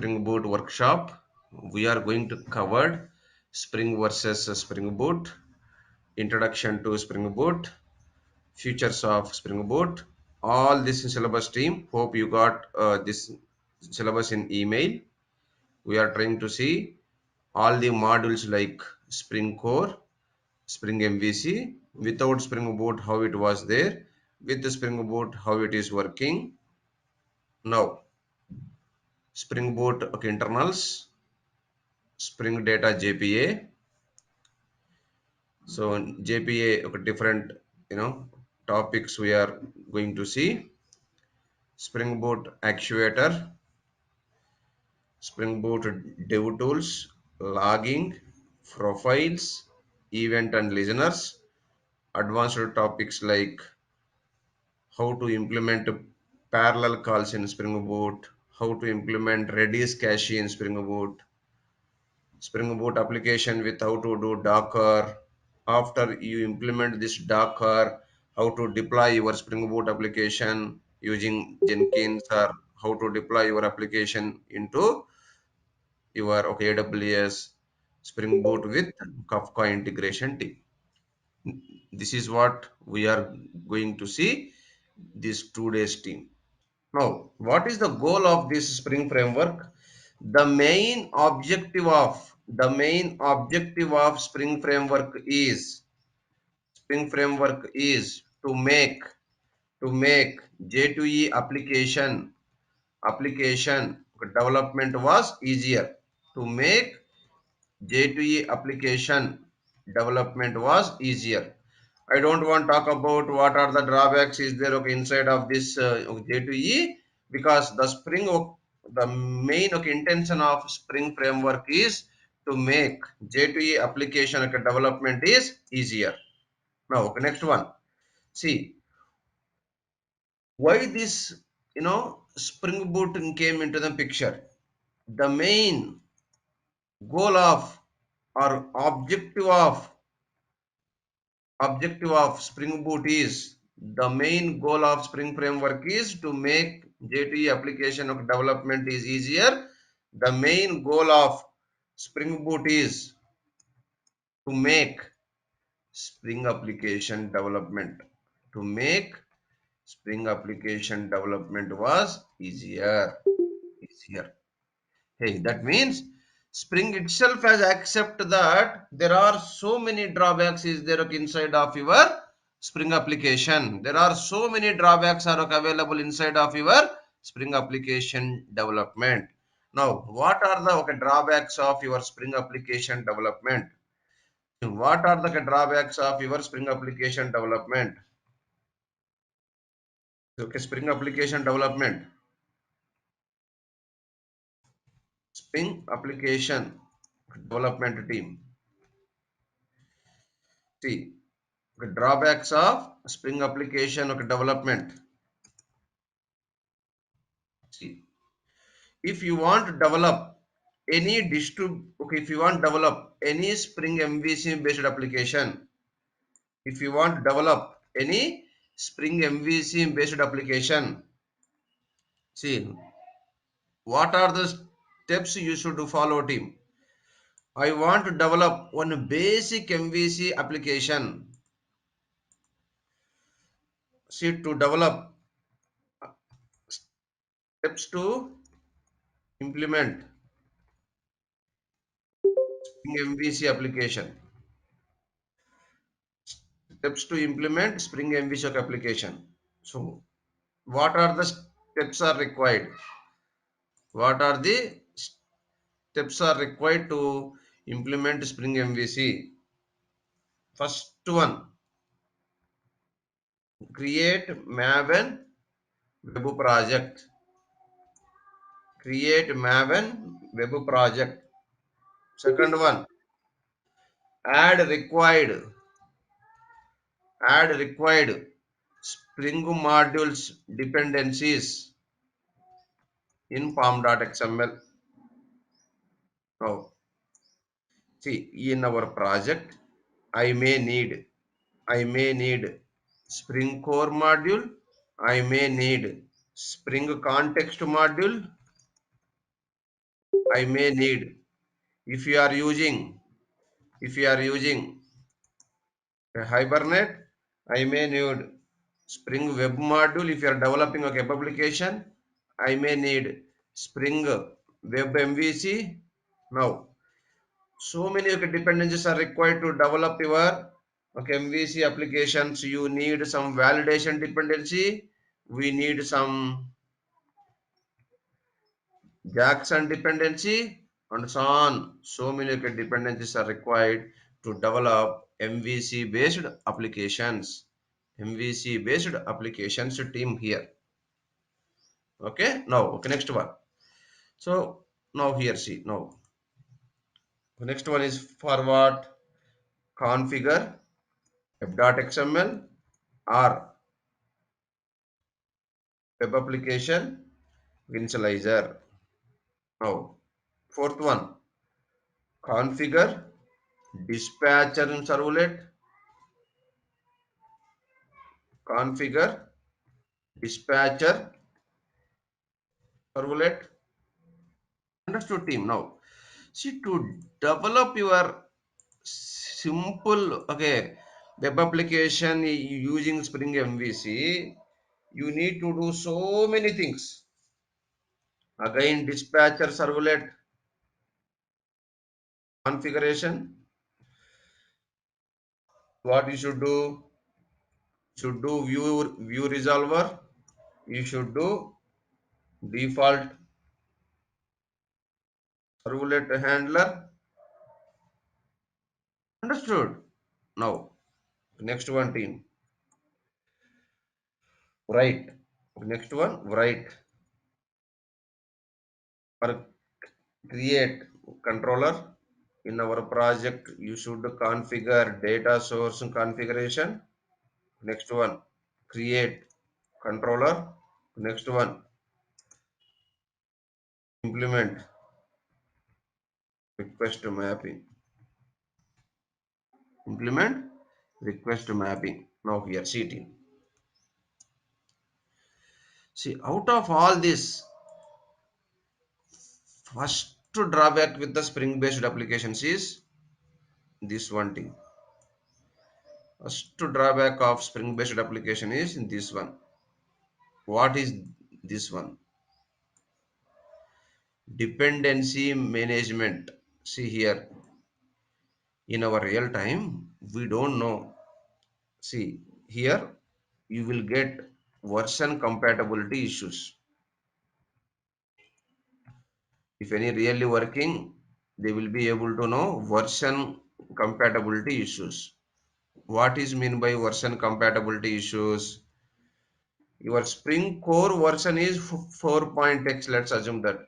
Spring Boot workshop. We are going to cover Spring versus Spring Boot, introduction to Spring Boot, features of Spring Boot, all this in syllabus team. Hope you got this syllabus in email. We are trying to see all the modules like Spring Core, Spring MVC, without Spring Boot how it was there, with the Spring Boot how it is working. Now, Spring Boot okay, internals, Spring Data JPA. So JPA okay, different topics we are going to see. Spring Boot actuator, Spring Boot dev tools, logging, profiles, event and listeners, advanced topics like how to implement parallel calls in Spring Boot, how to implement Redis cache in Spring Boot, Spring Boot application with how to do Docker. After you implement this Docker, how to deploy your Spring Boot application using Jenkins, or how to deploy your application into your AWS Spring Boot with Kafka integration team. This is what we are going to see this 2 days team. Now, what is the goal of this Spring framework? The main objective of Spring framework is to make J2E application development was easier. To make J2E application development was easier. I don't want to talk about what are the drawbacks is there inside of this J2E, because the main intention of Spring framework is to make J2E application development is easier. Now, next one. See why this Spring Boot came into the picture. The main goal of or objective of Spring Boot is the main goal of Spring framework is to make J2E application of development is easier. The main goal of Spring Boot is to make Spring application development. To make Spring application development was easier. Hey, that means Spring itself has accepted that there are so many drawbacks is there inside of your Spring application. There are so many drawbacks are available inside of your Spring application development. Now, what are the drawbacks of your Spring application development? What are the drawbacks of your Spring application development? Okay, Spring application development. Spring application development team. See, the drawbacks of Spring application development. See, if you want to develop if you want to develop any Spring MVC based application, if you want to develop any Spring MVC based application, see, what are the steps you should follow, team? I want to develop one basic MVC application. See, to develop steps to implement Spring MVC application. Steps to implement Spring MVC application. So, what are the steps are required? What are the steps are required to implement Spring MVC? First one, create Maven web project. Create Maven web project. Second one, add required Spring modules dependencies in pom.xml. Now, see, in our project, I may need Spring Core module. I may need Spring Context module. I may need. If you are using, if you are using a Hibernate, I may need Spring Web Module. If you are developing a web application, I may need Spring Web MVC. Now, so many dependencies are required to develop your MVC applications. You need some validation dependency. We need some Jackson dependency and so on. So many dependencies are required to develop MVC based applications. MVC based applications team here. Okay. Now, okay, next one. So now here see now. The next one is forward configure app.xml or web application initializer. Now, fourth one, configure dispatcher in servlet, configure dispatcher servlet. Understood, team. Now, see to develop your simple web application using Spring MVC, you need to do so many things. Again, dispatcher servlet configuration. What you should do view resolver. You should do default servlet handler. Understood? Now, next one team. Write. Next one, write or create controller. In our project, you should configure data source configuration. Next one, create controller. Next one, implement request mapping. Implement request mapping. Now here, see team. See, out of all this, first drawback with the Spring based applications is this one thing. First drawback of Spring based application is this one. What is this one? Dependency management. See here, in our real time, we don't know. See here, you will get version compatibility issues. If any really working, they will be able to know version compatibility issues. What is mean by version compatibility issues? Your Spring core version is 4.x. Let's assume that.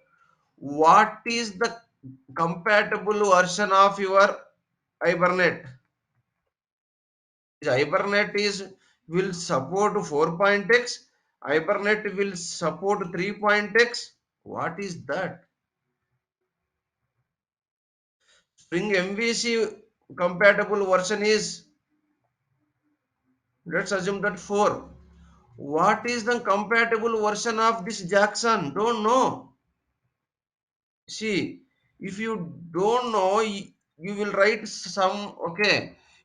What is the compatible version of your Hibernate? Hibernate is will support 4.x. Hibernate will support 3.x. What is that? Spring MVC compatible version is, let's assume that 4. What is the compatible version of this Jackson? Don't know. See, if you don't know, you will write some,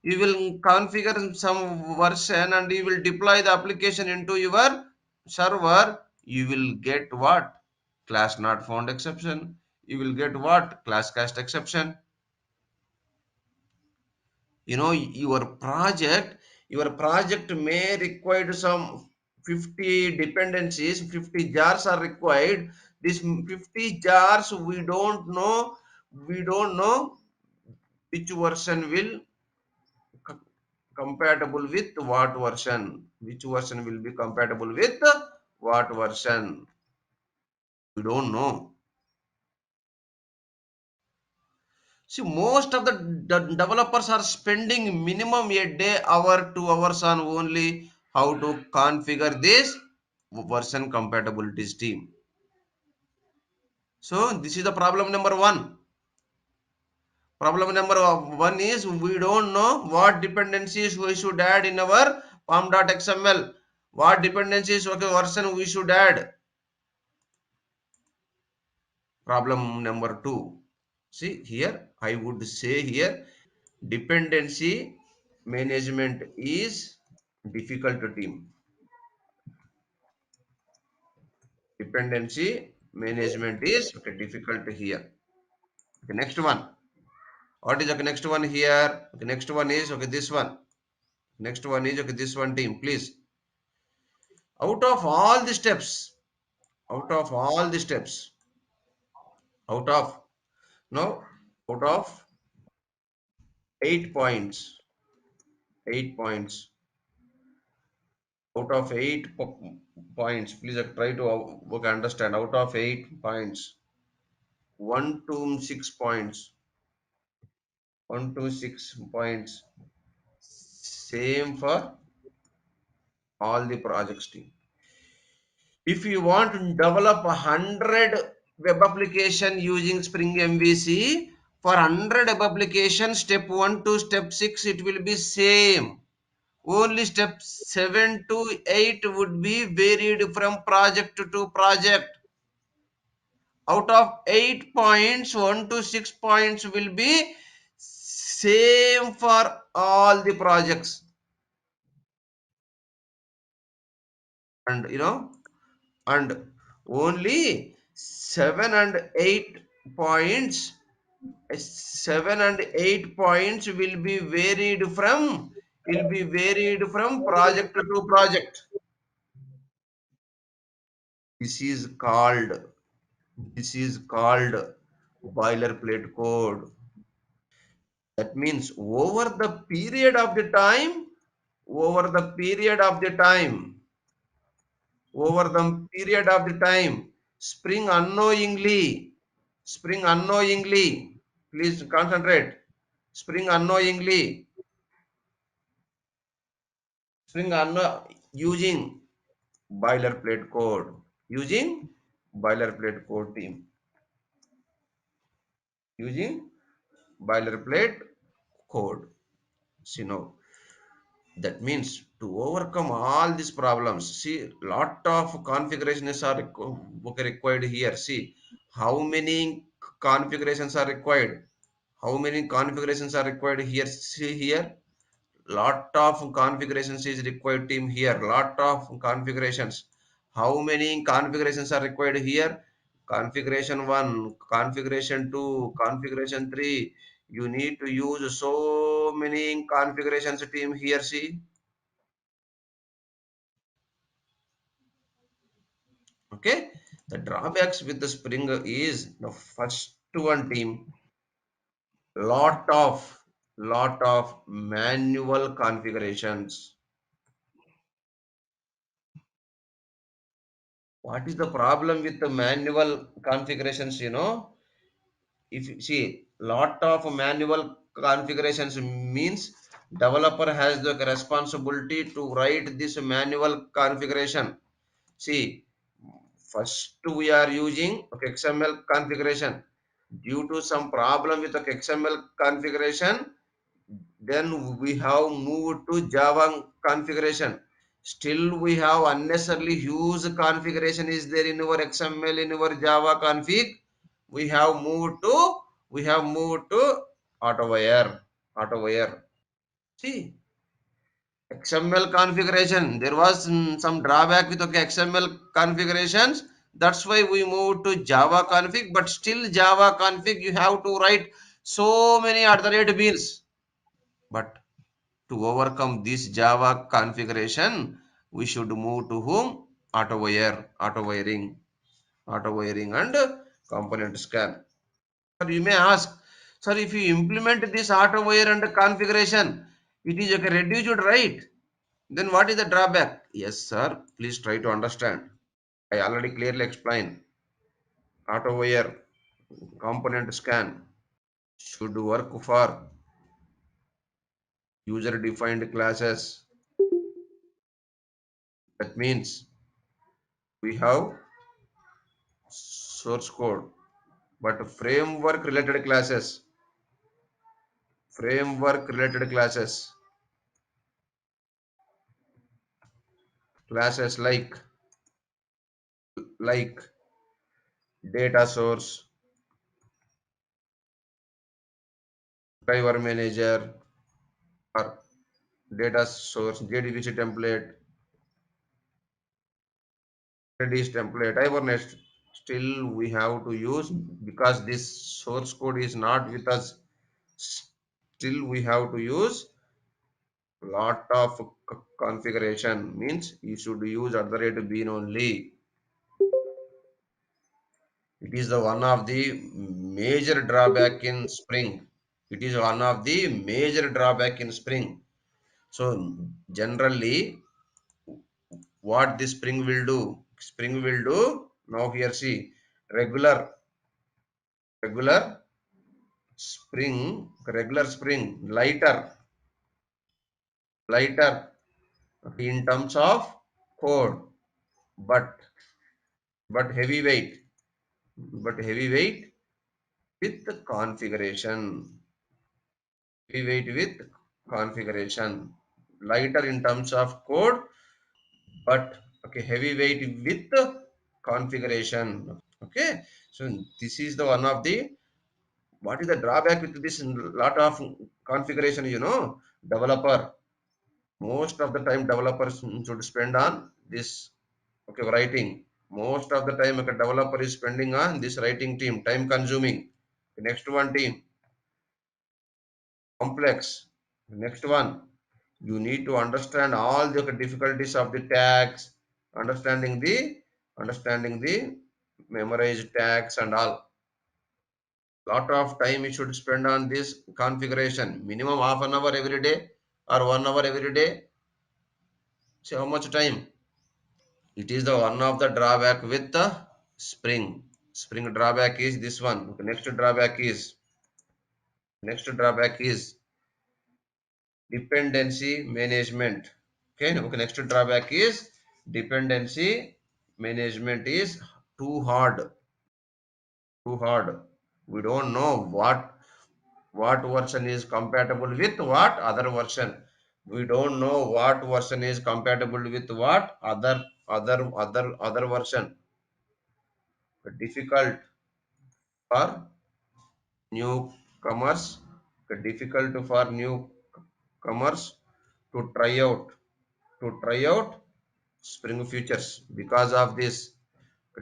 you will configure some version and you will deploy the application into your server. You will get what? Class not found exception. You will get what? Class cast exception. Your project may require some 50 dependencies, 50 jars are required. These 50 jars we don't know which version will compatible with what version, which version will be compatible with what version, we don't know. See, most of the developers are spending minimum a day, hour, 2 hours on only how to configure this version compatibility team. So this is the problem number one. Problem number one is we don't know what dependencies we should add in our pom.xml. What dependencies version we should add. Problem number two. See here, I would say here dependency management is difficult team. Dependency management is okay, difficult here. Okay, next one. What is okay? Next one here. Okay, next one is okay. This one. Next one is okay. This one team. Please. Out of all the steps, out of all the steps, out of no, out of 8 points, 8 points, out of points. Please try to okay, understand. Out of 8 points, 1 to 6 points, 1 to 6 points. Same for all the projects team. If you want to develop 100 web application using Spring MVC, for 100 web application, step 1 to step 6, it will be same. Only step 7 to 8 would be varied from project to project. Out of 8 points, 1 to 6 points will be same for all the projects. And and only 7 and 8 points 7 and 8 points will be varied from project to project. This is called boilerplate code. That means over the period of the time over the period of the time, spring unknowingly, please concentrate. Spring unknow using using boilerplate code team, using boilerplate code. See now, that means to overcome all these problems, see lot of configurations are required here. See how many configurations are required. Here? See here, lot of configurations is required team here. Lot of configurations. How many configurations are required here? Configuration 1, configuration 2, configuration 3. You need to use so many configurations team here. See, okay, the drawbacks with the Spring is the first one team, lot of manual configurations. What is the problem with the manual configurations? If you see lot of manual configurations means developer has the responsibility to write this manual configuration. See, first we are using okay, XML configuration. Due to some problem with the XML configuration, then we have moved to Java configuration. Still we have unnecessarily huge configuration is there in our XML, in our Java config. We have moved to AutoWire. AutoWire. See, XML configuration. There was some drawback with okay, XML configurations. That's why we moved to Java config. But still Java config, you have to write so many @beans. But to overcome this Java configuration, we should move to whom? Auto wiring and component scan. Sir, you may ask, sir, if you implement this auto wire and configuration, it is okay, reduced, right? Then what is the drawback? Yes, sir. Please try to understand. I already clearly explained. Auto wire, component scan should work for user defined classes. That means we have source code, but framework related classes like data source, driver manager, or data source, JDBC template, Redis template, Hibernate. Still, we have to use because this source code is not with us. Still, we have to use lot of configuration. Means you should use at the rate bean only. It is the one of the major drawback in Spring. It is one of the major drawback in Spring. So generally, what this Spring will do? Spring will do. Now here see regular regular Spring, lighter in terms of code, but but heavyweight, heavyweight with configuration. Heavyweight with configuration. Lighter in terms of code, but okay, heavyweight with configuration. Okay, so this is the one of the what is the drawback with this lot of configuration, developer. Most of the time developers should spend on this, okay, writing. Most of the time a developer is spending on this writing team, time consuming. The next one team, complex. The next one, you need to understand all the difficulties of the tags, understanding the memorized tags and all. Lot of time you should spend on this configuration. Minimum half an hour every day or 1 hour every day. See how much time? It is the one of the drawback with the Spring. Spring drawback is this one. Okay, next drawback is dependency management. Okay, next drawback is dependency management is too hard. Too hard. We don't know what version is compatible with what other version. We don't know what version is compatible with what other version. Difficult for newcomers. Difficult for newcomers to try out Spring Futures. Because of this,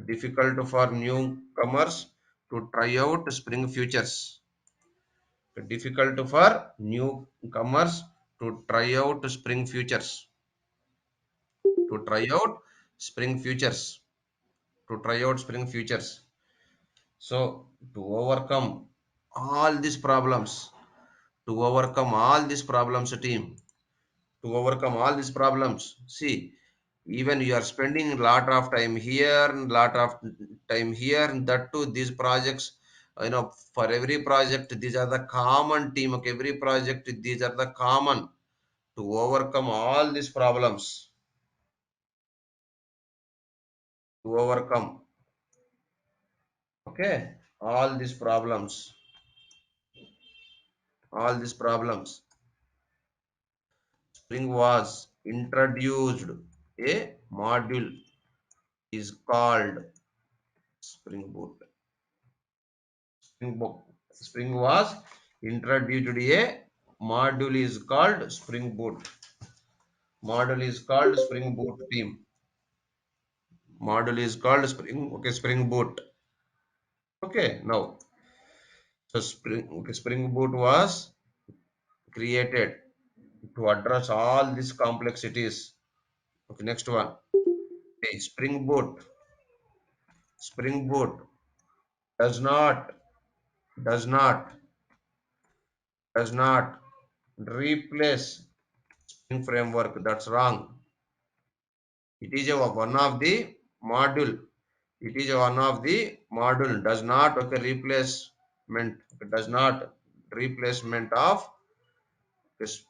difficult for newcomers to try out Spring Futures. Difficult for newcomers to try out Spring Futures. To try out Spring Futures. To try out Spring Futures. So to overcome all these problems, team, to overcome all these problems. See, even you are spending a lot of time here, lot of time here, and that too, these projects, for every project, these are the common team. Okay, every project, these are the common to overcome all these problems. To overcome, okay, all these problems, all these problems. Spring was introduced. A module is called Spring Boot. Spring was introduced. A module is called Spring Boot. Module is called Spring Boot team. Module is called Spring. Okay, Spring Boot. Okay, now so Spring Boot was created to address all these complexities. Okay, next one. Okay, Spring Boot does not does not does not replace Spring framework. That's wrong. It is one of the module. It is one of the module. Does not, okay, replacement. Does not replacement of this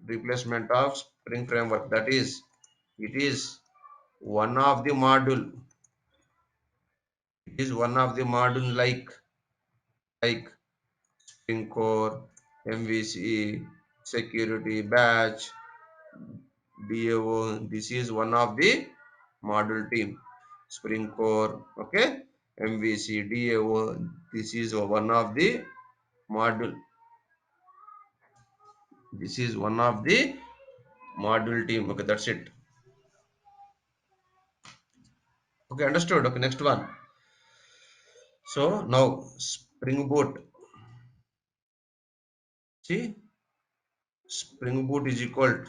replacement of Spring framework. That is, it is one of the module. It is one of the module like Spring Core, MVC, security batch, DAO. This is one of the module team. Spring Core, okay, MVC, DAO. This is one of the module. This is one of the module team. Okay, that's it. Okay, understood. Okay, next one. So now Spring Boot. See, Spring Boot is equal.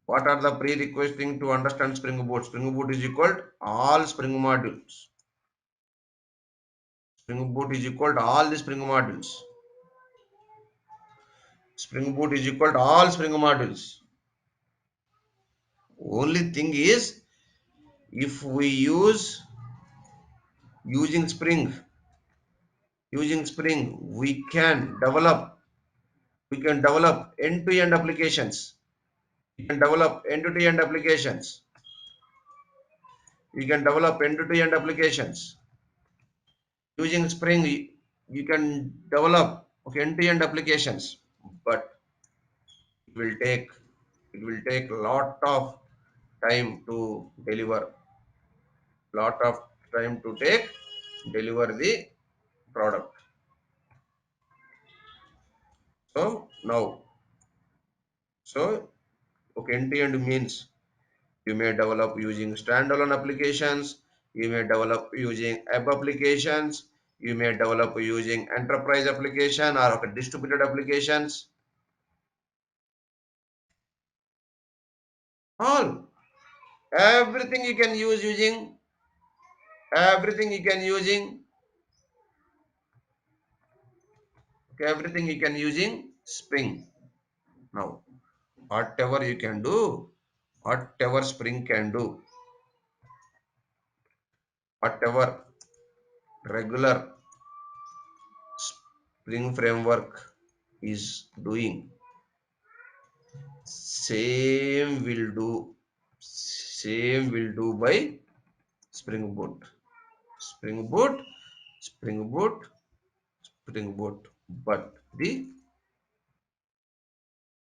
What are the prerequisites to understand Spring Boot? Spring Boot is equal to all Spring modules. Spring Boot is equal to all the Spring modules. Spring Boot is equal to all Spring modules. Only thing is, if we using Spring, we can develop end-to-end applications. We can develop end-to-end applications. We can develop end-to-end applications. Using Spring, you can develop okay, end-to-end applications, but it will take it will take a lot of time to lot of deliver the product. So now, so okay, end-to-end means you may develop using standalone applications, you may develop using web applications, you may develop using enterprise application or okay, distributed applications. All everything you can use using everything you can using okay, everything you can using Spring. Now, whatever you can do, whatever Spring can do, whatever regular Spring framework is doing, same will do same will do by Spring Boot. Spring Boot, Spring Boot, Spring Boot. But the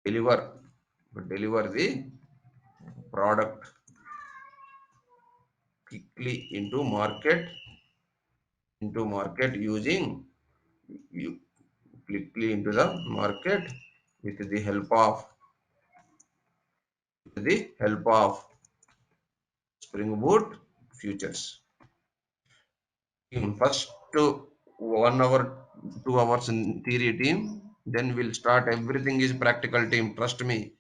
deliver deliver the product quickly into market using you quickly into the market with the help of Spring Boot features. In first 1 hour, 2 hours in theory team, then we'll start everything is practical team. Trust me,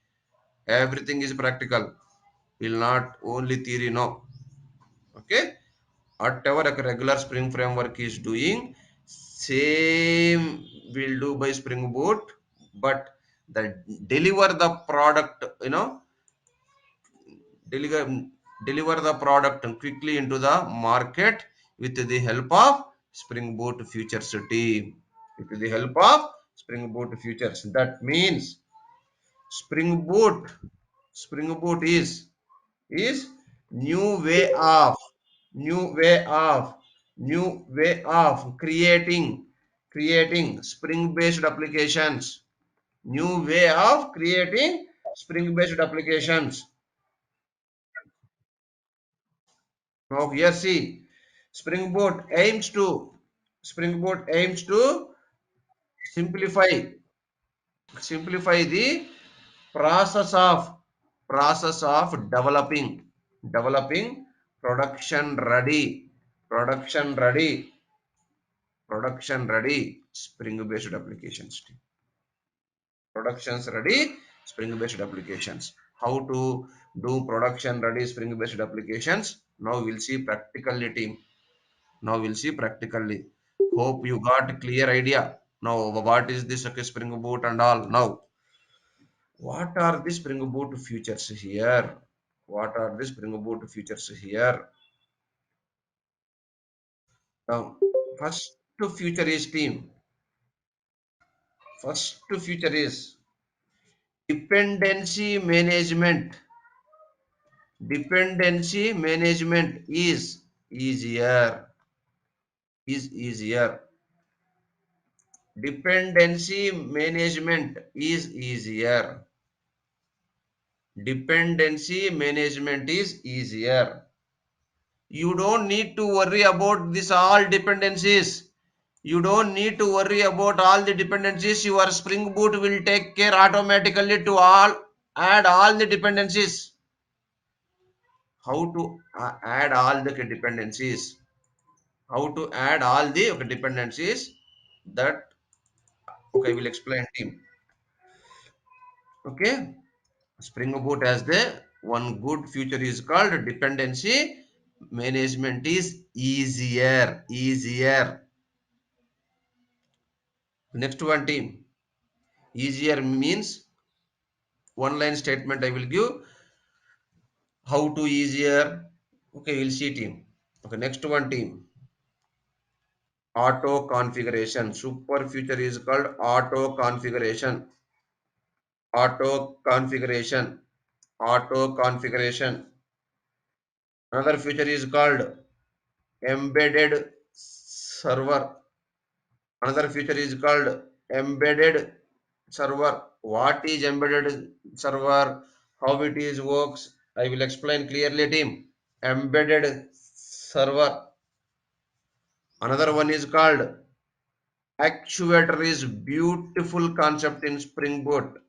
everything is practical. Will not only theory, no. Okay, whatever a regular Spring framework is doing, same will do by Spring Boot, but the deliver the product, deliver deliver the product quickly into the market with the help of Spring Boot Futures team. With the help of Spring Boot Futures. That means Spring Boot, Spring Boot is new way of new way of new way of creating Spring based applications. New way of creating Spring based applications. Now here see, Spring Boot aims to simplify the process of developing production ready Spring based applications. Productions ready Spring based applications. How to do production ready Spring based applications? Now we'll see practically team. Now we'll see practically. Hope you got a clear idea. Now what is this okay, Spring Boot and all? Now what are the Spring Boot features here? What are the Spring Boot features here? Now first feature is team. First feature is dependency management. Dependency management is easier. Dependency management is easier. Dependency management is easier. You don't need to worry about this all dependencies. You don't need to worry about all the dependencies. Your Spring Boot will take care automatically to add all the dependencies. How to add all the dependencies? How to add all the dependencies? That okay, I will explain team. Okay, Spring Boot has the one good feature is called dependency management is easier. Easier. Next one team. Easier means one line statement I will give. How to easier? Okay, we'll see team. Okay, next one team. Auto configuration. Super feature is called auto configuration. Auto configuration. Auto configuration. Another feature is called embedded server. Another feature is called embedded server. What is embedded server? How it is works? I will explain clearly, team. Embedded server. Another one is called actuator is beautiful concept in Spring Boot.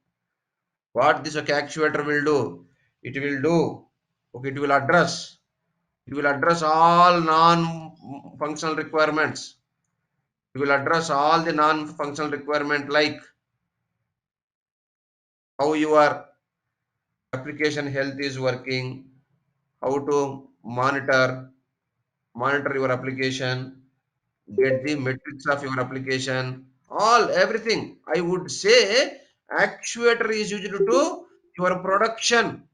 What this okay, actuator will do? It will do. Okay, it will address. It will address all non-functional requirements. It will address all the non-functional requirement like how your application health is working, how to monitor your application, get the metrics of your application, all everything. I would say actuator is used to your production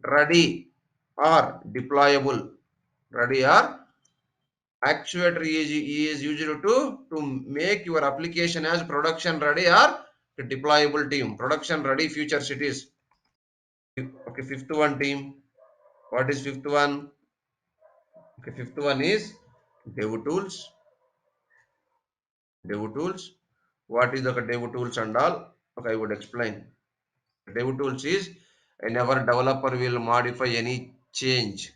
ready or deployable. Ready or actuator is used to make your application as production ready or deployable team. Production ready future cities. Okay, fifth one team. What is fifth one? Okay, fifth one is dev tools. Dev tools. What is the dev tools and all? Okay, I would explain. Dev tools is whenever developer will modify any change.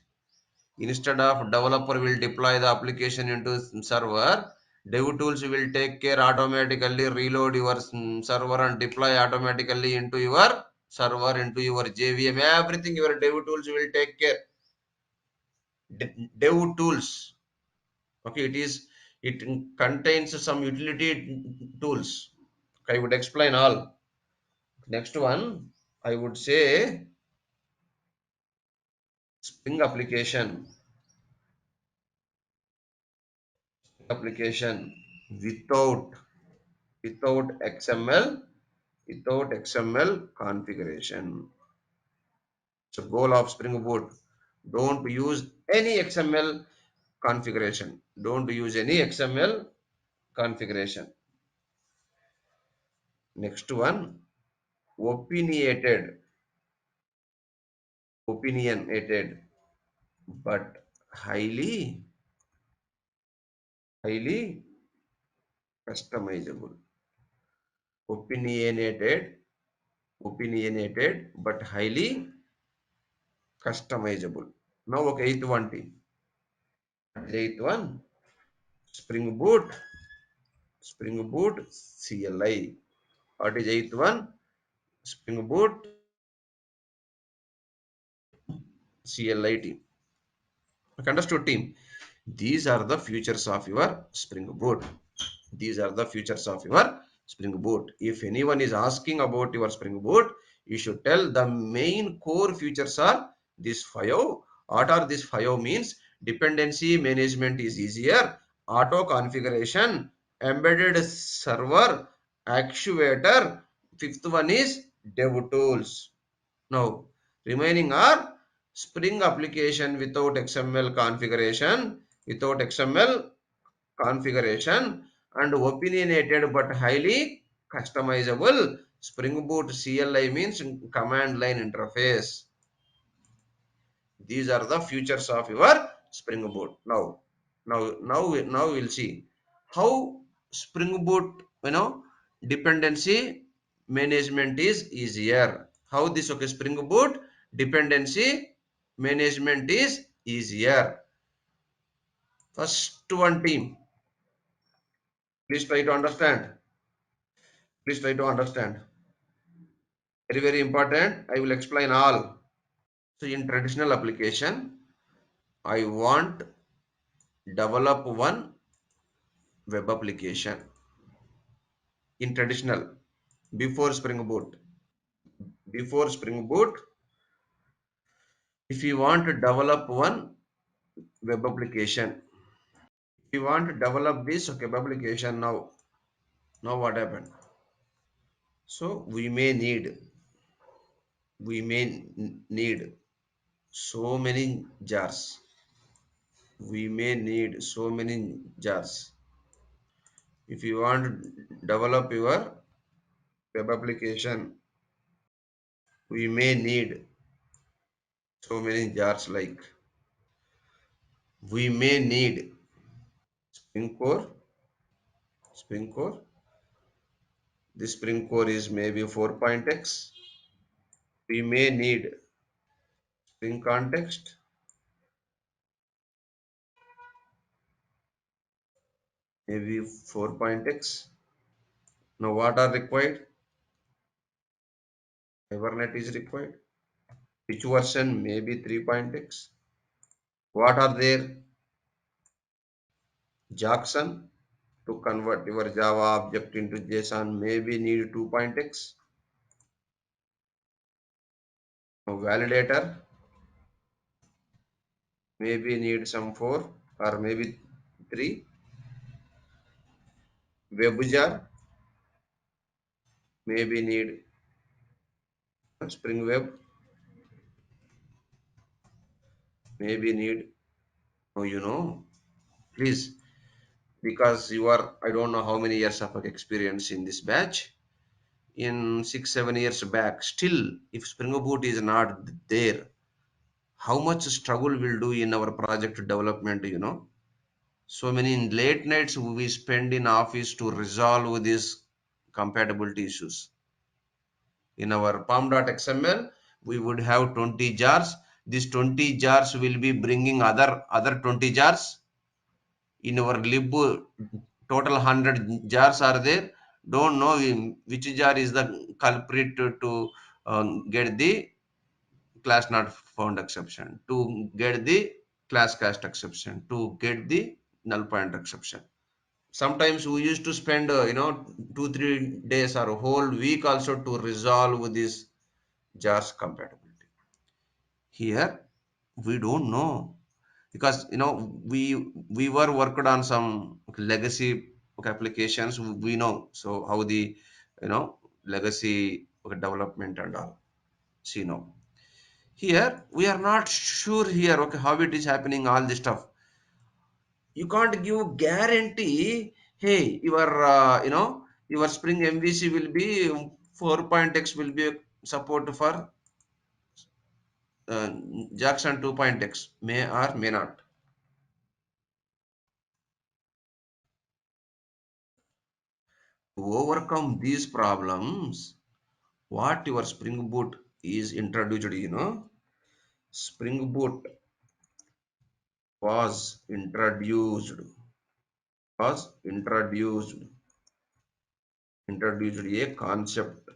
Instead of developer will deploy the application into server, dev tools will take care automatically reload your server and deploy automatically into your server, into your JVM. Everything your dev tools will take care. Dev tools. Okay, it contains some utility tools. Okay, I would explain all. Next one, I would say Spring application without XML configuration. So goal of Spring Boot, don't use any XML configuration. Don't use any XML configuration. Next one, opinionated, opinionated, but highly customizable. Opinionated, but highly customizable. Now, okay, eighth one team. Eighth one, Spring Boot CLI. What is eighth one? Spring Boot CLI team. Okay, understood team. These are the features of your Spring Boot. These are the features of your Spring Boot. If anyone is asking about your Spring Boot, you should tell the main core features are these five. What are these five means? Dependency management is easier, auto configuration, embedded server, actuator. Fifth one is dev tools. Now, remaining are Spring application without XML configuration, and opinionated but highly customizable. Spring Boot CLI means command line interface. These are the features of your Spring Boot. Now we'll see how Spring Boot, dependency management is easier. How this okay Spring Boot dependency management is easier. First one team. Please try to understand. Please try to understand. Very, very important. I will explain all. So in traditional application, I want develop one web application in traditional before Spring Boot. Before Spring Boot, if you want to develop one web application, if you want to develop this okay, web application now what happened? So we may need so many jars. We may need so many jars. If you want to develop your web application, we may need so many jars like we may need Spring Core. Spring Core. This Spring Core is maybe 4.x. We may need Spring Context, maybe 4.x. Now what are required? Hibernate is required. Which version? Maybe 3.x. What are there? Jackson to convert your Java object into JSON, maybe need 2.x. Now validator, maybe need some 4 or maybe 3. WebJar, maybe need Spring Web, maybe need, oh, please, because you are, I don't know how many years of experience in this batch. In 6 7 years back, still, if Spring Boot is not there, how much struggle we'll do in our project development. So many late nights we spend in office to resolve these compatibility issues. In our pom.xml, we would have 20 jars. These 20 jars will be bringing other 20 jars. In our lib, total 100 jars are there. Don't know which jar is the culprit to get the class not found exception, to get the class cast exception, to get the null pointer exception. Sometimes we used to spend 2 3 days or a whole week also to resolve this jars compatibility. Here we don't know, because we were worked on some legacy applications, we know so how the legacy development and all. See, here we are not sure here, okay, how it is happening, all this stuff. You can't give guarantee, hey, your Spring MVC will be 4.x will be support for uh, Jackson 2.x, may or may not. To overcome these problems, what your Spring Boot is introduced, Spring Boot was introduced a concept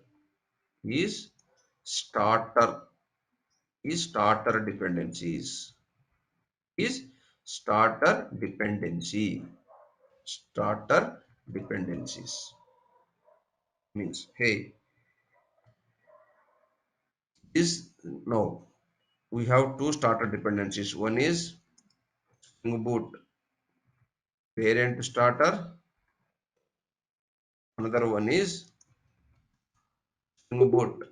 is starter starter dependencies. Is starter dependency. Starter dependencies means, hey, is no, we have two starter dependencies. One is Spring Boot parent starter. Another one is Spring Boot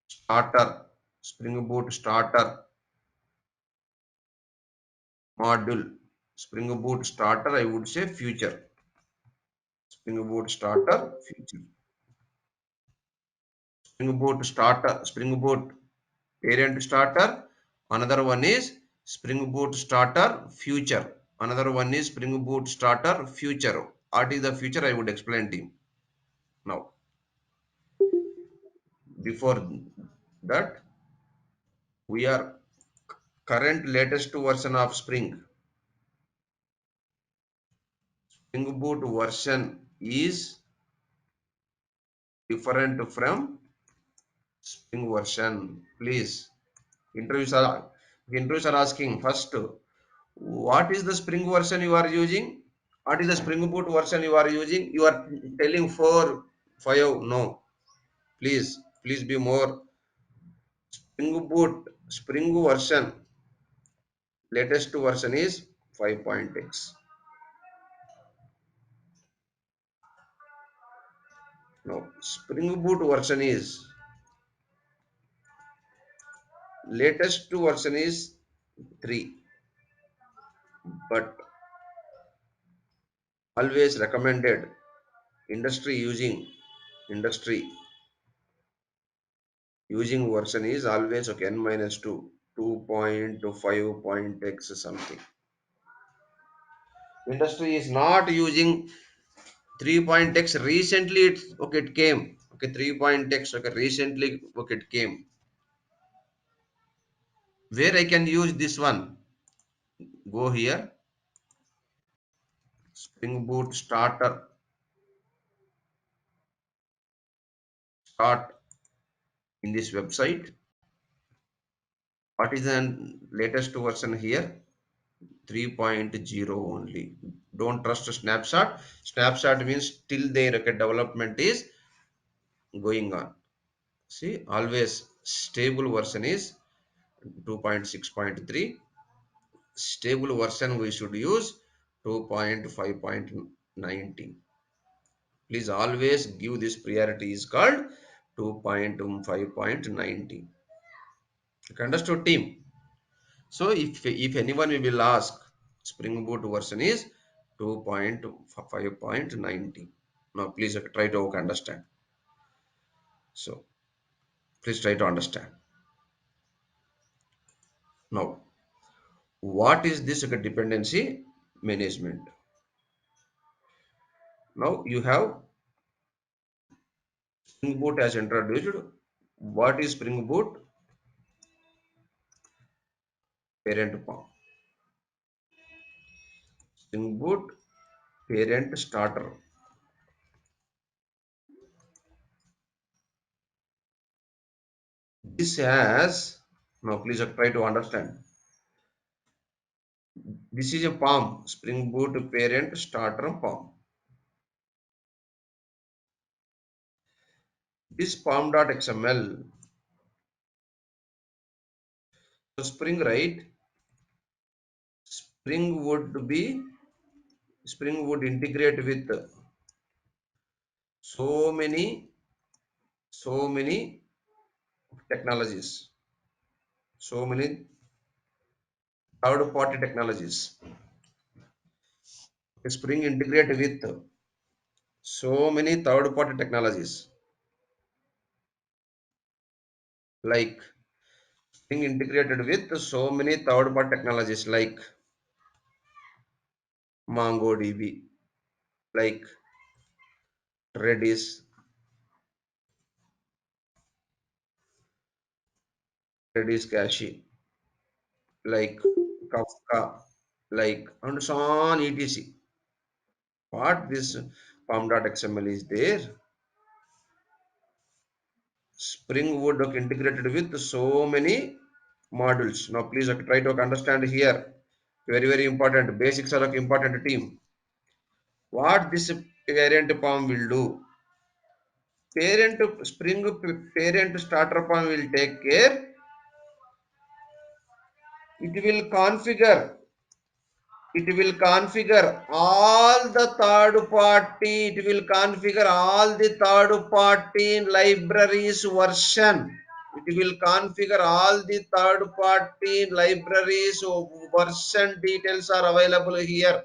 starter. Spring Boot starter module. Spring Boot starter, I would say future. Spring Boot starter future. Spring Boot starter. Spring Boot parent starter. Another one is Spring Boot starter future. Another one is Spring Boot starter future. What is the future? I would explain to you. Now, before that, we are current latest version of Spring Spring Boot version is different from Spring version. Please, interviews are interviews are asking first, what is the Spring version you are using? What is the Spring Boot version you are using? You are telling 4, 5. No, please be more. Spring Boot, Spring version, latest version is 5.x. No, Spring Boot version is latest version is 3, but always recommended industry industry using version is always okay, n minus 2, 2.5.x something. Industry is not using 3.x. Recently it came. Okay, 3.x. Okay, recently okay, it came. Where I can use this one? Go here. Spring Boot starter. Start in this website. What is the latest version here? 3.0 only. Don't trust a snapshot. Snapshot means till their okay, development is going on. See, always stable version is 2.6.3. Stable version we should use 2.5.19. Please always give this priority is called 2.5.19. Okay, understood team? So if anyone will ask, Spring Boot version is 2.5.19. Now please try to understand. So please try to understand. Now what is this dependency management? Now you have Spring Boot as introduced. What is Spring Boot? Parent POM. Spring Boot parent starter. This has, now please try to understand. This is a POM, Spring Boot parent starter POM. This POM.xml. So Spring, right? Spring would integrate with so many, so many technologies, so many third party technologies. Spring integrate with so many third party technologies like Spring integrated with so many third party technologies like MongoDB, like Redis, Redis cache, like Kafka, like and so on etc. What this pom.xml is there? Spring would integrated with so many modules. Now please try to understand here. Very important. Basics are important team. What this parent POM will do? Spring parent starter POM will take care. It will configure. It will configure all the third party. It will configure all the third party libraries version. It will configure all the third party libraries version details are available here.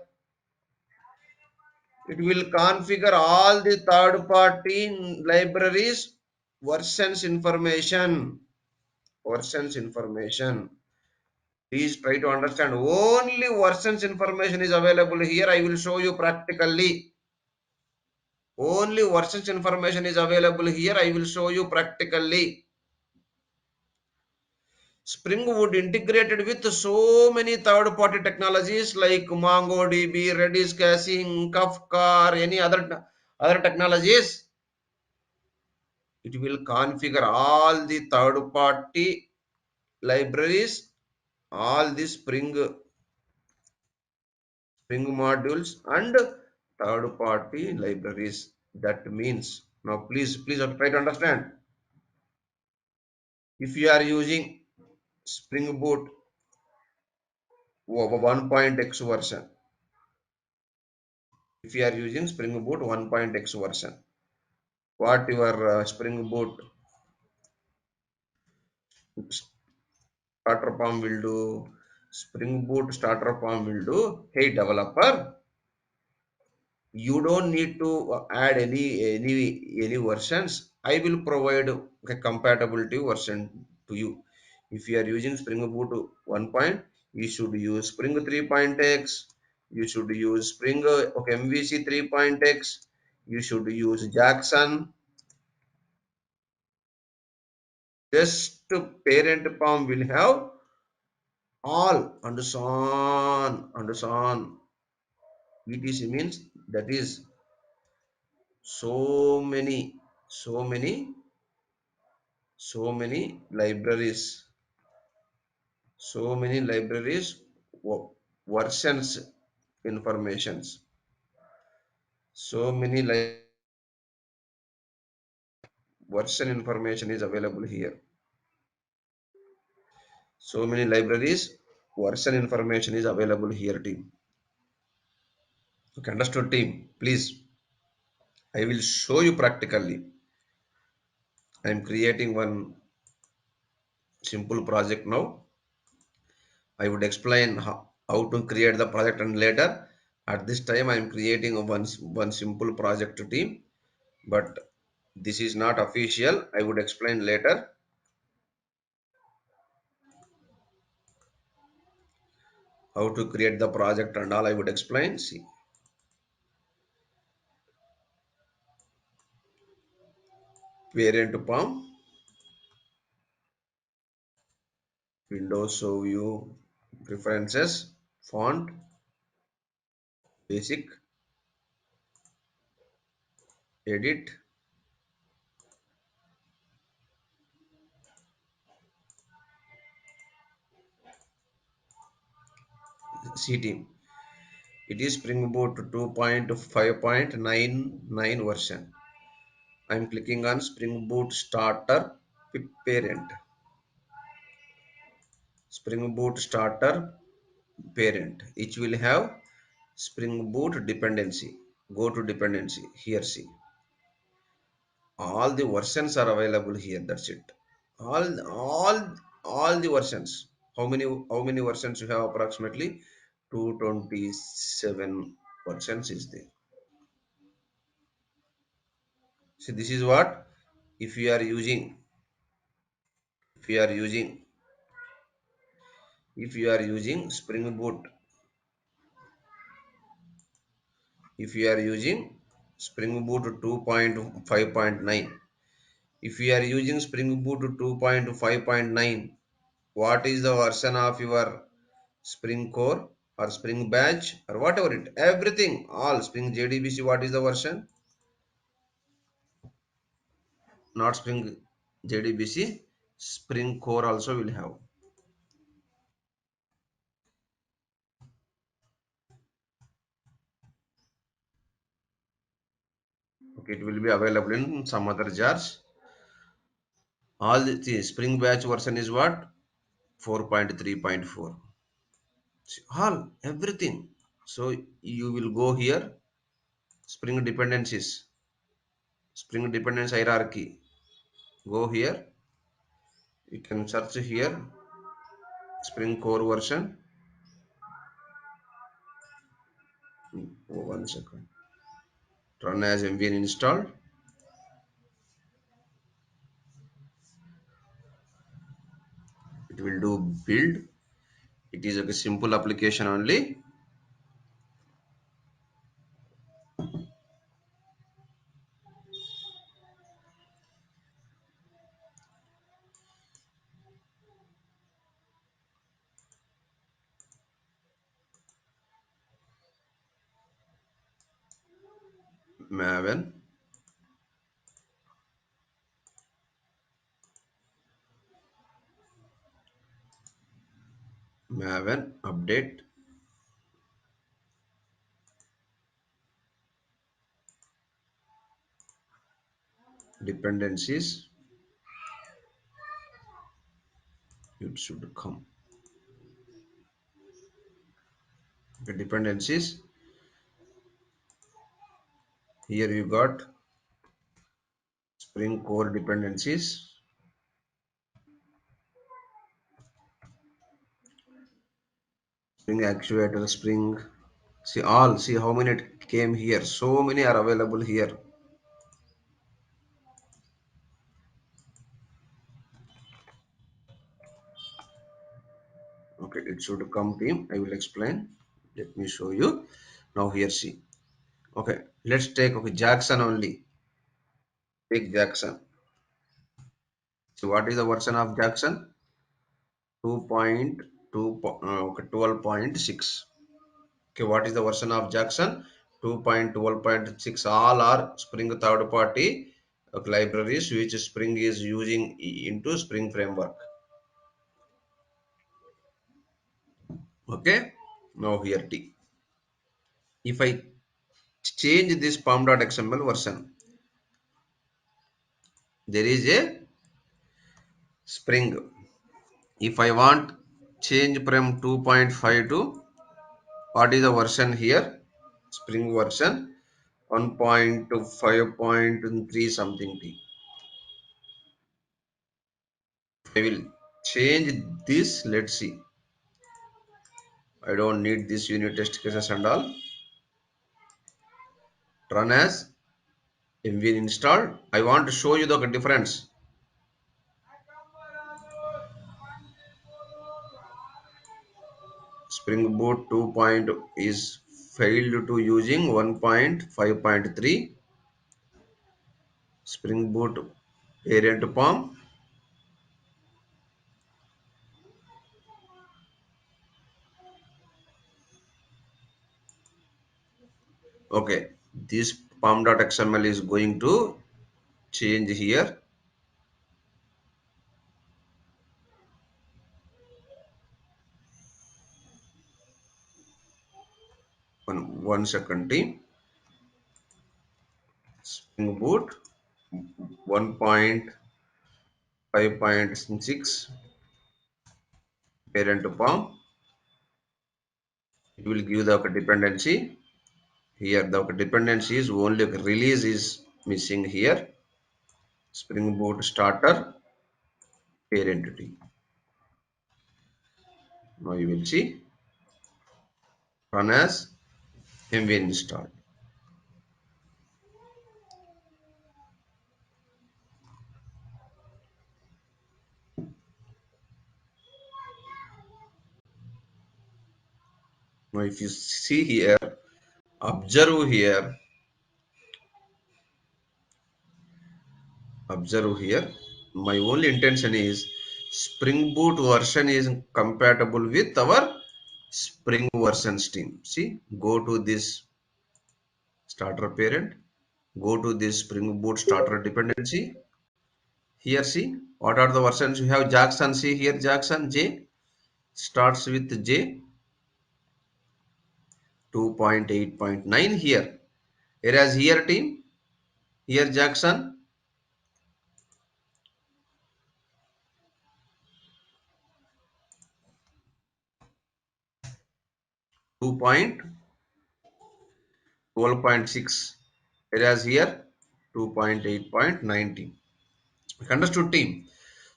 It will configure all the third party libraries versions information. Please try to understand. Only versions information is available here. I will show you practically. Only versions information is available here. I will show you practically. Spring Boot integrated with so many third-party technologies like MongoDB, Redis caching, Kafka, or any other technologies. It will configure all the third-party libraries, all the Spring modules, and third-party libraries. That means now, please try to understand. If you are using Spring Boot 1.x version, if you are using Spring Boot 1.x version, what your Spring Boot starter form will do, Spring Boot starter form will do, hey developer, you don't need to add any versions. I will provide a compatibility version to you. If you are using Spring Boot 1 point, you should use Spring 3.x, you should use Spring okay, MVC 3.x, you should use Jackson. Just parent form will have all and so on etc means that is so many so many so many libraries versions informations, so many version information is available here, so many libraries version information is available here team. Okay, understood team? Please, I will show you practically. I am creating one simple project now. I would explain how to create the project, and later at this time I am creating one simple project team, but this is not official. I would explain later how to create the project and all. I would explain. See, parent palm, Windows show you preferences, font, basic, edit, C team. It is Spring Boot 2.5.99 version. I am clicking on Spring Boot Starter parent. Spring Boot Starter parent. Each will have Spring Boot dependency. Go to dependency. Here see. All the versions are available here. That's it. All the versions. How many versions you have approximately? 227 versions is there. So this is what, if you are using if you are using if you are using Spring Boot, if you are using Spring Boot 2.5.9, if you are using Spring Boot 2.5.9, what is the version of your Spring Core or Spring Batch or whatever it, everything, all Spring JDBC, what is the version? Not Spring JDBC, Spring Core also will have. Okay, it will be available in some other jars. All the Spring Batch version is what? 4.3.4. All everything. So you will go here, Spring dependencies, Spring dependence hierarchy. Go here. You can search here Spring Core version. Oh, 1 second. Run as MVN installed. It will do build. It is a simple application only. Maven, Maven update dependencies. It should come. The dependencies. Here you got Spring Core dependencies, Spring Actuator, Spring. See all. See how many it came here. So many are available here. Okay, it should come team. I will explain. Let me show you. Now here see. Okay, let's take Jackson only. Take Jackson. So what is the version of Jackson? 2.2 okay, 12.6. Okay, what is the version of Jackson? 2.12.6. All are Spring third party libraries which Spring is using into Spring framework. Okay, now here T. If I change this pom.xml version, there is a Spring. If I want change from 2.5 to what is the version here? Spring version 1.5.3 something T. I will change this. Let's see. I don't need this unit test cases and all. Run as mvn installed. I want to show you the difference. Spring Boot 2.0 is failed to using 1.5.3. Spring Boot parent POM. Okay, this pom.xml is going to change here. One second team. Spring Boot 1.5.6 parent POM. It will give the dependency. Here the dependency is only release is missing here. Spring Boot starter parent T. Now you will see run as mvn install. Now if you see here, observe here, my only intention is Spring Boot version is compatible with our Spring version stream. See, go to this starter parent, go to this Spring Boot starter dependency. Here see, what are the versions you have? Jackson, see here Jackson J starts with J 2.8.9 here. Whereas here team, here Jackson 2.12.6, whereas here 2.8.19. Understood team?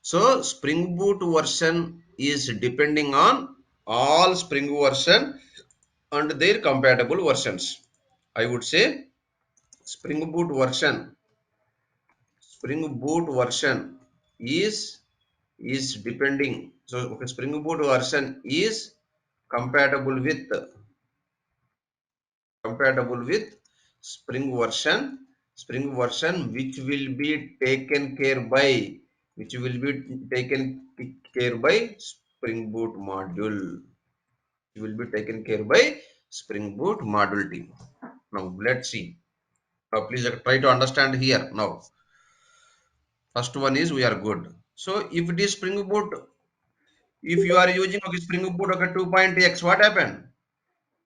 So Spring Boot version is depending on all Spring version and their compatible versions. I would say Spring Boot version, Spring Boot version is depending. So okay, Spring Boot version is compatible with spring version which will be taken care by spring boot module, will be taken care by spring boot module team. Now let's see, Please try to understand here now. First one is we are good. So if it is Spring Boot, if you are using okay, Spring Boot okay, 2.x, what happened?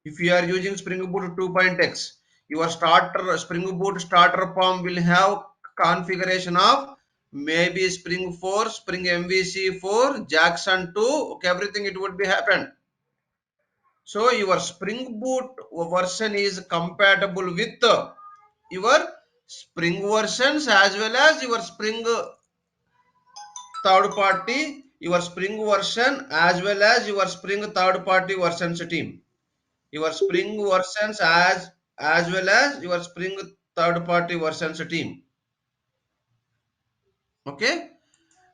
If you are using Spring Boot 2.x, your starter Spring Boot starter form will have configuration of maybe Spring 4, Spring MVC 4, Jackson 2, okay, everything it would be happened. So your Spring Boot version is compatible with your Spring versions as well as your Spring third party, your Spring version as well as your Spring third party versions team. Your Spring versions as well as your Spring third party versions team. Okay,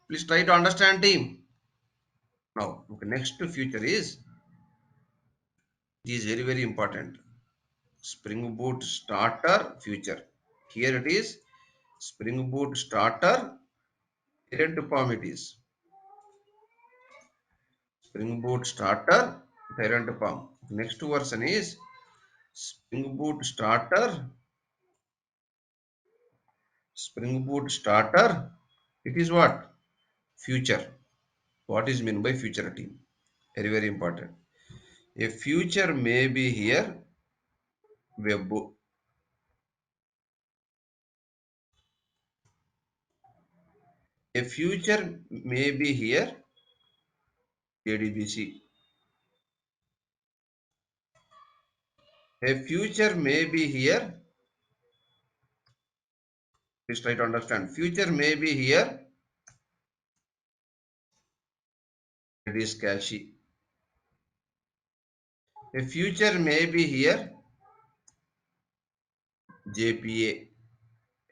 please try to understand team. Now, okay, next feature is it is very important. Spring Boot starter feature. Here it is Spring Boot starter parent form it is. Spring Boot starter parent form. Next version is Spring Boot starter. Spring Boot starter. It is what? Future. What is meant by future team? Very important. A future may be here. Web. A future may be here. JDBC. A future may be here. Please try to understand. Future may be here. It is cache. A future may be here. JPA.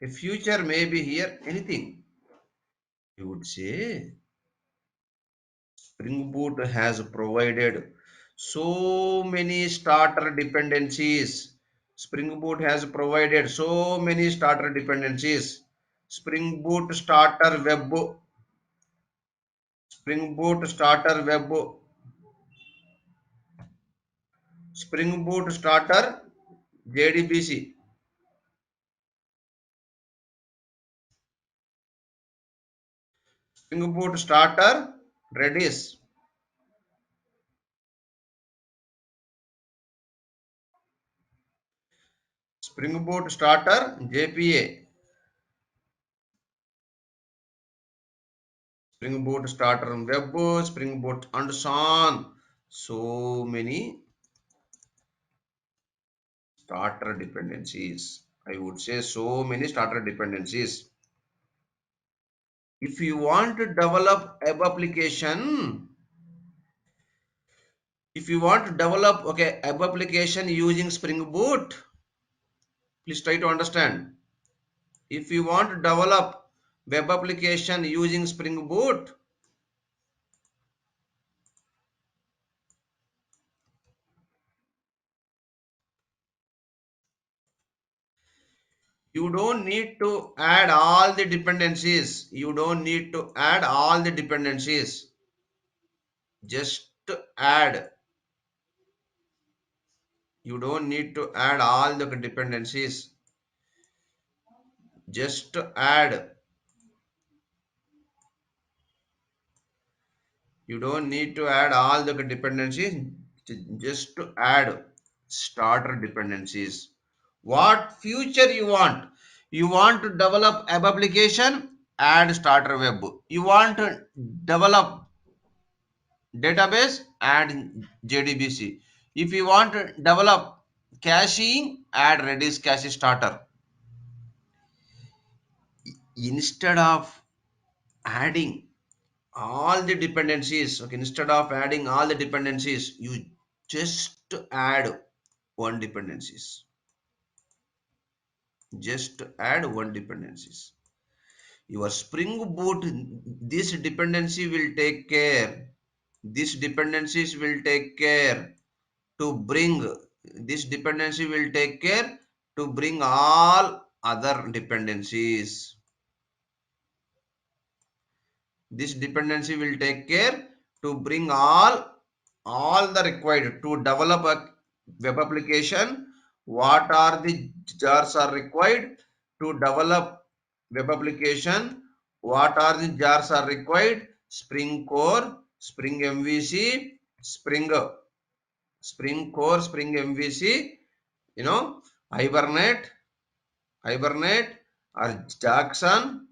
A future may be here. Anything. You would say Spring Boot has provided so many starter dependencies. Spring Boot has provided so many starter dependencies. Spring Boot starter web, Spring Boot starter web, Spring Boot starter JDBC, Spring Boot starter Redis, Spring Boot starter JPA, Spring Boot starter web, Spring Boot and so on. So many starter dependencies. I would say so many starter dependencies. If you want to develop web application, if you want to develop okay web application using Spring Boot, please try to understand. If you want to develop web application using Spring Boot, you don't need to add all the dependencies. You don't need to add all the dependencies. Just add. You don't need to add all the dependencies. Just add. You don't need to add all the dependencies. Just to add starter dependencies. What future you want? You want to develop web application? Add starter web. You want to develop database? Add JDBC. If you want to develop caching? Add Redis cache starter. Instead of adding all the dependencies, okay, instead of adding all the dependencies, you just add one dependencies. Just add one dependencies. Your Spring Boot, this dependency will take care. This dependencies will take care to bring. This dependency will take care to bring all other dependencies. This dependency will take care to bring all the required to develop a web application. What are the jars are required to develop web application? What are the jars are required? Spring Core, Spring MVC, Spring Core, Spring MVC, you know, Hibernate, Hibernate, or Jackson,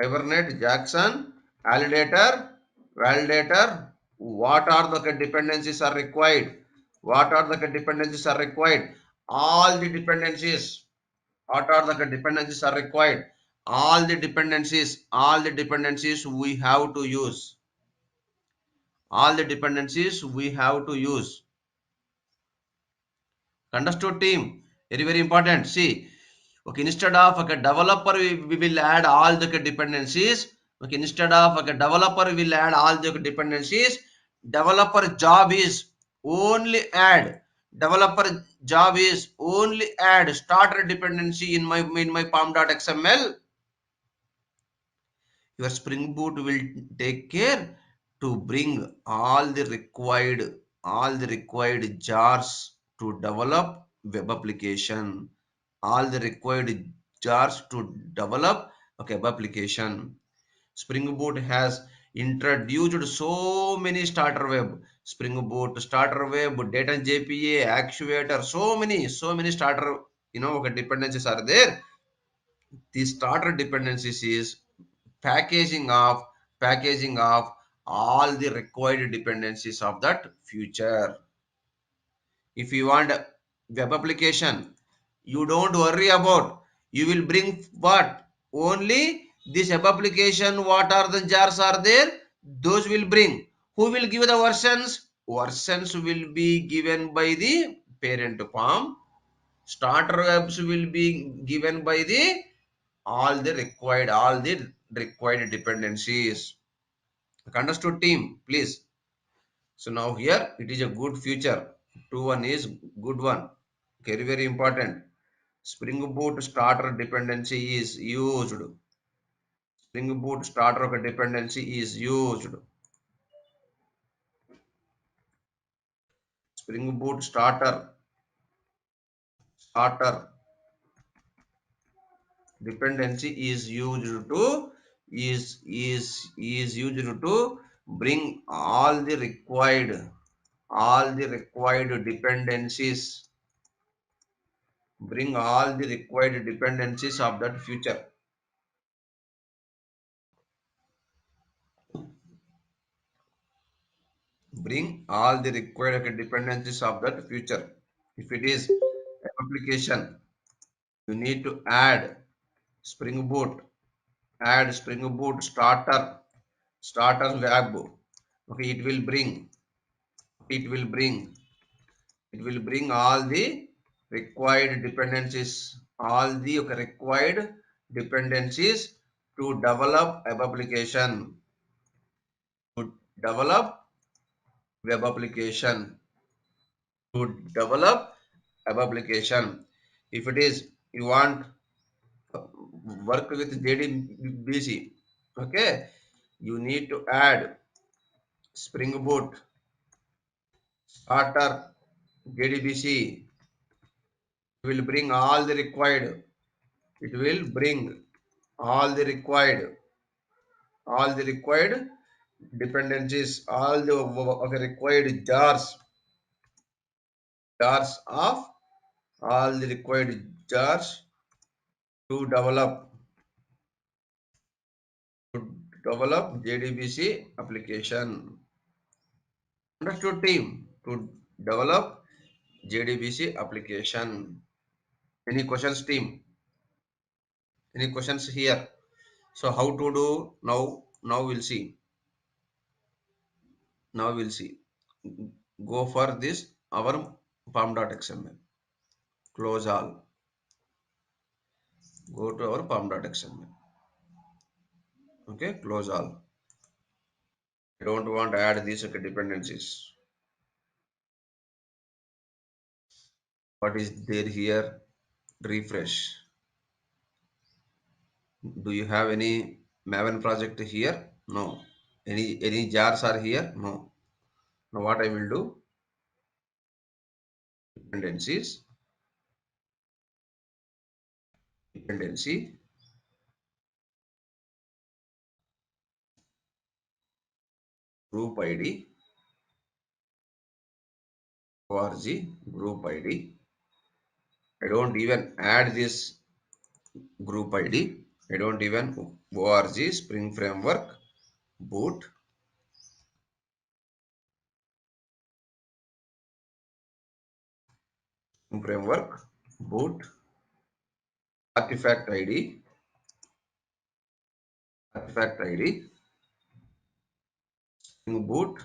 Hibernate, Jackson, Validator, Validator. What are the dependencies are required? What are the dependencies are required? All the dependencies. What are the dependencies are required? All the dependencies we have to use. All the dependencies we have to use. Understood, team? Very, very important. See, okay, instead of a developer, we will add all the dependencies. Okay, instead of a developer, we will add all the dependencies. Developer job is only add. Developer job is only add starter dependency in my pom.xml. Your Spring Boot will take care to bring all the required jars to develop web application. All the required jars to develop a web application. Spring Boot has introduced so many starter web. Spring Boot, starter web, data JPA, actuator, so many starter, dependencies are there. The starter dependencies is packaging of packaging of all the required dependencies of that future. If you want a web application, you don't worry about, you will bring what, only this web application, what are the jars are there, those will bring. Who will give the versions will be given by the parent form. Starter webs will be given by the all the required dependencies. Understood, team, please? So now here it is a good feature. 2.1 is good one. Very, very important. Spring Boot starter dependency is used. Spring Boot starter dependency is used. Spring Boot starter dependency is used to is used to bring all the required dependencies, bring all the required dependencies of that future. Bring all the required dependencies of that future. If it is an application, you need to Spring Boot, add Spring Boot starter web. Okay, it will bring, it will bring all the required dependencies, all the required dependencies to develop web application, to develop web application, to develop web application. If it is you want work with JDBC, okay, you need to add Spring Boot starter JDBC. It will bring all the required. It will bring all the required, all the required dependencies, all the required jars of all the required jars to develop JDBC application. Understood, team? To develop JDBC application. Any questions, team? Any questions here? So how to do now? Now we'll see. Now we'll see. Go for this our pom.xml. Close all. Go to our pom.xml. Okay, close all. I don't want to add these dependencies. What is there here? Refresh. Do you have any Maven project here? No. Any jars are here? No. Now what I will do? dependencies, dependency, group ID, org, group ID. I don't even add this group ID. I don't even org, Spring Framework, boot, Spring Framework, boot, artifact ID, artifact ID, Spring Boot,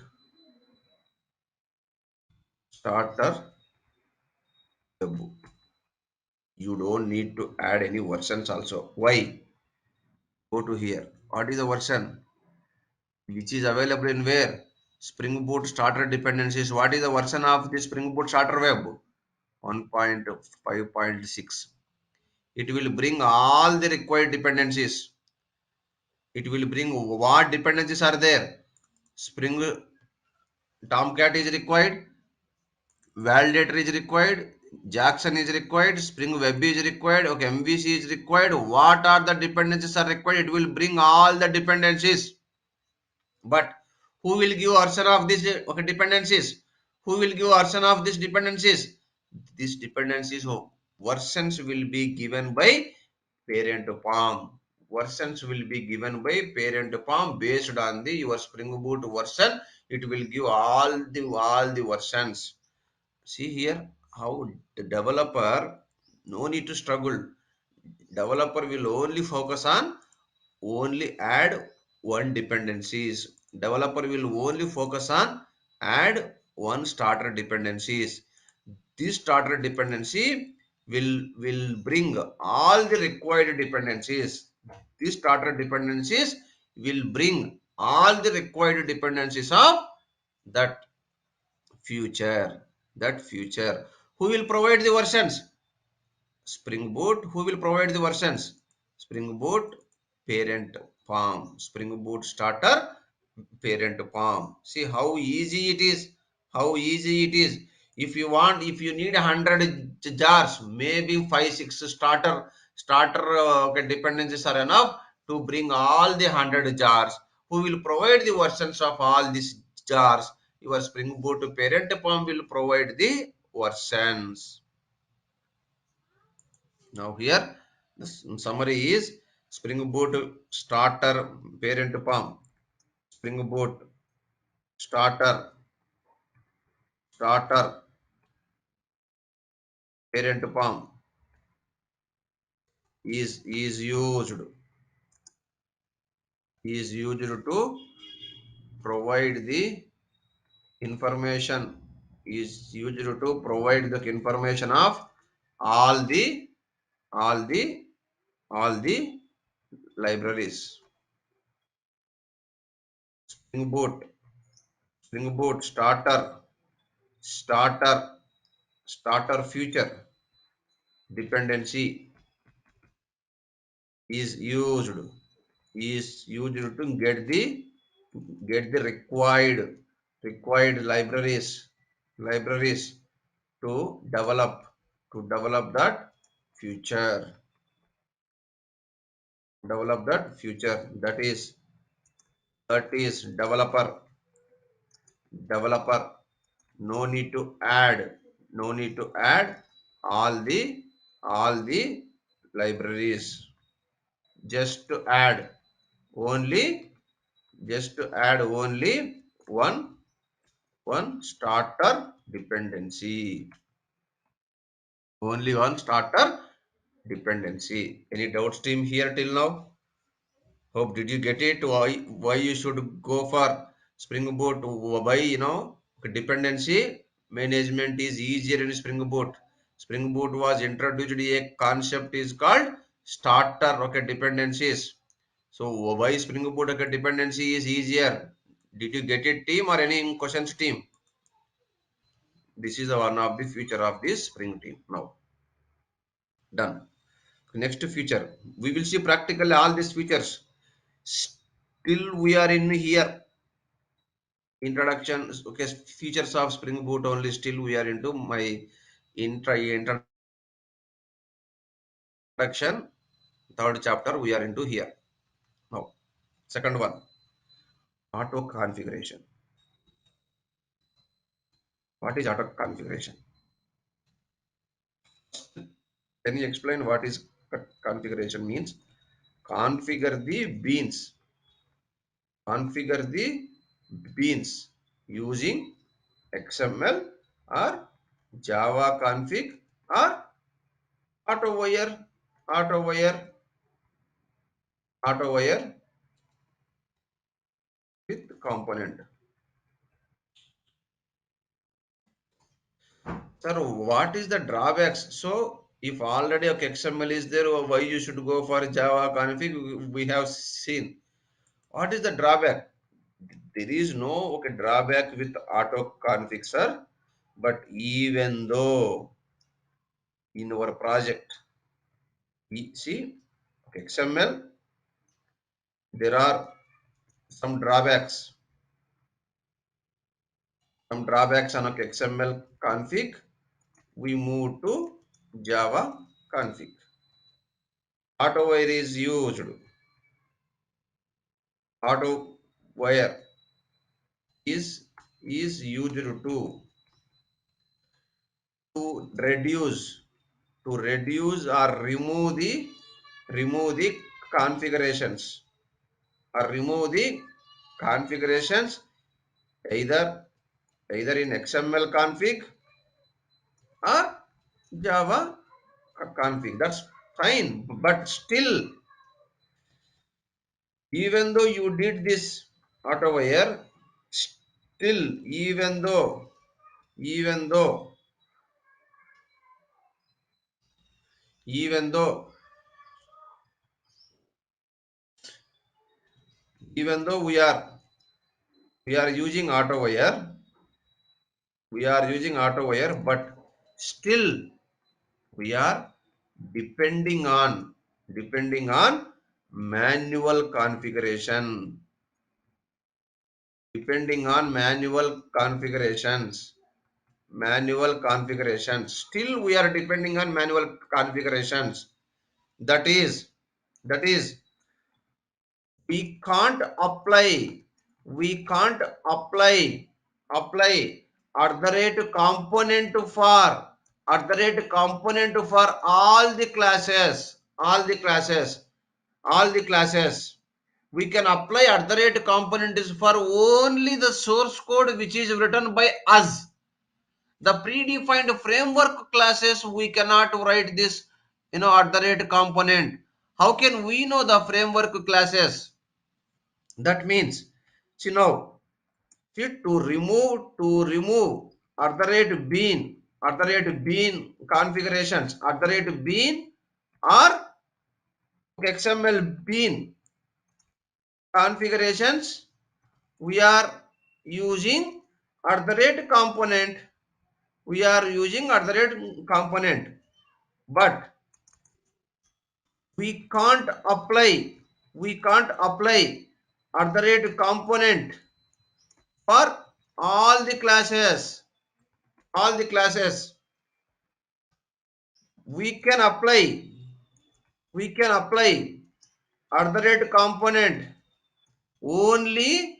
starter, web. You don't need to add any versions also. Why? Go to here. What is the version? Which is available in where? Spring Boot starter dependencies. What is the version of the Spring Boot starter web? 1.5.6. It will bring all the required dependencies. It will bring what dependencies are there. Spring Tomcat is required, validator is required, Jackson is required, Spring Web is required, okay, MVC is required. What are the dependencies are required? It will bring all the dependencies. But who will give version of this okay, dependencies? Who will give version of these dependencies? These dependencies versions will be given by parent palm. Versions will be given by parent palm based on the your Spring Boot version. It will give all the versions. See here how the developer no need to struggle. Developer will only focus on only add one dependencies. Developer will only focus on add one starter dependencies. This starter dependency will bring all the required dependencies. This starter dependencies will bring all the required dependencies of that future. That future. Who will provide the versions? Spring Boot, who will provide the versions? Spring Boot, parent farm. Spring Boot starter, parent farm. See how easy it is. How easy it is. If you want, if you need 100 jars, maybe 5, 6 starter okay, dependencies are enough to bring all the 100 jars. Who will provide the versions of all these jars? Your Spring Boot parent farm will provide the versions. Now here the summary is Spring Boot starter parent palm, Spring Boot starter parent palm is used to provide the information is used to provide the information of all the all the all the libraries. Spring Boot starter starter future dependency is used to get the required libraries to develop that future that is developer no need to add all the libraries, just to add only one starter dependency. Only one starter dependency. Any doubts, team, here till now? Hope did you get it? Why you should go for Spring Boot? Why dependency management is easier in Spring Boot. Spring Boot was introduced a concept is called starter okay dependencies. So why Spring Boot okay dependency is easier? Did you get it, team, or any questions, team? This is one of the feature of this Spring team. Now done. Next feature, we will see practically all these features. Still we are in here introduction, okay, features of Spring Boot only. Still we are into my introduction, third chapter we are into here. Now, second one, auto configuration. What is auto configuration? Can you explain what is configuration means? Configure the beans. Configure the beans using XML or Java config or auto wire, auto wire, auto wire with component. Sir, what is the drawbacks? So if already a XML is there, why you should go for Java config? We have seen. What is the drawback? There is no okay drawback with auto config, sir. But even though in our project, we see okay, XML, there are some drawbacks. Some drawbacks on okay, XML config. We move to Java config. Auto wire is used. Auto wire is used to reduce or remove the configurations or remove the configurations either in XML config or Java config. That's fine, but still, even though you did this auto wire, still even though even though we are using auto wire, but still we are depending on manual configuration, depending on manual configurations. Still we are depending on manual configurations. That is, that is we can't apply apply at the rate component for all the classes, all the classes. We can apply at the rate component is for only the source code which is written by us. The predefined framework classes we cannot write this, at the rate component. How can we know the framework classes? That means, see now, see to remove at the rate bean configurations, at the rate bean or XML bean configurations, we are using at the rate component. We are using at the rate component, but we can't apply at the rate component for all the classes. All the classes we can apply at the rate component only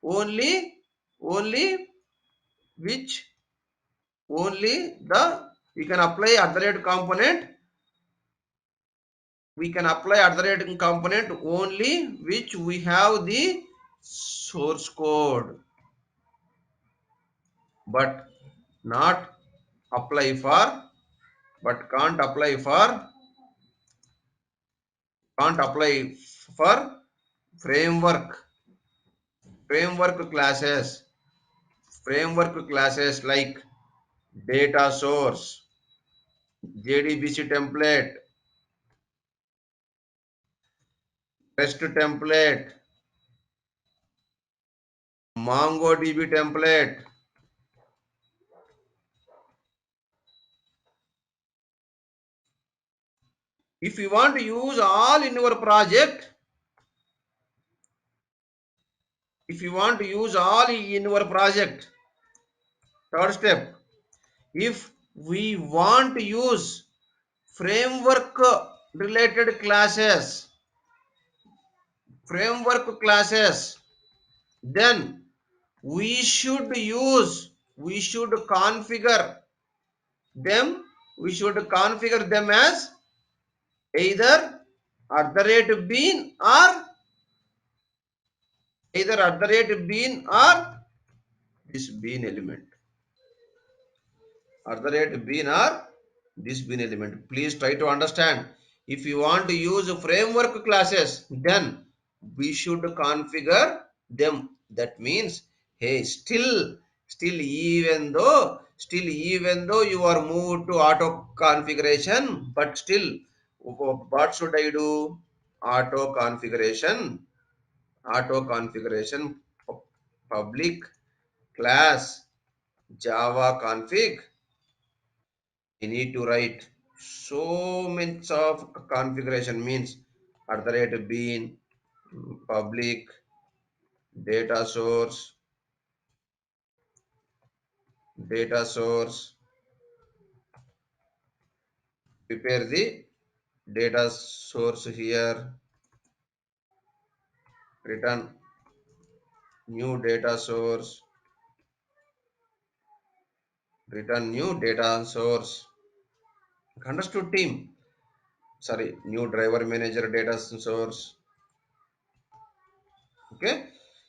only only which only the we can apply at the rate component only which we have the source code, but not apply for but can't apply for framework classes, like data source, JDBC template, REST template, MongoDB template. If you want to use all in your project, third step, if we want to use framework related classes, then we should configure them, as either at the rate bean or this bean element, at the rate bean or this bean element. Please try to understand. If you want to use framework classes, then we should configure them. That means, hey, still even though you are moved to auto configuration, but still, what should I do? Auto configuration, auto configuration, public class java config. You need to write so much of configuration, means at the rate bean public data source, prepare the data source here, return new data source, understood team? Sorry, new driver manager data source. Okay,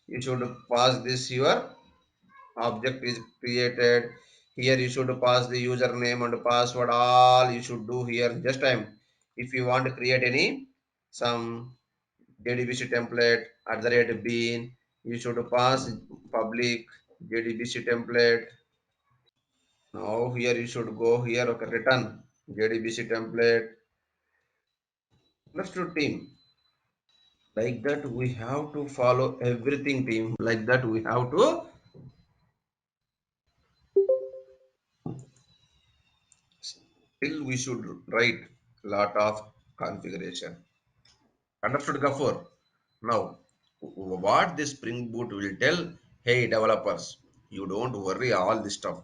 you should pass this. Your object is created here. You should pass the username and password. All you should do here. Just time, if you want to create any some jdbc template at the rate bean, you should pass public jdbc template. Now here you should go here, okay, return jdbc template. Understood team? Like that we have to follow everything team, like that we have to. Still we should write lot of configuration. Understood, Gafur? Now, what this Spring Boot will tell, hey developers, you don't worry all this stuff.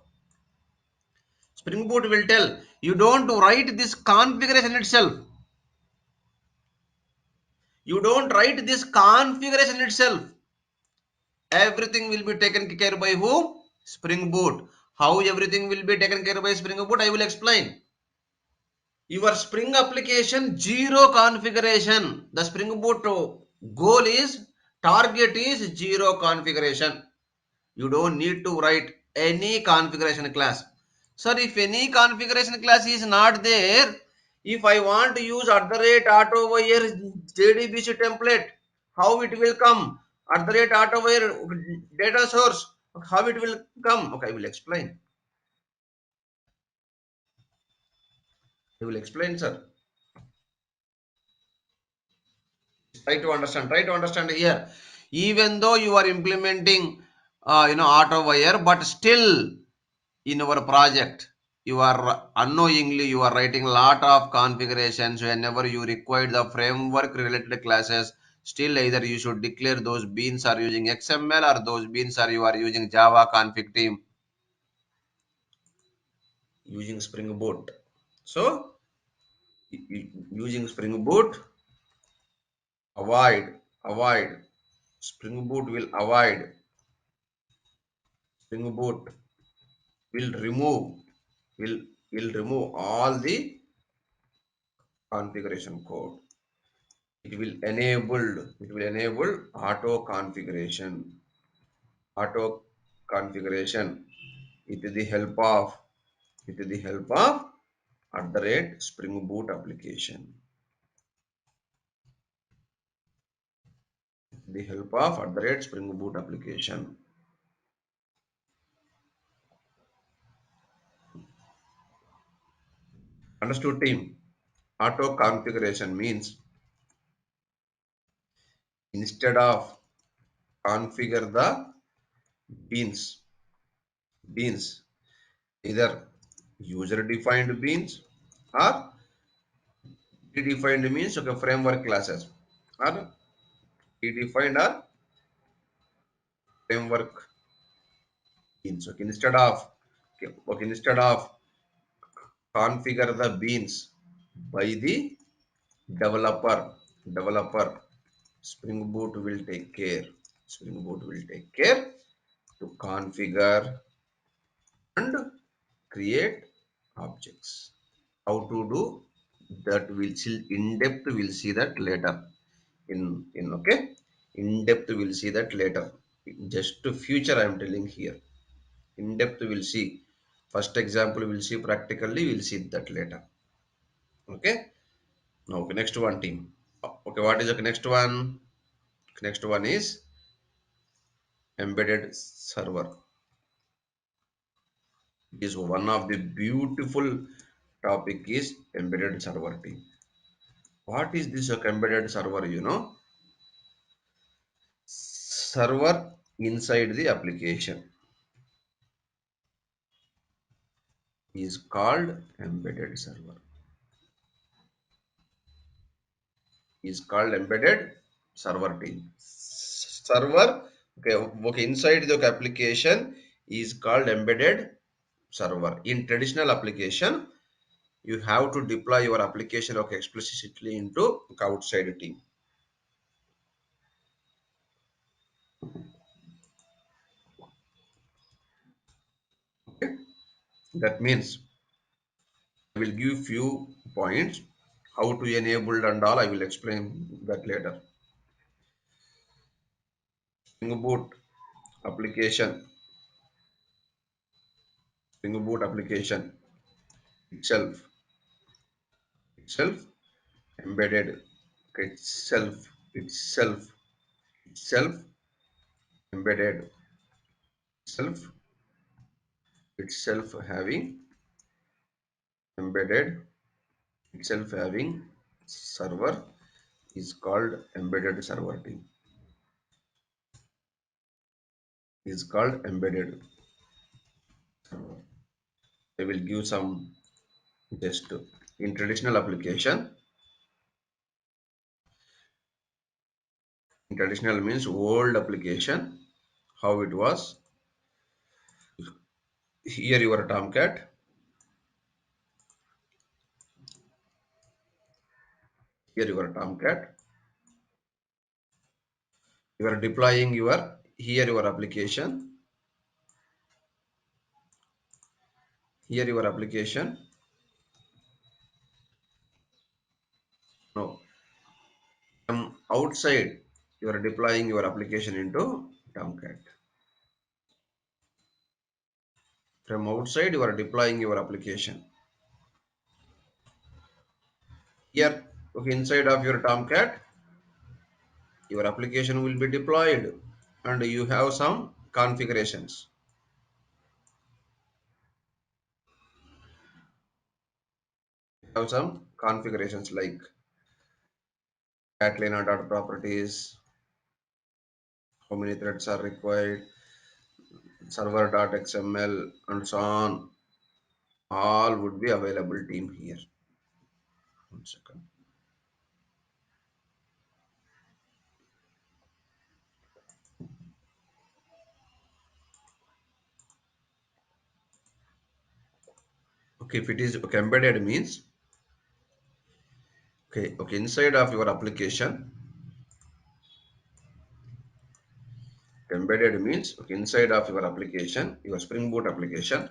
Spring Boot will tell, you don't write this configuration itself. You don't write this configuration itself. Everything will be taken care by who? Spring Boot. How everything will be taken care by Spring Boot, I will explain. Your Spring application zero configuration. The Spring Boot goal is, target is zero configuration. You don't need to write any configuration class. Sir, if any configuration class is not there, if I want to use at the rate auto wire jdbc template, how it will come? At the rate auto wire data source, how it will come? Okay, I will explain. I will explain, sir. Try to understand. Try to understand here. Even though you are implementing, auto wire, but still in our project you are unknowingly you are writing lot of configurations. Whenever you require the framework related classes, still either you should declare those beans are using xml or those beans are you are using java config team using spring boot. So using spring boot, avoid spring boot will avoid spring boot will remove will remove all the configuration code. It will enable auto configuration with the help of at the rate spring boot application, the help of at the rate spring boot application. Understood team? Auto configuration means, instead of configure the beans, either user defined beans or predefined means, okay, framework classes, or predefined or framework beans. Okay, instead of configure the beans by the developer. Spring Boot will take care. Spring Boot will take care to configure and create objects. How to do that we'll see in depth, we'll see that later. In okay, in depth we'll see that later. Just to future I am telling here. In depth we'll see. First example we'll see practically, we'll see that later. Okay. Now okay, next one team. Okay, what is the next one? Next one is embedded server. It is one of the beautiful topic is embedded server team. What is this embedded server? Server inside the application is called embedded server. Is called embedded server team. Server, okay, inside the application is called embedded server. In traditional application, you have to deploy your application okay, explicitly into outside team. Okay? That means I will give few points how to enable and all. I will explain that later. Spring Boot application, Spring Boot application itself, itself embedded, okay, itself embedded, itself, itself having embedded, itself having server is called embedded server team. Is called embedded server. I will give some just in traditional application. In traditional means old application. How it was. Here your Tomcat. Here your Tomcat. You are deploying your here your application. Here your application. No, from outside you are deploying your application into Tomcat. From outside you are deploying your application. Here, okay, inside of your Tomcat, your application will be deployed and you have some configurations. You have some configurations like Catalina dot properties, how many threads are required, server.xml, and so on. All would be available team here. 1 second. Okay, if it is okay, embedded means okay, inside of your application, embedded means okay, inside of your application, your Spring Boot application,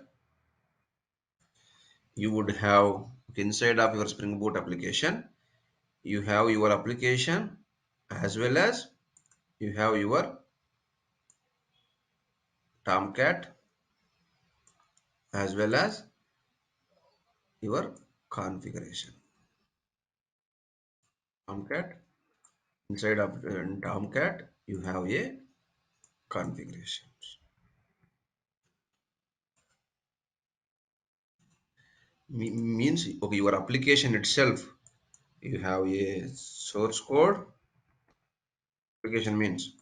you would have okay, inside of your Spring Boot application, you have your application as well as you have your Tomcat as well as your configuration. Tomcat inside of Tomcat, you have a configuration. Means okay, your application itself, you have a source code. Application means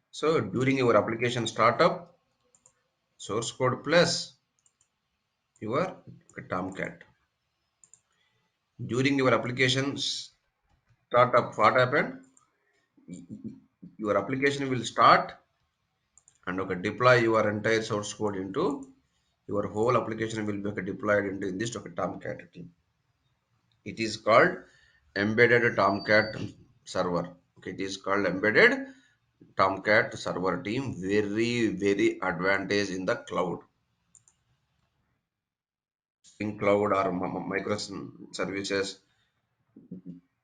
so during your application startup, source code plus your Tomcat. During your application startup, what happened? Your application will start and okay, deploy your entire source code into Your whole application will be deployed into this Tomcat team. It is called embedded Tomcat server. Okay, it is called embedded Tomcat server team. Very, very advantage in the cloud. In cloud or microservices,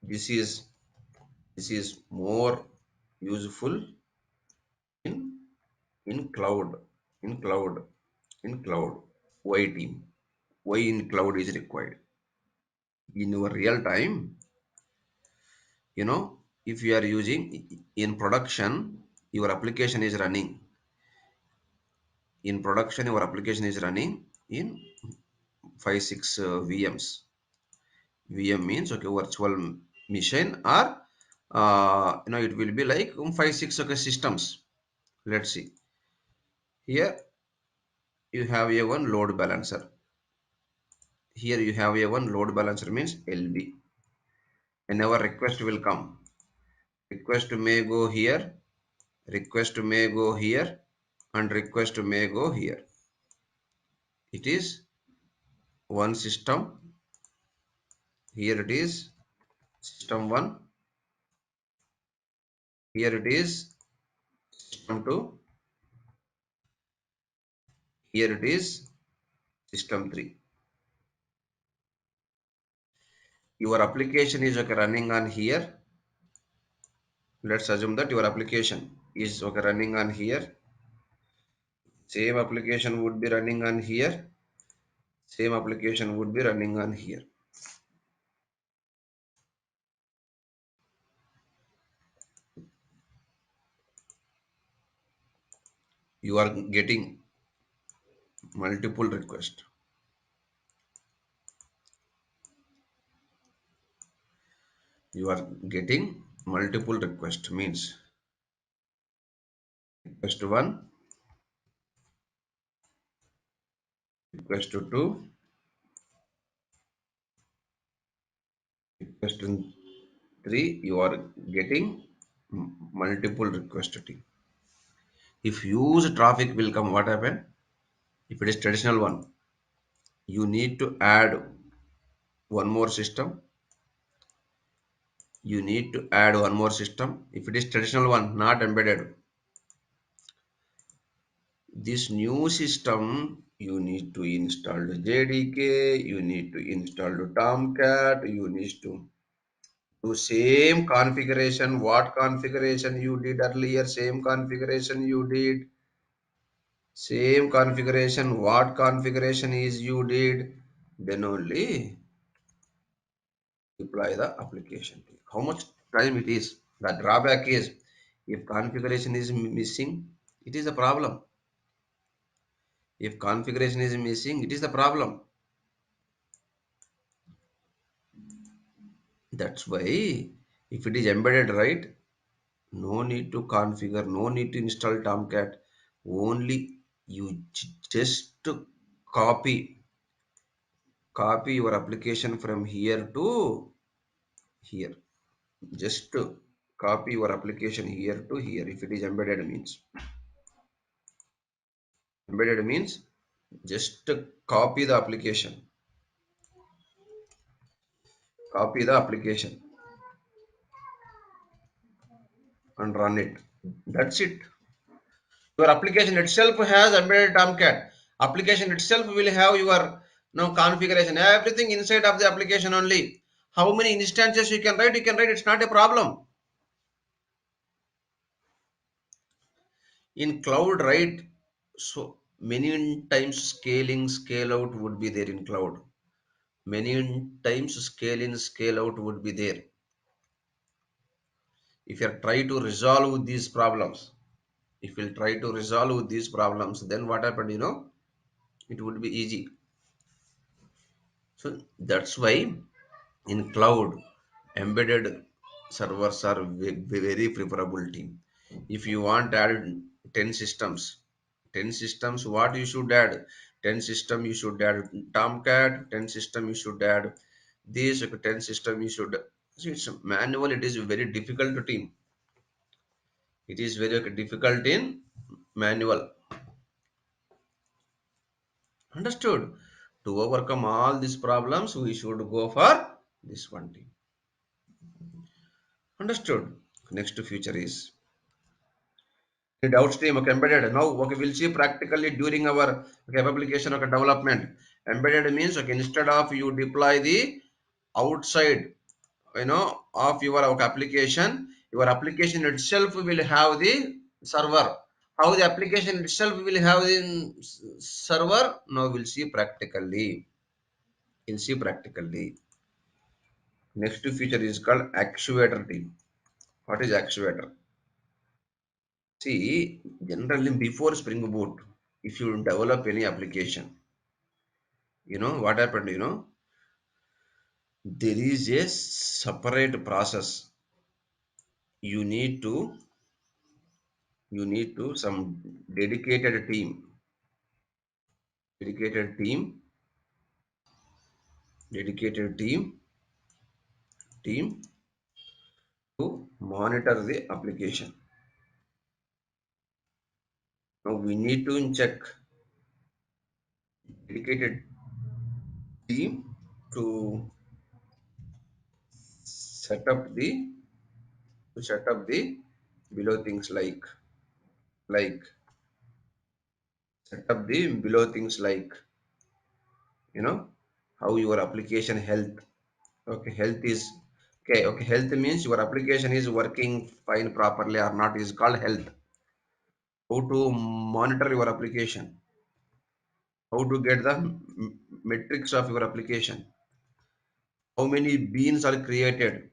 this is this is more useful in in cloud, in cloud, in cloud. Why team? Why in cloud is required? In your real time, if you are using in production, your application is running. In production, your application is running in 5, 6 VMs. VM means okay, virtual machine or it will be like 5, 6 okay, systems. Let's see. Here you have a one load balancer. Here you have a one load balancer means LB. Whenever request will come, request may go here, request may go here, and request may go here. It is one system. Here it is system 1. Here it is system 2. Here it is system 3. Your application is okay, running on here. Let's assume that your application is okay, running on here. Same application would be running on here. Same application would be running on here. You are getting multiple requests. You are getting multiple requests means request 1, request 2, request 3. You are getting multiple requests. If huge traffic will come, what happen? If it is traditional one, you need to add one more system. You need to add one more system. If it is traditional one, not embedded, this new system, you need to install the JDK, you need to install the Tomcat, you need to do same configuration. What configuration you did earlier, same configuration you did. Same configuration, what configuration is you did, then only deploy the application. How much time it is? The drawback is if configuration is missing, it is a problem. If configuration is missing, it is the problem. That's why if it is embedded right, no need to configure, no need to install Tomcat. Only you just copy copy your application from here to here. Just copy your application here to here. If it is embedded means just copy the application, copy the application and run it. That's it. Your application itself has embedded Tomcat. Application itself will have your configuration, everything inside of the application only. How many instances you can write? You can write. It's not a problem. In cloud, right? So many times scaling, scale out would be there in cloud. Many times scale in, scale out would be there. If you try to resolve these problems, if you try to resolve these problems, then what happened? It would be easy. So that's why in cloud, embedded servers are very preferable team. If you want to add 10 systems, 10 systems, what you should add? 10 system you should add Tomcat, 10 system you should add this, 10 system you should. See, it's manual, it is very difficult to team. It is very difficult in manual. Understood? To overcome all these problems, we should go for this one team. Understood? Next feature is the downstream okay, embedded. Now, okay, we'll see practically during our okay, application okay, development. Embedded means okay, instead of you deploy the outside, of your application, your application itself will have the server. How the application itself will have the server? Now we'll see practically. We'll see practically. Next feature is called actuator team. What is actuator? See, generally before Spring Boot, if you develop any application, what happened, there is a separate process. You need to, some dedicated team, dedicated team, dedicated team to monitor the application. Now we need to check dedicated team to set up the below things like set up the below things like you know how your application health. Okay, health is okay, health means your application is working fine properly or not is called health. How to monitor your application, how to get the metrics of your application, how many beans are created,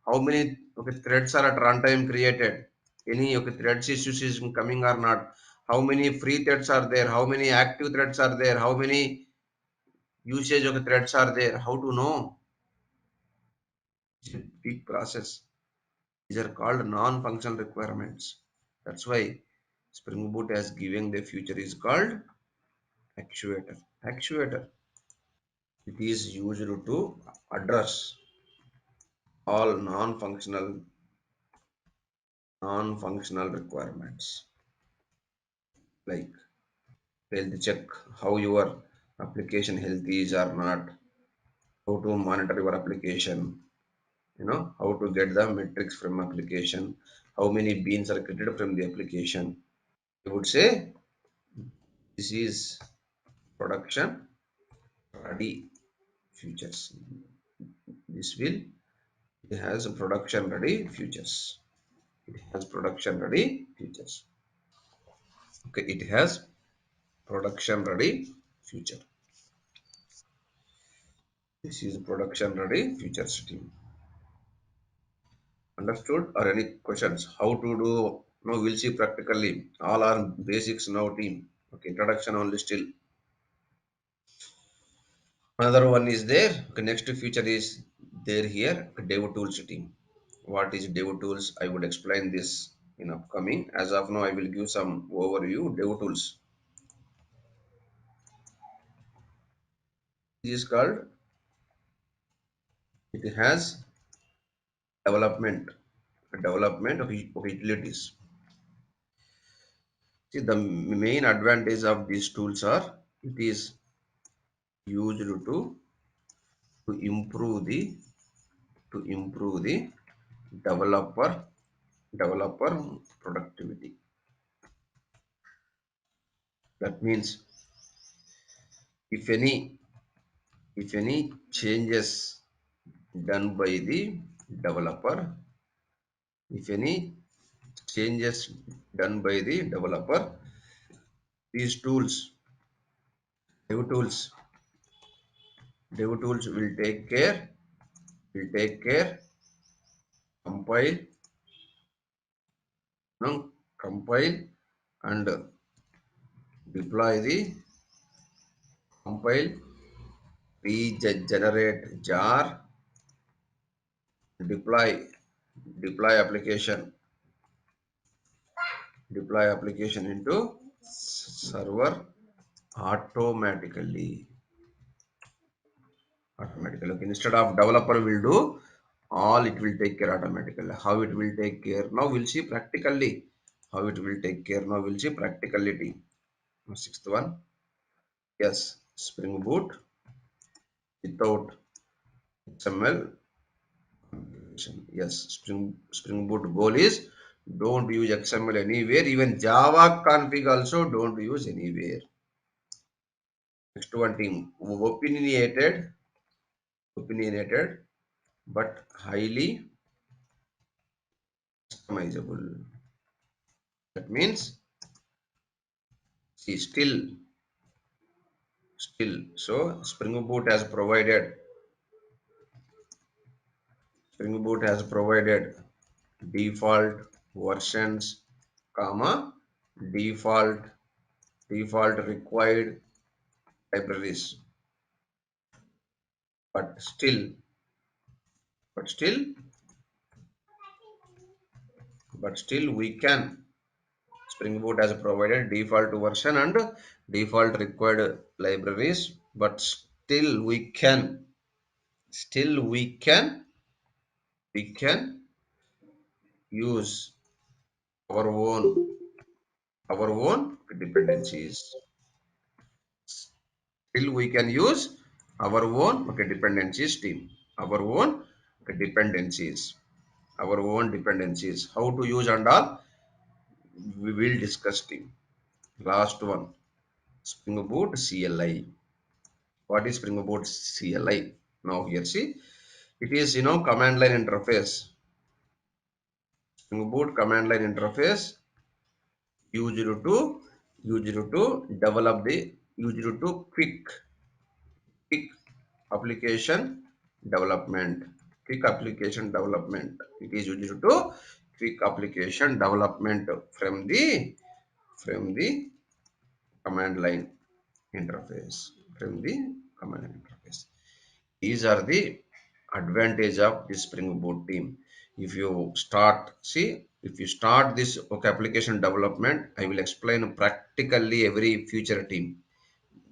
how many okay, threads are at runtime created, any okay, threads issues is coming or not, how many free threads are there, how many active threads are there, how many usage of the threads are there, how to know. It's a big process. These are called non-functional requirements. That's why Spring Boot has given the future is called actuator. Actuator. It is used to address all non-functional requirements like health check, how your application health is or not, how to monitor your application, how to get the metrics from application, how many beans are created from the application. I would say this is production ready features. This will it has a production ready features. It has production ready features. Okay, it has production ready feature. This is production ready features team. Understood or any questions? How to do? No, we'll see practically. All are basics now team. Okay, introduction only still. Another one is there. Okay, next feature is there here. Dev tools team. What is Dev tools? I would explain this in upcoming. As of now, I will give some overview. Dev tools. This is called. It has development of utilities. See, the main advantage of these tools are it is used to improve the developer developer productivity. That means if any changes done by the developer, if any changes done by the developer, these tools, dev tools, dev tools will take care, compile, compile and deploy the compile, regenerate jar, deploy application, into server automatically. Okay, instead of developer will do all, it will take care automatically. How it will take care? Now we'll see practically how it will take care. Now we'll see practicality. Sixth one. Yes, Spring Boot without XML. Yes, Spring Boot goal is don't use XML anywhere. Even Java config also don't use anywhere. Next one team opinionated but highly customizable. That means see still. So Spring Boot has provided default versions, comma default default required libraries, but still but still but still we can Spring Boot has provided default version and default required libraries, but still we can use our own dependencies. Still we can use our own dependencies team. Our own dependencies. Our own dependencies. How to use and all we will discuss team. Last one. Spring Boot CLI. What is Spring Boot CLI? Now here see, it is command line interface. Spring Boot command line interface used to develop the used to quick application development. Quick application development. It is used to quick application development from the command line interface. From the command line interface. These are the advantage of this Spring Boot team. If you start this application development, I will explain practically every future team.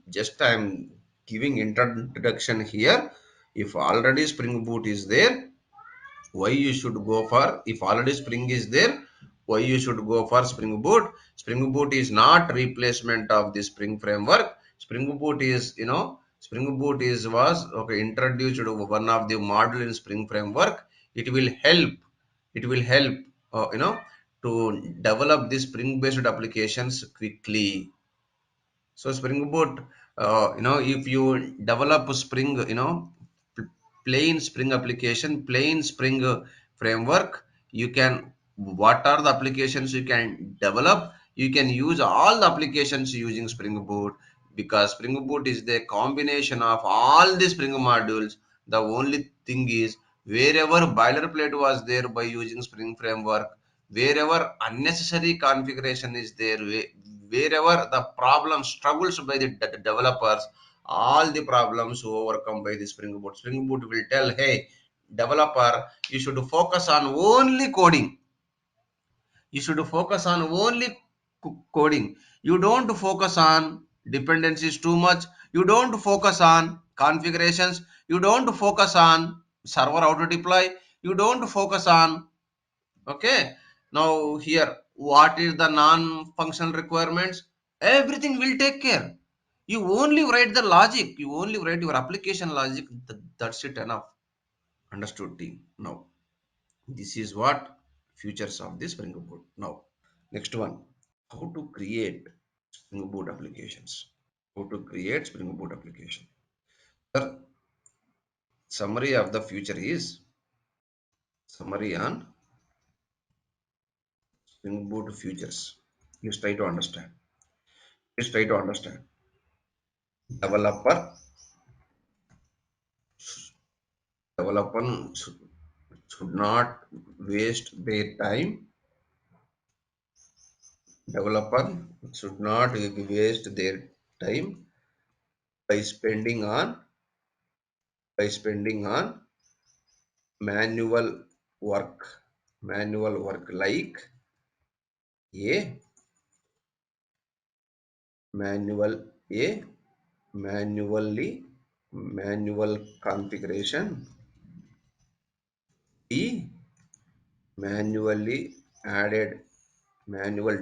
Just I am giving introduction here. If already Spring Boot is there, why you should go for, if already Spring is there, why you should go for Spring Boot. Spring Boot is not replacement of the Spring framework. Spring Boot is Spring Boot is was okay introduced one of the module in Spring framework. It will help to develop the Spring based applications quickly. So Spring Boot, if you develop Spring, plain Spring application, plain Spring framework, you can, what are the applications you can develop? You can use all the applications using Spring Boot, because Spring Boot is the combination of all the Spring modules. The only thing is, wherever boilerplate was there by using Spring framework, wherever unnecessary configuration is there, wherever the problem struggles by the developers, all the problems overcome by the Spring Boot. Spring Boot will tell, hey developer, you should focus on only coding. You should focus on only coding. You don't focus on dependencies too much. You don't focus on configurations. You don't focus on server auto deploy. You don't focus on, okay. Now here, what is the non-functional requirements? Everything will take care. You only write the logic. You only write your application logic. That's it enough. Understood team. Now, this is what futures of this Spring Boot. Now, next one. How to create Spring Boot applications. How to create Spring Boot application. The summary of the future is summary on Spring Boot futures. Please try to understand. Please try to understand. Developer developer should not waste their time. Developer should not waste their time by spending on manual work. Manual work like a manual a manually manual configuration, b manually added manual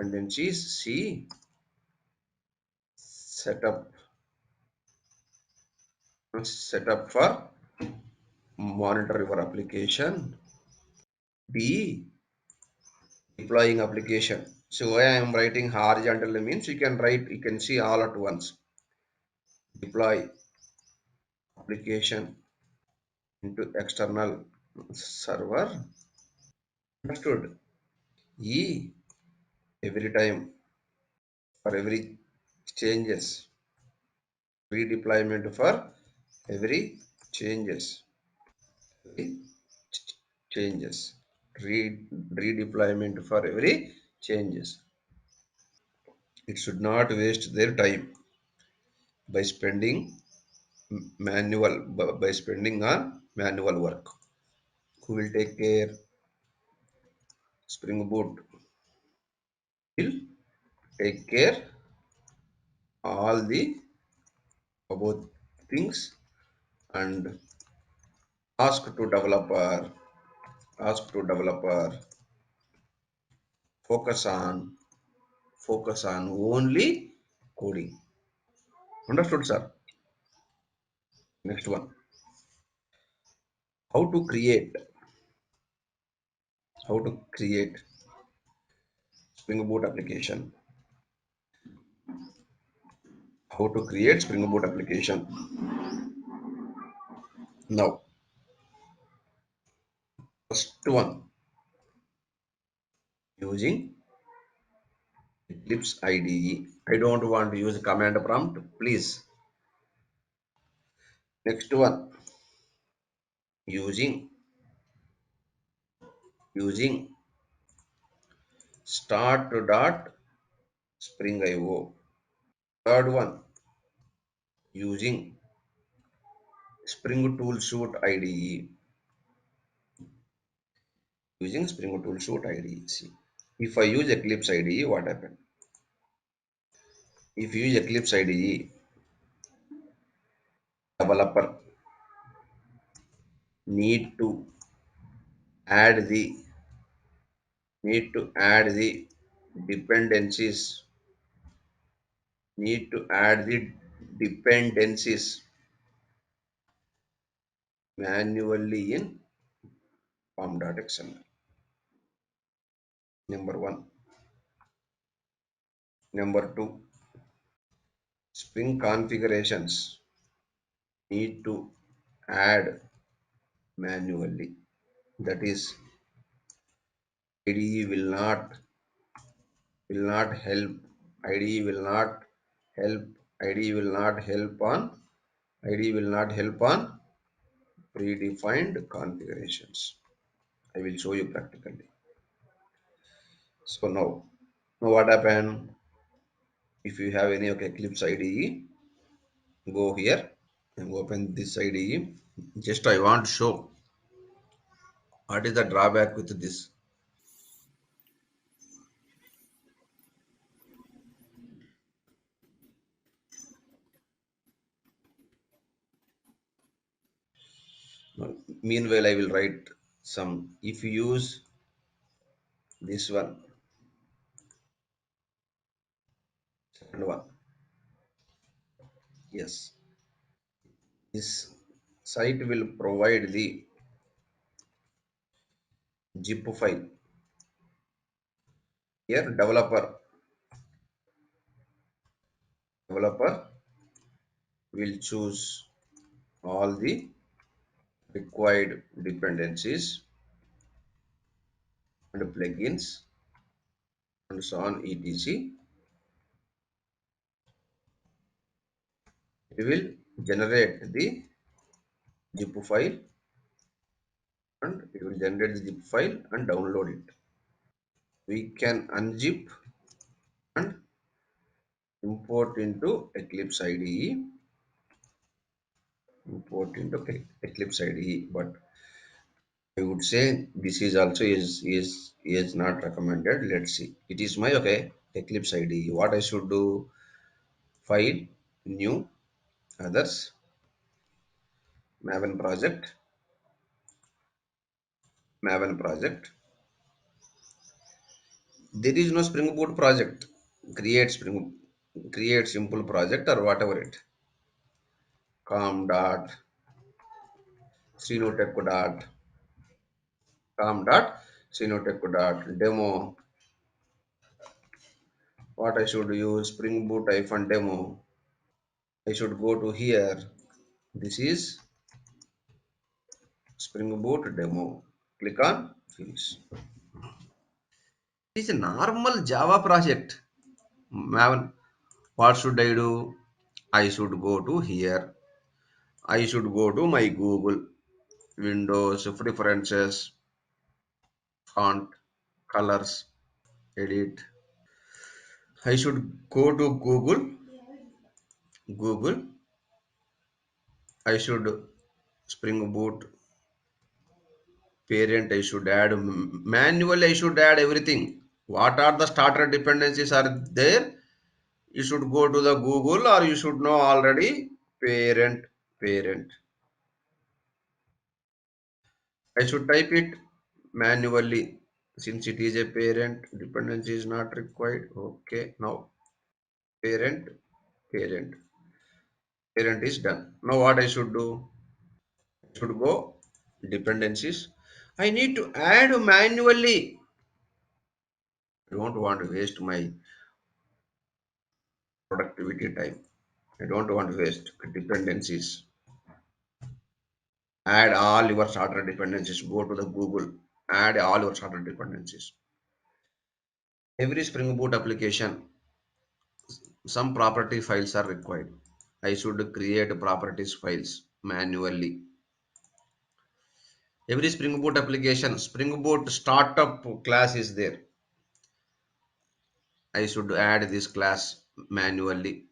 dependencies. C. Setup. Setup for monitor your application. D. Deploying application. So I am writing horizontally means you can write, you can see all at once. Deploy application into external server. Understood. E. Every time for every changes. Redeployment for every changes. Every changes. Redeployment for every changes. It should not waste their time by spending by spending on manual work. Who will take care? Spring Boot will take care all the about things and ask to developer focus on only coding. Understood, sir? Next one. How to create how to create Spring Boot application. How to create Spring Boot application. Now, first one using Eclipse IDE. I don't want to use command prompt, please. Next one using using start dot Spring IO. Third one using Spring Tool Suite IDE. Using Spring Tool Suite IDE. See, if I use Eclipse IDE, what happened? If you use Eclipse IDE, developer need to add the dependencies need to add the dependencies manually in form.xml. Number one. Number two, Spring configurations need to add manually. That is, IDE will not help. IDE will not help. IDE will not help on. IDE will not help on predefined configurations. I will show you practically. So now what happened? If you have any okay, Eclipse IDE, go here and open this IDE. Just I want to show what is the drawback with this. Meanwhile, I will write some. If you use this one, second one, yes, this site will provide the zip file. Here, developer will choose all the required dependencies and plugins and so on etc. It will generate the zip file and it will generate the zip file and download it. We can unzip and import into Eclipse IDE. Import into Eclipse IDE, but I would say this is also is not recommended. Let's see. It is my okay Eclipse IDE. What I should do? File, new, others, Maven project, Maven project. There is no Spring Boot project. Create simple project or whatever it. Com dot Sinotech dot com dot Sinotech dot demo. What I should use? Spring Boot hyphen demo. I should go to here. This is Spring Boot demo. Click on finish. It is a normal Java project. Ma'am, what should I do? I should go to here. I should go to my Google, Windows, preferences, font, colors, edit. I should go to Google. I should Spring Boot parent. I should add manually. I should add everything. What are the starter dependencies are there? You should go to the Google or you should know already parent. I should type it manually since it is a parent. Dependency is not required. Okay, now parent, parent, parent is done. Now what I should do? I should go dependencies. I need to add manually. I don't want to waste my productivity time. I don't want to waste dependencies. Add all your starter dependencies. Go to the Google. Add all your starter dependencies. Every Spring Boot application, some property files are required. I should create properties files manually. Every Spring Boot application, Spring Boot startup class is there. I should add this class manually.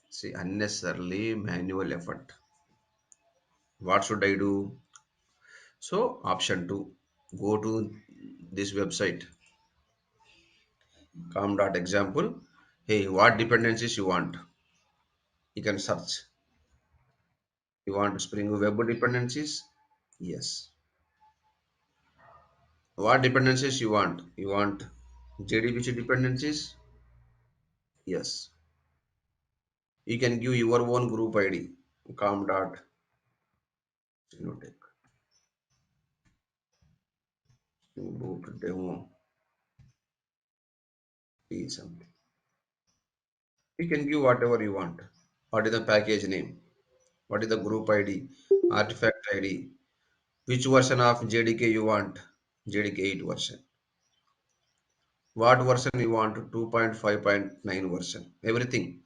See, unnecessarily manual effort. What should I do? So, option 2, go to this website, com.example. Hey, what dependencies you want? You can search. You want Spring Web dependencies? Yes. What dependencies you want? You want JDBC dependencies? Yes. You can give your own group ID. Com dot Sinotech. Boot demo is something. You can give whatever you want. What is the package name? What is the group ID? Artifact ID? Which version of JDK you want? JDK 8 version. What version you want? 2.5.9 version. Everything.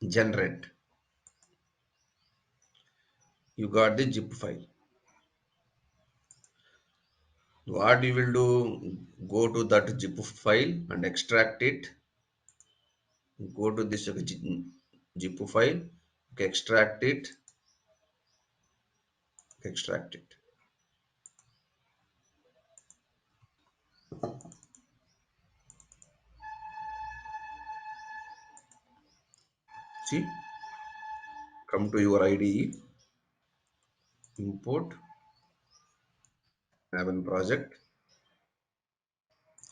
Generate. You got the zip file. What you will do? Go to that zip file and extract it. Go to this zip file. Okay, extract it. See, come to your IDE, import Maven project,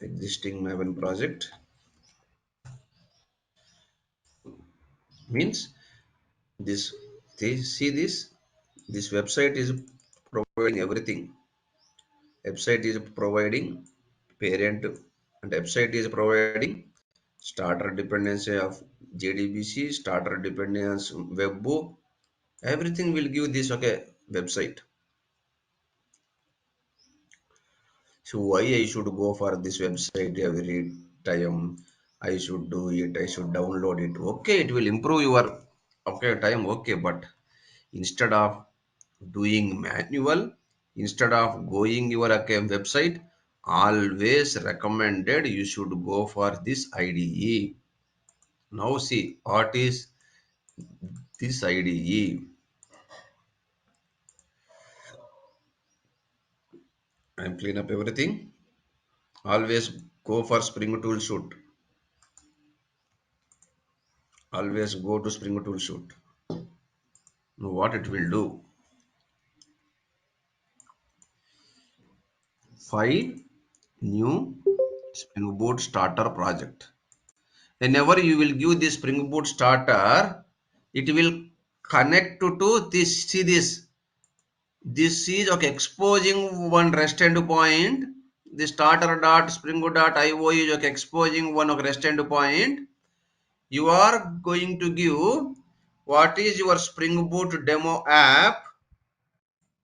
existing Maven project means this. See this. This website is providing everything. Website is providing parent and website is providing starter dependency of JDBC, starter dependency webbook. Everything will give this okay website. So why I should go for this website every time? I should do it. I should download it. Okay, it will improve your okay time. Okay, but instead of doing manual, instead of going your okay, website, always recommended you should go for this IDE. Now see what is this IDE. I'm clean up everything. Always go for Spring Tool Shoot. Always go to Spring Tool Shoot. Now what it will do? File, New Spring Boot starter project. Whenever you will give this Spring Boot starter, it will connect to this. See this. This is okay, exposing one rest endpoint. The starter dot spring boot dot io is okay, exposing one of rest endpoint. You are going to give what is your Spring Boot demo app.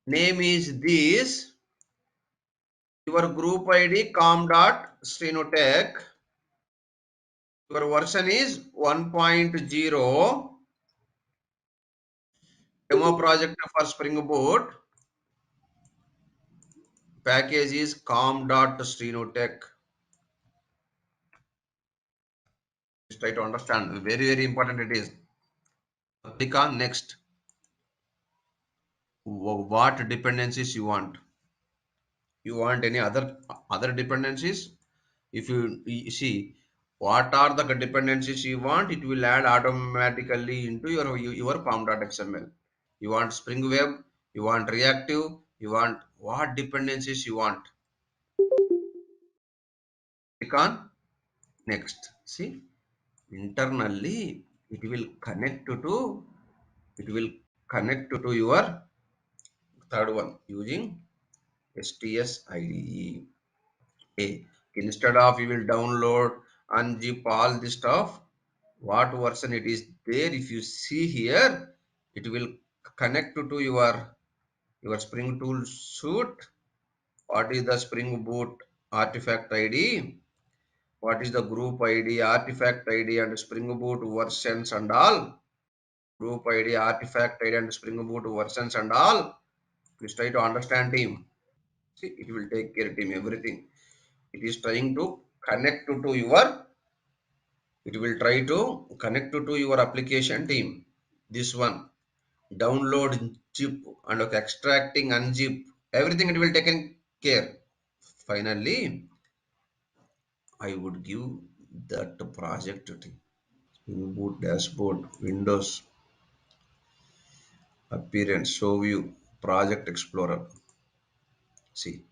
Name is this. Your group ID com dot Srinotech. Your version is 1.0. Demo project for Spring Boot. Package is com dot Srinotech. Just try to understand. Very, very important it is. Click on next. What dependencies you want? You want any other dependencies? If you see what are the dependencies you want, it will add automatically into your pom.xml. You want Spring Web, you want reactive, you want what dependencies you want. Click on next. See, internally it will connect to your third one using STS IDE. Okay. Instead of you will download unzip all this stuff, what version it is there, if you see here, it will connect to your Spring Tool suite. What is the Spring Boot artifact ID? What is the group ID, artifact ID, and Spring Boot versions and all? Group ID, artifact ID, and Spring Boot versions and all. Please try to understand team. See, it will take care team everything. It is trying to connect to your. It will try to connect to your application team. This one, download zip and okay, extracting unzip, everything it will taken care. Finally, I would give that project team. Spring Boot dashboard, Windows, appearance, show view, project explorer. See,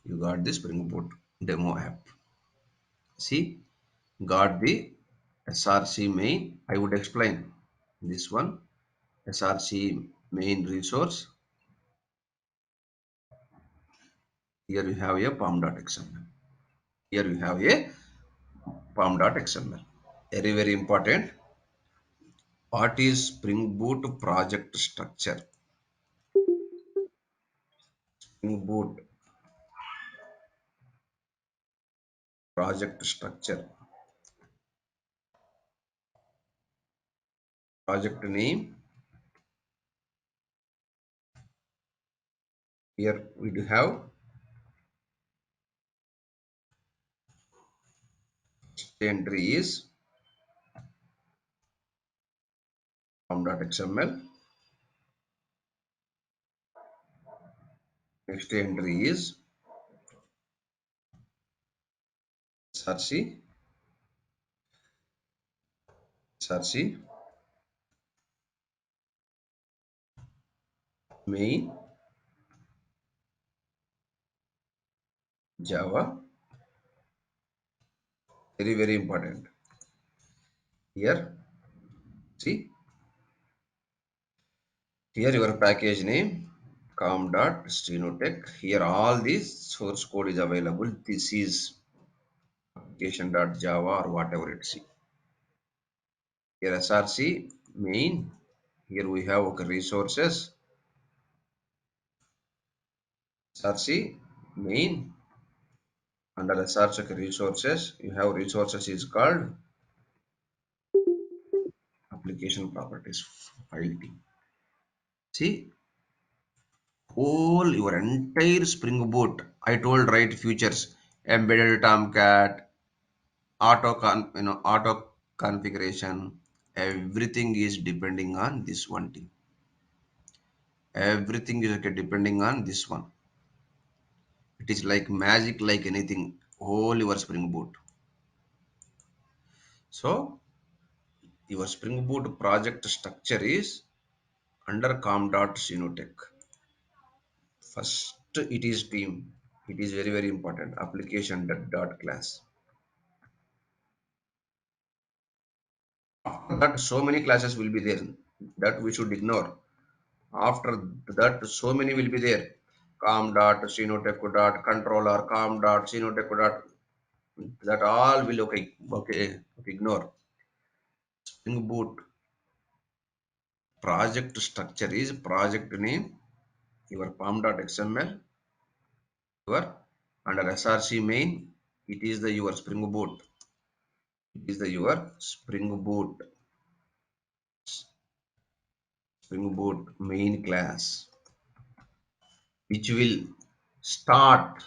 you got this Spring Boot demo app. See, got the SRC main. I would explain this one. SRC main resource. Here you have a pom.xml. Here you have a pom.xml. Very, very important. What is Spring Boot project structure? Spring Boot project structure. Project name. Here we do have entry is pom.xml. Next entry is SRC. SRC main Java. Very, very important. Here, see, here your package name com.strenotech. Here all this source code is available. This is application.java or whatever it's. Here SRC main. Here we have okay, resources. SRC main. Under SRC resources, you have resources is called application properties file team. See, whole your entire Spring Boot. I told right features, embedded Tomcat, auto configuration. Everything is depending on this one thing. Everything is okay, depending on this one. It is like magic, like anything. Whole your Spring Boot. So your Spring Boot project structure is under com.sinotech. First it is team. It is very, very important. Application dot class. After that, so many classes will be there that we should ignore. After that, so many will be there. Com dot, Sinoteco dot, controller, com dot, Sinoteco dot. That all will okay, ignore. Spring Boot project structure is project name, your pom.xml, your under src main, it is the your Spring Boot. It is the your Spring Boot main class, which start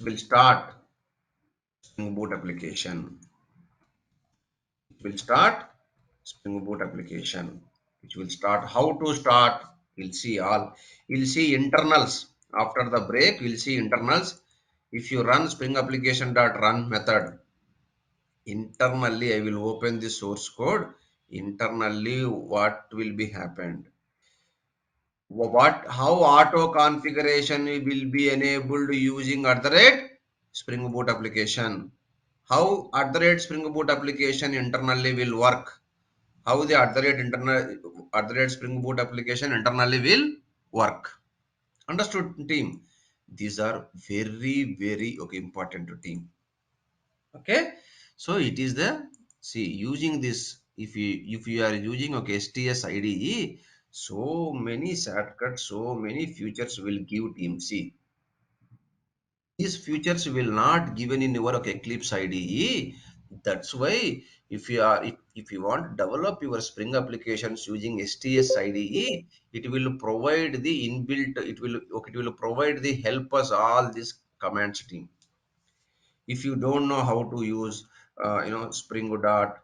will start Spring Boot application. It will start Spring Boot application, which will start. How to start? We'll see all. We'll see internals. After the break, we'll see internals. If you run Spring application dot run method, internally I will open the source code. Internally, what will be happened? What how auto configuration will be enabled using at the rate Spring Boot application? How at the rate Spring Boot application internally will work? How the at the rate Spring Boot application internally will work? Understood, team? These are very, very okay important to team. Okay, so it is the see using this, if you are using okay STS IDE, so many shortcuts, so many features will give team. See, these features will not given in your okay, Eclipse IDE. That's why if you want to develop your Spring applications using STS IDE, it will provide the inbuilt. It will provide the help us all this commands team. If you don't know how to use spring dot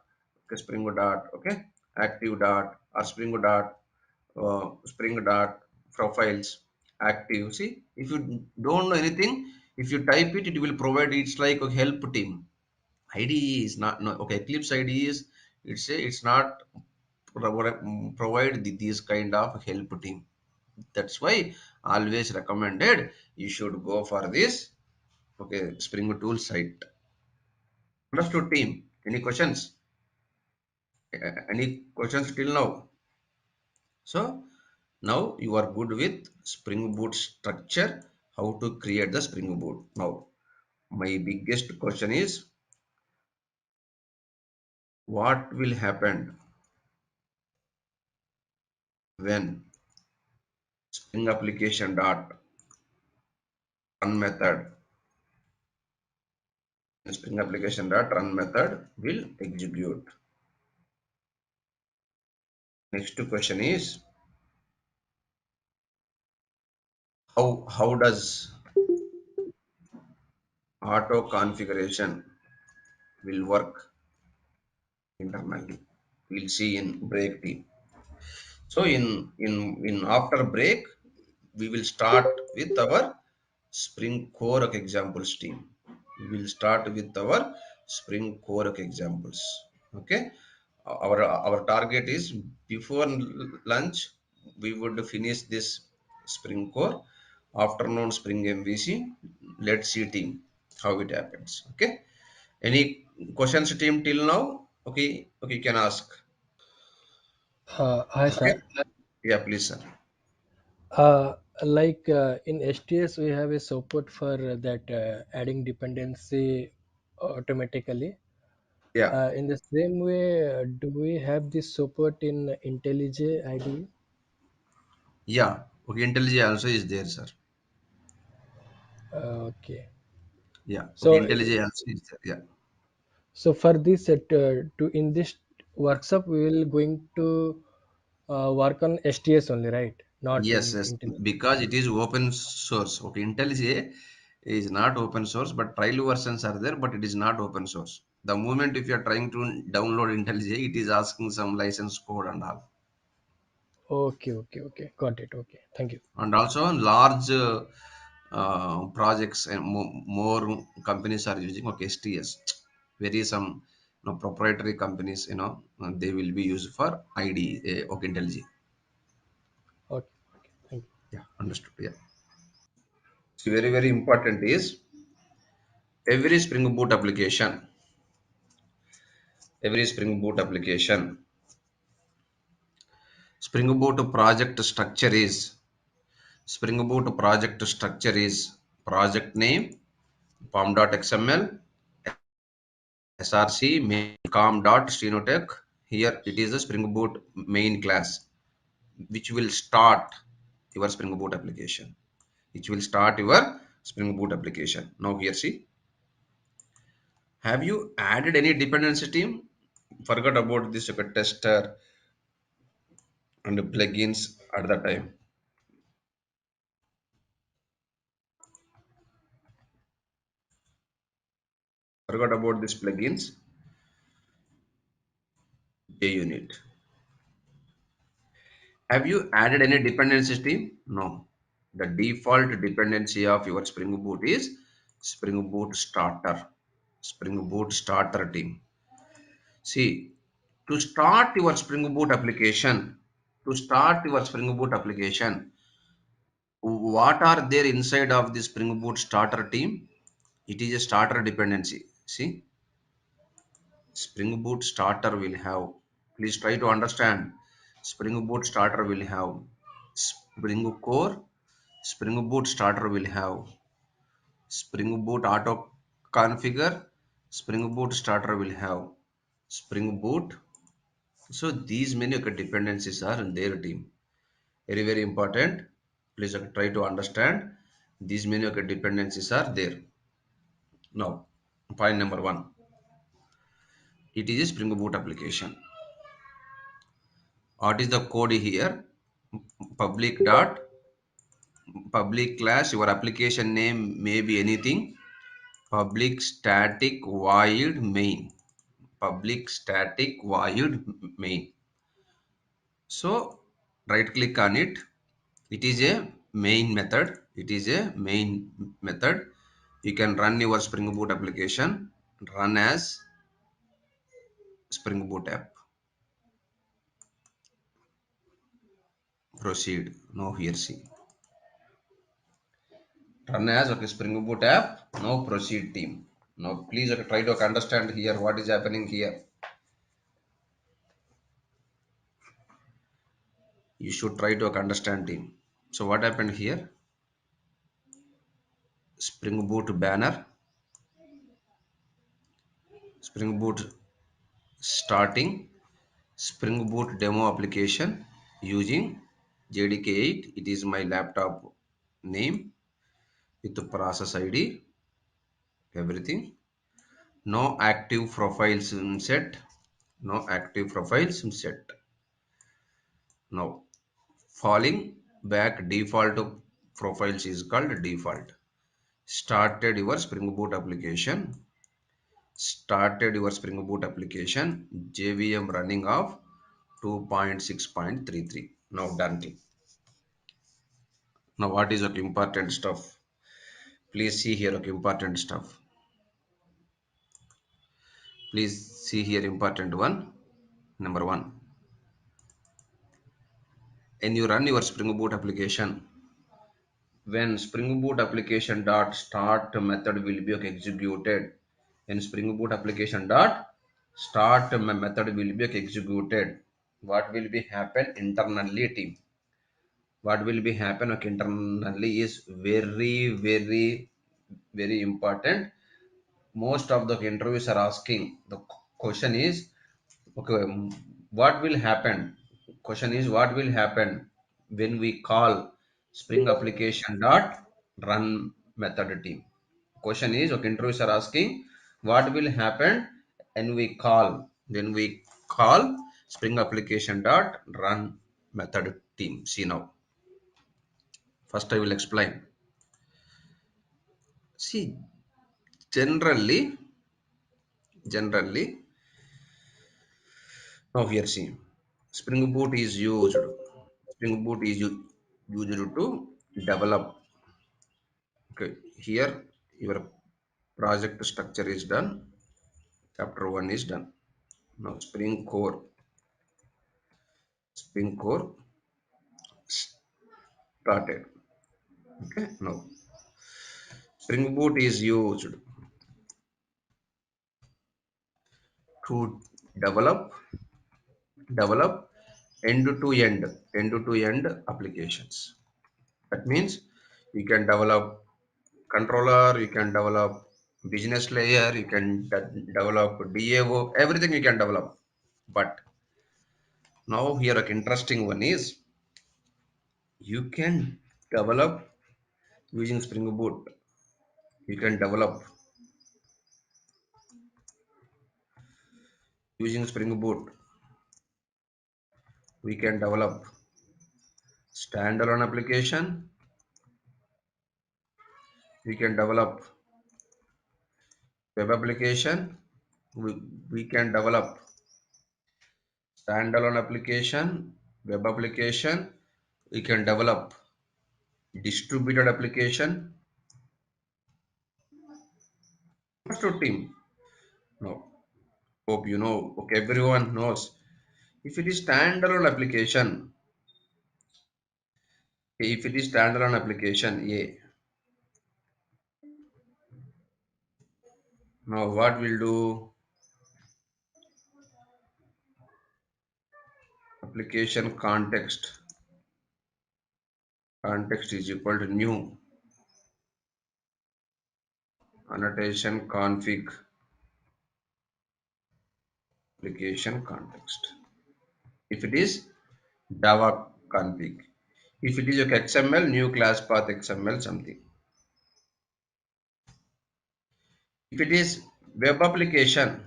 okay active dot or spring dot profiles active. See, if you don't know anything, if you type it, it will provide. It's like a help team. IDE is not no okay, Eclipse IDE is, it's not provide this kind of help team. That's why always recommended you should go for this okay Spring Tool site. Understood, team? Any questions? Any questions till now? So now you are good with Spring Boot structure, how to create the Spring Boot. Now, my biggest question is what will happen when Spring application dot run method, Spring application dot run method will execute. Next question is how does auto configuration will work internally? We'll see in break team. So in after break, we will start with our Spring Core examples team. We will start with our Spring Core examples. Okay. Our target is before lunch we would finish this Spring Core. Afternoon Spring MVC. Let's see team how it happens. Okay. Any questions team till now? Okay. Okay, you can ask. Hi, Okay. sir. Yeah, please, sir. In STS, we have a support for that adding dependency automatically. Yeah. In the same way, do we have this support in IntelliJ IDE? Yeah, okay, IntelliJ also is there, sir. Okay. Yeah, okay, So, IntelliJ also is there. Yeah. so for this, to in this workshop, we will going to work on STS only, right? Not Yes, in yes, IntelliJ. because it is open source. Okay, IntelliJ is not open source, but trial versions are there, but it is not open source. The moment if you are trying to download IntelliJ, it is asking some license code and all. Okay, okay, okay. Got it. Okay. Thank you. And also large projects and more companies are using okay STS. Very some proprietary companies, they will be used for ID okay IntelliJ. Okay, okay. Thank you. Yeah, understood. Yeah. very, very important is every Spring Boot application, every Spring Boot application, Spring Boot project structure is Spring Boot project structure is project name, pom.xml, src, main, com.strenotech. Here it is a Spring Boot main class, which will start your Spring Boot application. Which will start your Spring Boot application. Now here see, have you added any dependency team? Forgot about this tester and plugins at the time. Forgot about this plugins JUnit. Have you added any dependency team? No. The default dependency of your Spring Boot is Spring Boot Starter. Spring Boot Starter team. See, to start your Spring Boot application, what are there inside of the Spring Boot Starter team? It is a starter dependency. See, Spring Boot Starter will have, please try to understand. Spring Boot Starter will have Spring Core. Spring Boot Starter will have Spring Boot Auto Configure. Spring Boot Starter will have Spring Boot. So these many dependencies are in their team. Very, very important. Please try to understand. These many dependencies are there. Now, point number one. It is a Spring Boot application. What is the code here? Public dot public class. Your application name may be anything. Public static void main. Public static void main. So right click on it. It is a main method. It is a main method. You can run your Spring Boot application. Run as Spring Boot app. Proceed. Now here see. Run as Spring Boot app. Now proceed team. Now please try to understand here what is happening here. You should try to understand team. So what happened here? Spring Boot banner. Spring Boot starting. Spring Boot demo application using JDK8. It is my laptop name with the process ID, everything. No active profiles set. No active profiles set. Now, falling back default profiles is called default. Started your Spring Boot application. Started your Spring Boot application. JVM running of 2.6.33. Now done thing. Now what is the important stuff? Please see here important stuff. Please see here important one. Number one. When you run your Spring Boot application, when Spring Boot application dot start method will be executed, when Spring Boot application dot start method will be executed, what will be happen internally team? What will be happen internally is very, very, very important. Most of the interviews are asking the question is, okay, what will happen? Question is what will happen when we call Spring application dot run method team? Question is, okay, interviews are asking what will happen when we call Spring application dot run method team. See now, first I will explain. See, generally now here see, Spring Boot is used. Spring Boot is used to develop. Okay, here your project structure is done. Chapter one is done. Now Spring Core started. Okay, now Spring Boot is used to develop develop end-to-end applications. That means you can develop controller, you can develop business layer, you can develop DAO, everything you can develop. But now here a interesting one is you can develop using Spring Boot. You can develop using Spring Boot. We can develop standalone application. We can develop web application. We, we can develop standalone application, web application. We can develop distributed application. What's your team? No. Hope you know. Okay, everyone knows. If it is standalone application, if it is standalone application, yeah. Now what we'll do? Application context. Context is equal to new annotation config application context. If it is Java config. If it is a XML, new class path XML something. If it is web application,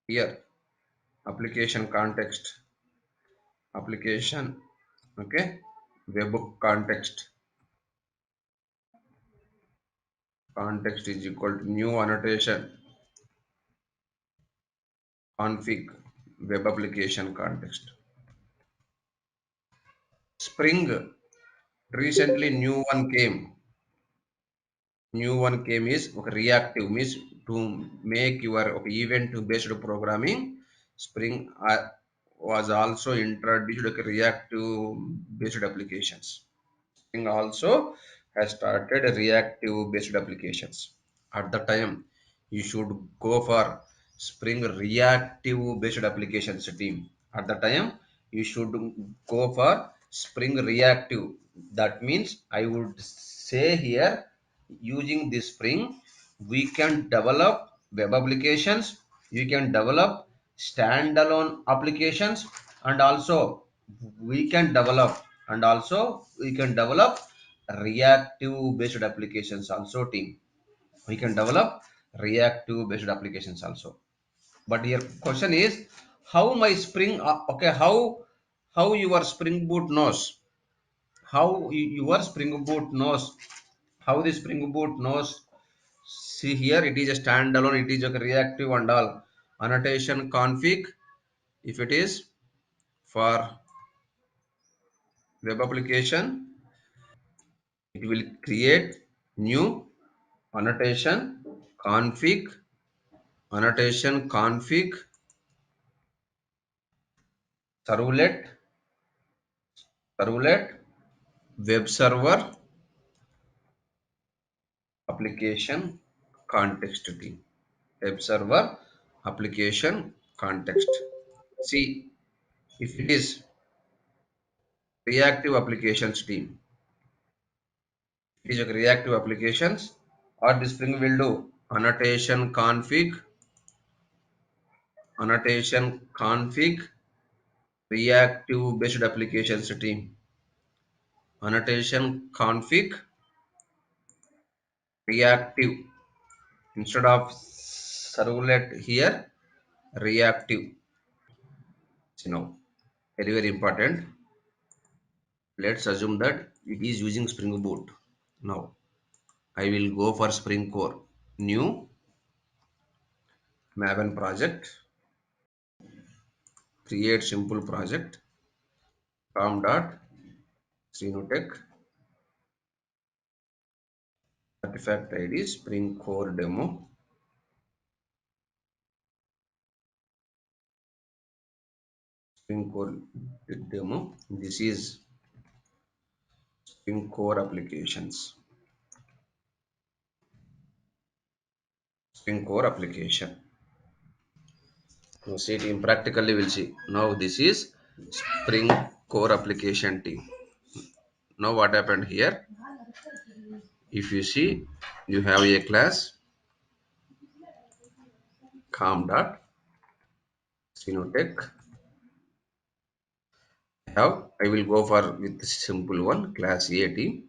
here application context, application, okay, web context, context is equal to new annotation config web application context. Spring, recently new one came is okay, reactive means to make your okay, event based programming. Spring was also introduced like reactive based applications. Spring also has started reactive based applications. At the time you should go for Spring reactive based applications team. At the time you should go for Spring reactive. That means I would say here using this Spring we can develop web applications, you can develop standalone applications, and also we can develop we can develop reactive based applications also team. We can develop reactive based applications also. But here question is how my Spring okay, how your Spring Boot knows, how your Spring Boot knows, how the Spring Boot knows. See here it is a standalone, it is a reactive and all annotation config. If it is for web application, it will create new annotation config, annotation config servlet, servlet web server application context team, web server application context. See, if it is reactive applications team, it is a reactive applications, or this Spring will do annotation config reactive based applications team, annotation config reactive instead of servlet here reactive. You know, very important. Let's assume that it is using Spring Boot. Now I will go for Spring Core, new Maven project, create simple project, com dot Sinotech artifact ID Spring Core demo, Spring Core demo. This is Spring Core applications. Spring Core application. Now see team practically will see. Now this is Spring Core application team. Now what happened here? If you see, you have a class com dot Sinotech. I will go for with simple one class A team.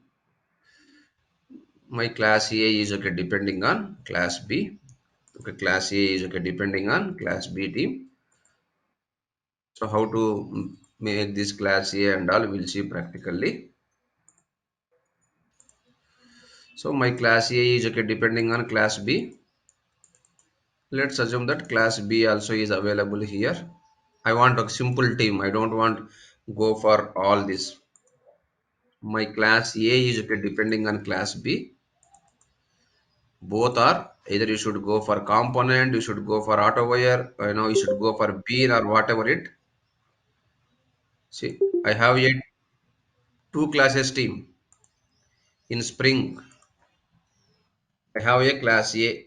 My class A is okay depending on class B. Okay, class A is okay depending on class B team. So how to make this class A and all we'll see practically. So my class A is okay depending on class B. Let's assume that class B also is available here. I want a simple team. I don't want go for all this. My class A is okay depending on class B. Both are either you should go for component, you should go for auto wire, you should go for bean or whatever it. See, I have a two classes team in Spring. I have a class A.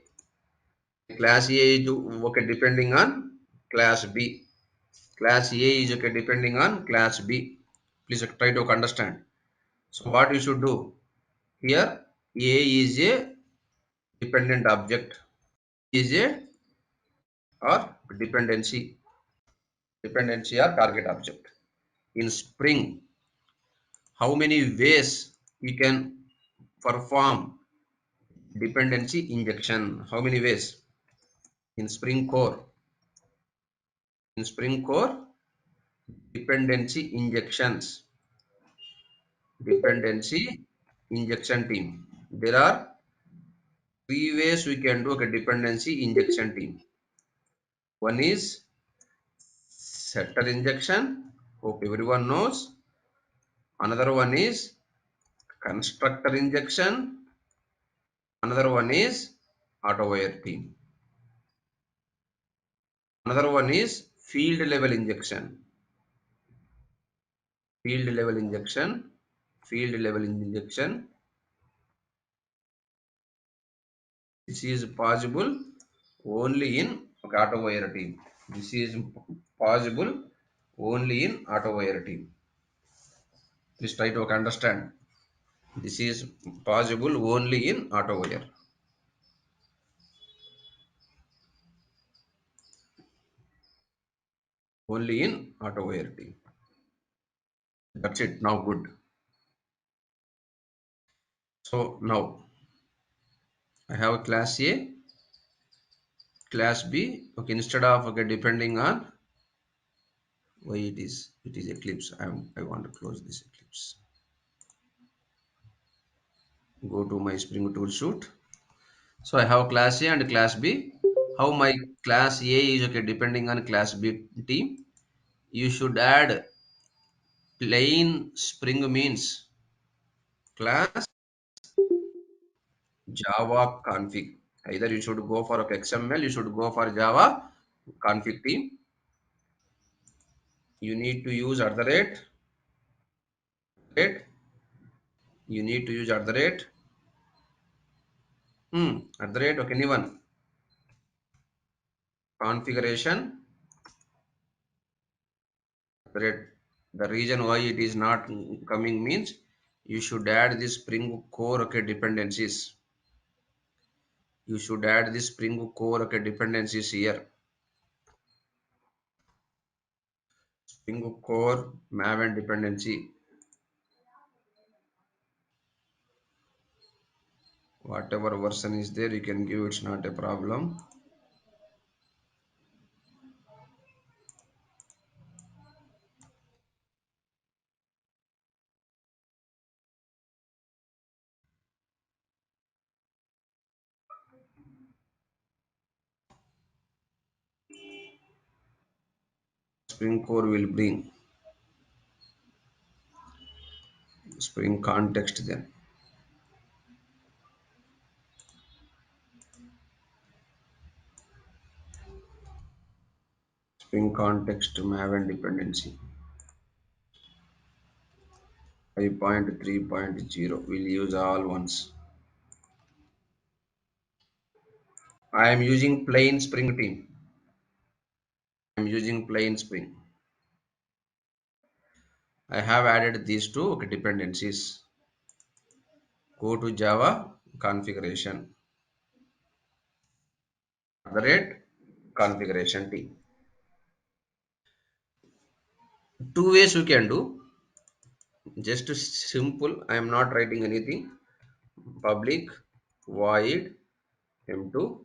Class A is okay depending on class B. Class A is okay depending on class B. Please try to understand. So what you should do here? A is a dependent object. Is a or dependency or target object. In Spring, how many ways you can perform dependency injection? How many ways in Spring Core? In Spring Core, dependency injections, dependency injection team. There are three ways we can do a dependency injection team. One is setter injection. Hope everyone knows. Another one is constructor injection. Another one is auto wire team. Another one is field level injection. Field level injection. Field level injection. This is possible only in auto wire team. This is possible only in auto wire team. Please try to understand. This is possible only in auto wire. Only in auto wire team. That's it. Now good. So now I have a class A, class B. Okay, instead of okay, depending on why it is Eclipse. I want to close this Eclipse. Go to my Spring Tool suite. So I have class A and class B. How my class A is okay depending on class B team. You should add plain Spring means class Java config. Either you should go for XML, you should go for Java config team. You need to use at the rate. You need to use at the rate. At the rate. Okay, anyone configuration. The reason why it is not coming means you should add this Spring Core okay, dependencies. You should add this Spring Core okay, dependencies here. Spring Core Maven dependency. Whatever version is there, you can give. It's not a problem. Spring Core will bring Spring context then. Spring context Maven dependency. 5.3.0 will use all ones. I am using plain Spring team. I'm using plain Spring. I have added these two dependencies. Go to Java configuration. The rate configuration team. Two ways we can do. Just simple. I am not writing anything. Public void m2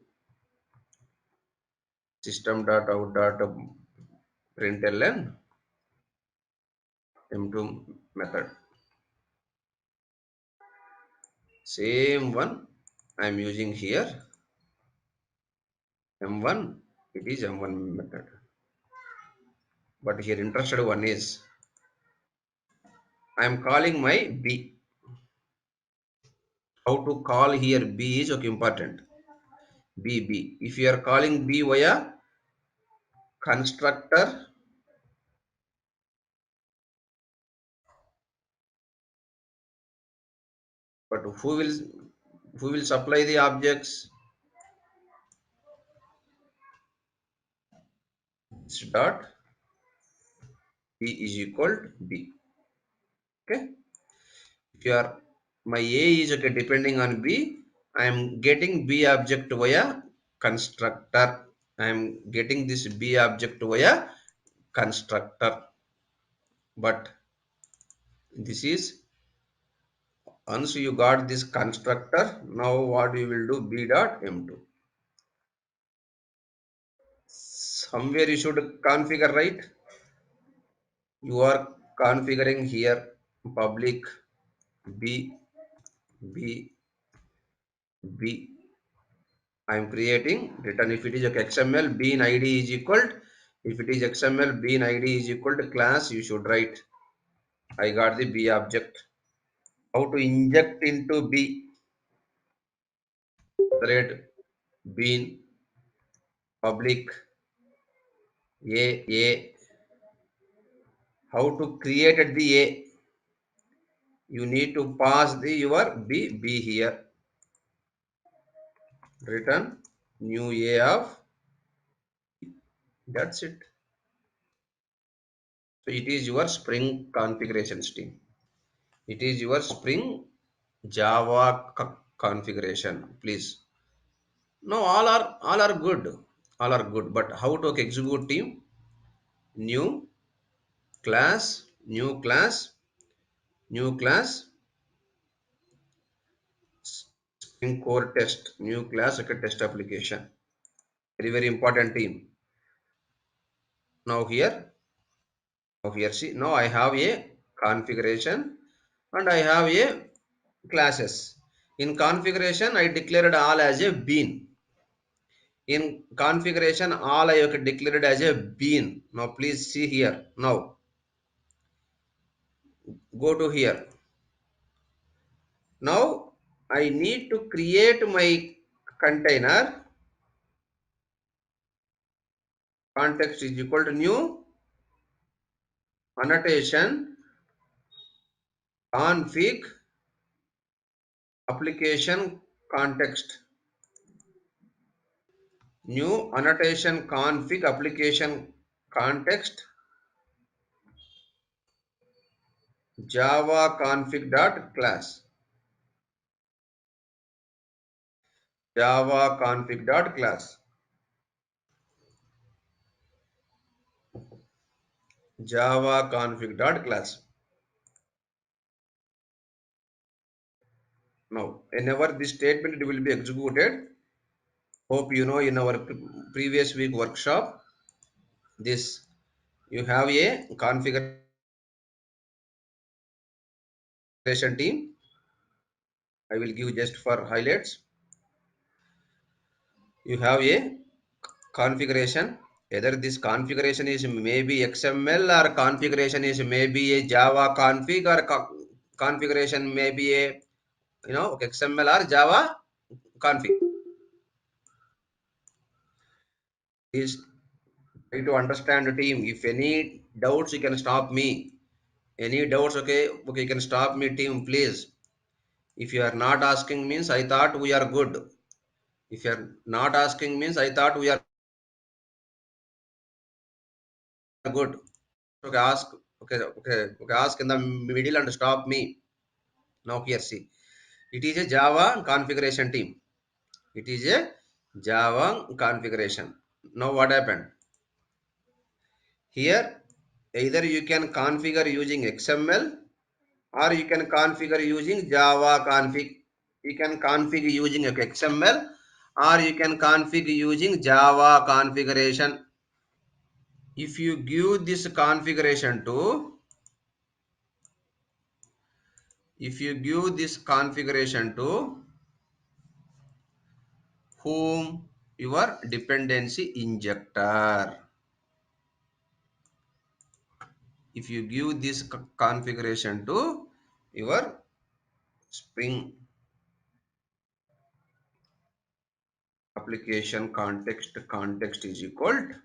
system.out.println m2 method. Same one I am using here. M1. It is M1 method. But here interested one is I am calling my B. How to call here B is okay, important. B. If you are calling B via constructor, but who will supply the objects? It's dot B is equal to B. Okay. If you are my A is okay depending on B, I am getting B object via constructor. I am getting this B object via constructor. But this is once you got this constructor, now what you will do b dot m2. Somewhere you should configure, right? You are configuring here public b b b. I am creating return if it is a XML b in id is equal to, if it is XML b in id is equal to class, you should write I got the b object. How to inject into b? Thread bean public a. How to create the a? You need to pass the your b here. Return new a of, that's it. So it is your Spring configuration stream. It is your Spring Java configuration. Please. No, all are good. All are good. But how to execute team? New class, new class, new class, Spring core test, new class, okay, test application. Very important team. Now here see, now I have a configuration and I have a classes. In configuration I declared all as a bean. In configuration all I have declared as a bean. Now please see here. Now go to here. Now I need to create my container. Context is equal to new annotation config application context. New annotation config application context java config dot class. Java config dot class. Java config dot class. Now, whenever this statement will be executed, hope you know in our previous week workshop, this you have a configuration team. I will give just for highlights. You have a configuration. Either this configuration is maybe XML or configuration is maybe a Java config or configuration maybe a XML or Java config. Please try to understand the team. If any doubts, you can stop me. Any doubts, okay, you can stop me, team, please. If you are not asking means I thought we are good. If you're not asking means I thought we are good. Okay, ask. Okay, ask in the middle and stop me. Now here, see. It is a Java configuration team. It is a Java configuration. Now what happened? Here, either you can configure using XML or you can configure using Java config. You can configure using XML or you can configure using Java configuration. If you give this configuration to, if you give this configuration to whom, your dependency injector. If you give this configuration to your Spring application context is equal to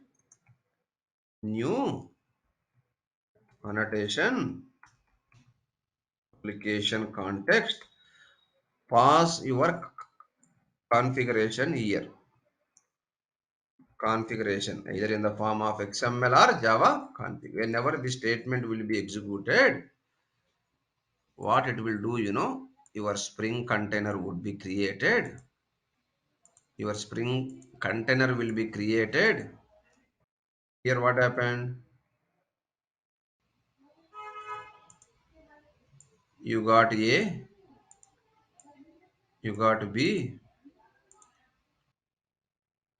new annotation application context, pass your configuration here, configuration either in the form of XML or Java config. Whenever the statement will be executed, what it will do, your Spring container would be created. Your Spring container will be created. Here what happened? You got A, you got B.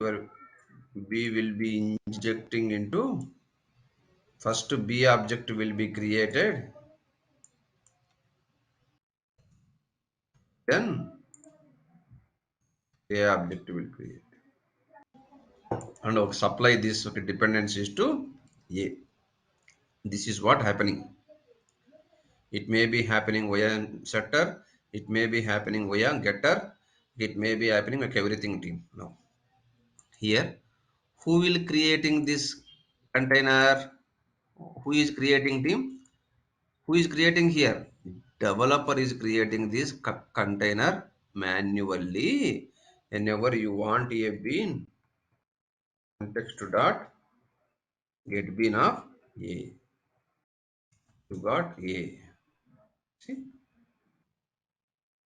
Your B will be injecting into, first B object will be created, then A object will create. And supply this dependencies to A. This is what happening. It may be happening via setter, it may be happening via getter, it may be happening like everything team. Now, here, who will creating this container? Who is creating team? Who is creating here? Developer is creating this container manually. Whenever you want a bean, context dot get bean of A. You got A. See,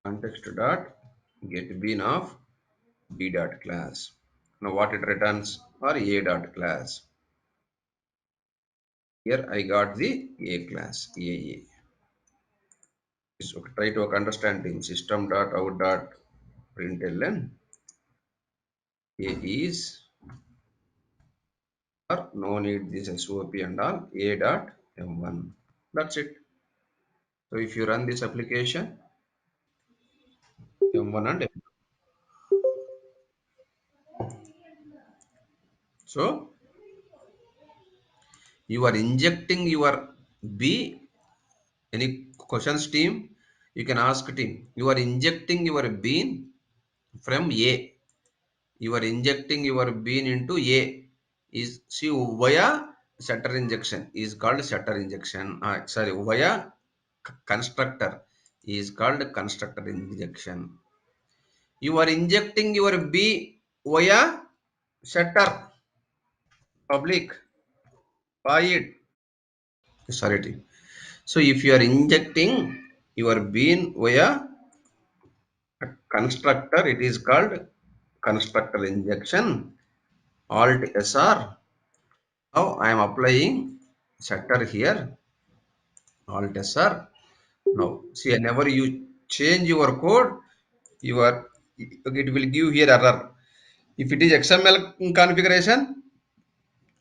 context dot get bean of B dot class. Now what it returns or A dot class. Here I got the A class, A. So try to understand in system dot out dot println A is, or no need this SOP and all, A dot M1. That's it. So if you run this application, M1 and M2. So you are injecting your B. Any questions team? You can ask team. You are injecting your bean from A. You are injecting your bean into A. Is see via setter injection is called setter injection. Sorry, via constructor is called constructor injection. You are injecting your B via setter public void. Sorry, team. So if you are injecting your bean via a constructor, it is called constructor injection. Alt SR. Now I am applying setter here. Alt SR. Now see, whenever you change your code, your it will give here error. If it is XML configuration,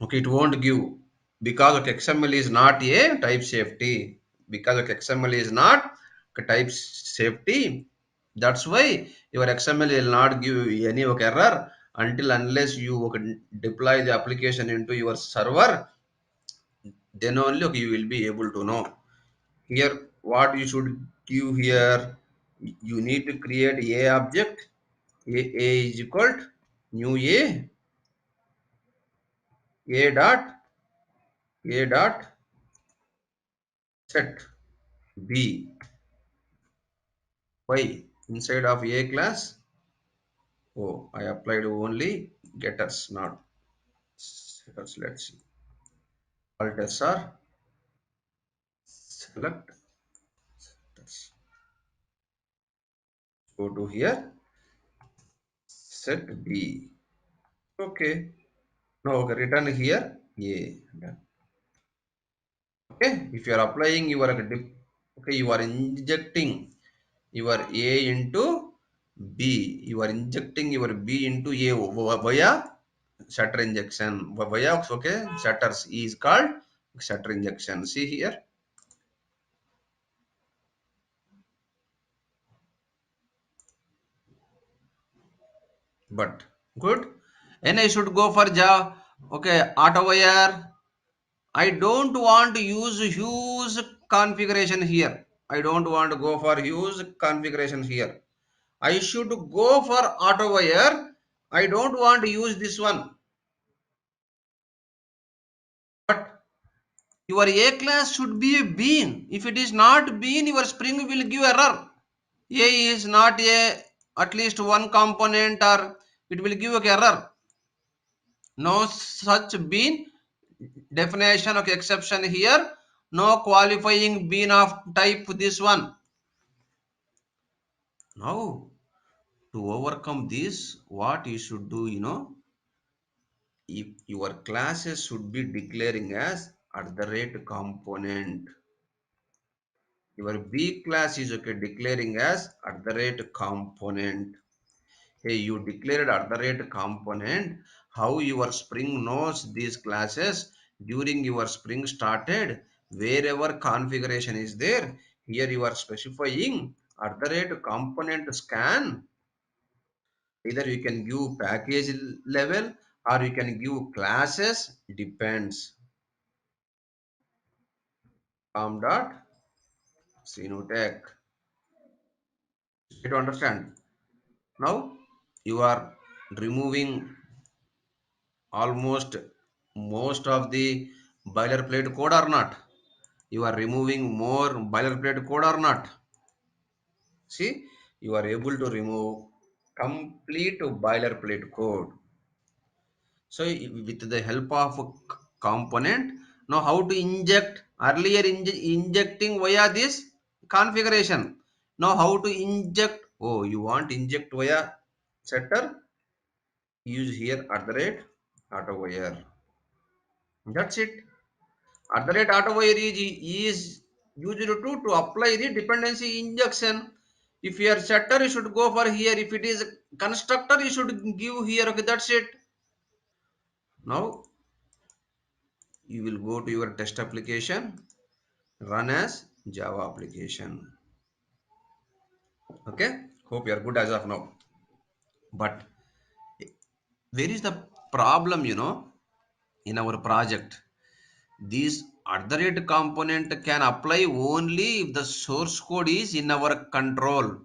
okay, it won't give because of XML is not a type safety. Because of XML is not a type safety. That's why your XML will not give any error until unless you deploy the application into your server. Then only you will be able to know. Here, what you should give here, you need to create a object. A is equal to new a dot set B. Why inside of A class? Oh, I applied only getters, not setters. Let's see. Alt SR, select setters. Go to here, set B. Okay. Now okay, return here. Yeah. Done. Okay. If you are applying your okay, you are injecting your A into B. You are injecting your B into A via shutter injection. Via okay, shutters is called shutter injection. See here. But good. And I should go for Java. Okay, auto wire. I don't want to use huge configuration here. I don't want to go for huge configuration here. I should go for auto wire. I don't want to use this one. But your A class should be a bean. If it is not bean, your spring will give error. A is not a at least one component or it will give error. No such bean definition of exception here. No qualifying bean of type this one. Now to overcome this, what you should do, if your classes should be declaring as at the rate component. Your B class is okay declaring as at the rate component. Hey, you declared at the rate component. How your spring knows these classes during your spring started? Wherever configuration is there, here you are specifying at the rate component scan. Either you can give package level or you can give classes. Depends. Com dot Sinutech. You to understand. Now you are removing almost most of the boilerplate code or not. You are removing more boilerplate code or not. See, you are able to remove complete boilerplate code. So with the help of a component, now how to inject earlier injecting via this configuration. Now how to inject? Oh, you want inject via setter? Use here at the rate auto wire. That's it. At the rate auto wire is used to apply the dependency injection. If your setter, you should go for here. If it is constructor, you should give here. Okay, that's it. Now you will go to your test application, run as Java application. Okay, hope you are good as of now. But where is the problem? In our project, this at the rate component can apply only if the source code is in our control.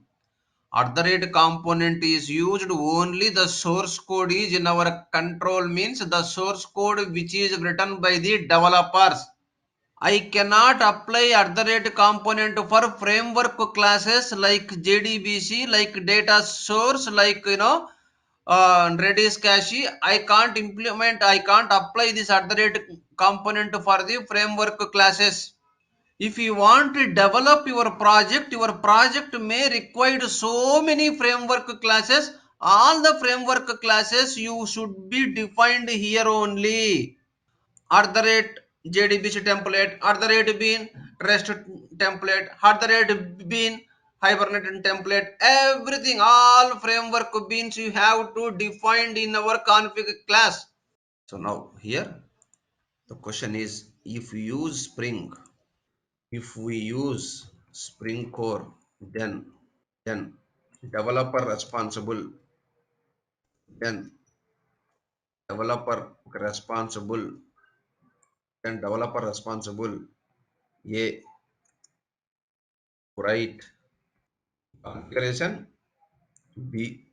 At the rate component is used only the source code is in our control, means the source code which is written by the developers. I cannot apply at the rate component for framework classes like JDBC, like data source, like Redis cache. I can't implement, I can't apply this at the rate component for the framework classes. If you want to develop your project may require so many framework classes. All the framework classes you should be defined here only. At the rate JDBC template, at the rate bean REST template, at the rate bean Hibernate template, everything, all framework beans you have to define in our config class. So now here the question is, if we use Spring Core, then developer responsible, then developer responsible, then developer responsible, A, write configuration, B,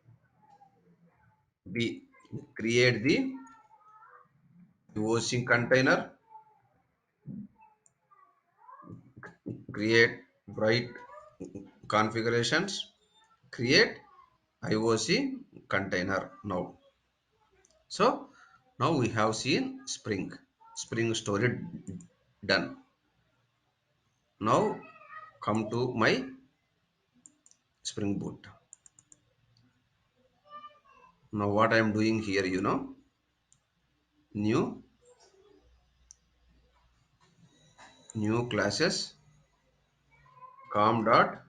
create the hosting container, create, write configurations, create, IOC container now. So now we have seen Spring story done. Now come to my Spring Boot. Now what I am doing here, new new classes com dot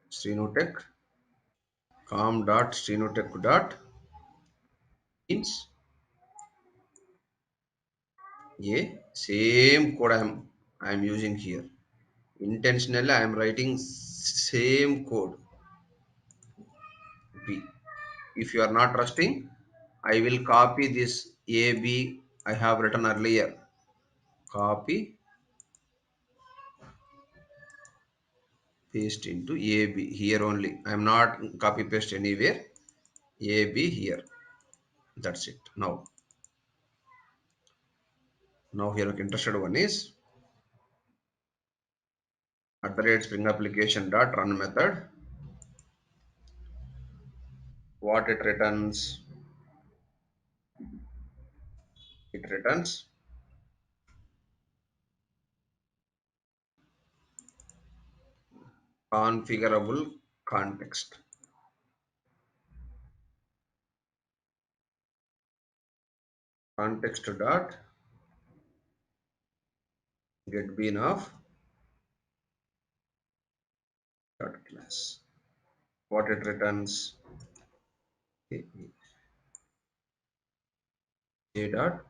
Srinutech com dot Srinutech dot means same code I am using here. Intentionally I am writing same code B. If you are not trusting, I will copy this A B I have written earlier. Copy, paste into A B here only. I am not copy paste anywhere. A B here. That's it. Now here interested one is at the rate Spring application dot run method. What it returns? It returns configurable context. Context dot get bean of dot class. What it returns? A dot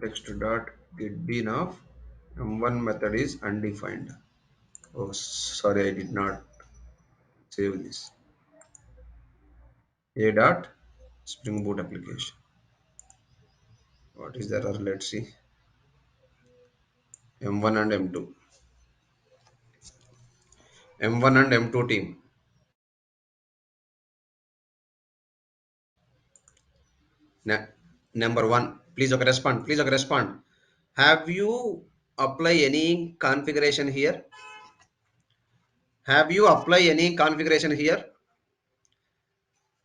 context dot get bean of m1 method is undefined. Oh, sorry, I did not save this. A dot Spring Boot application. What is the error? Let's see. M1 and M2. M1 and M2 team. Na- Number one. Please okay, respond. Please okay, respond. Have you apply any configuration here? Have you apply any configuration here?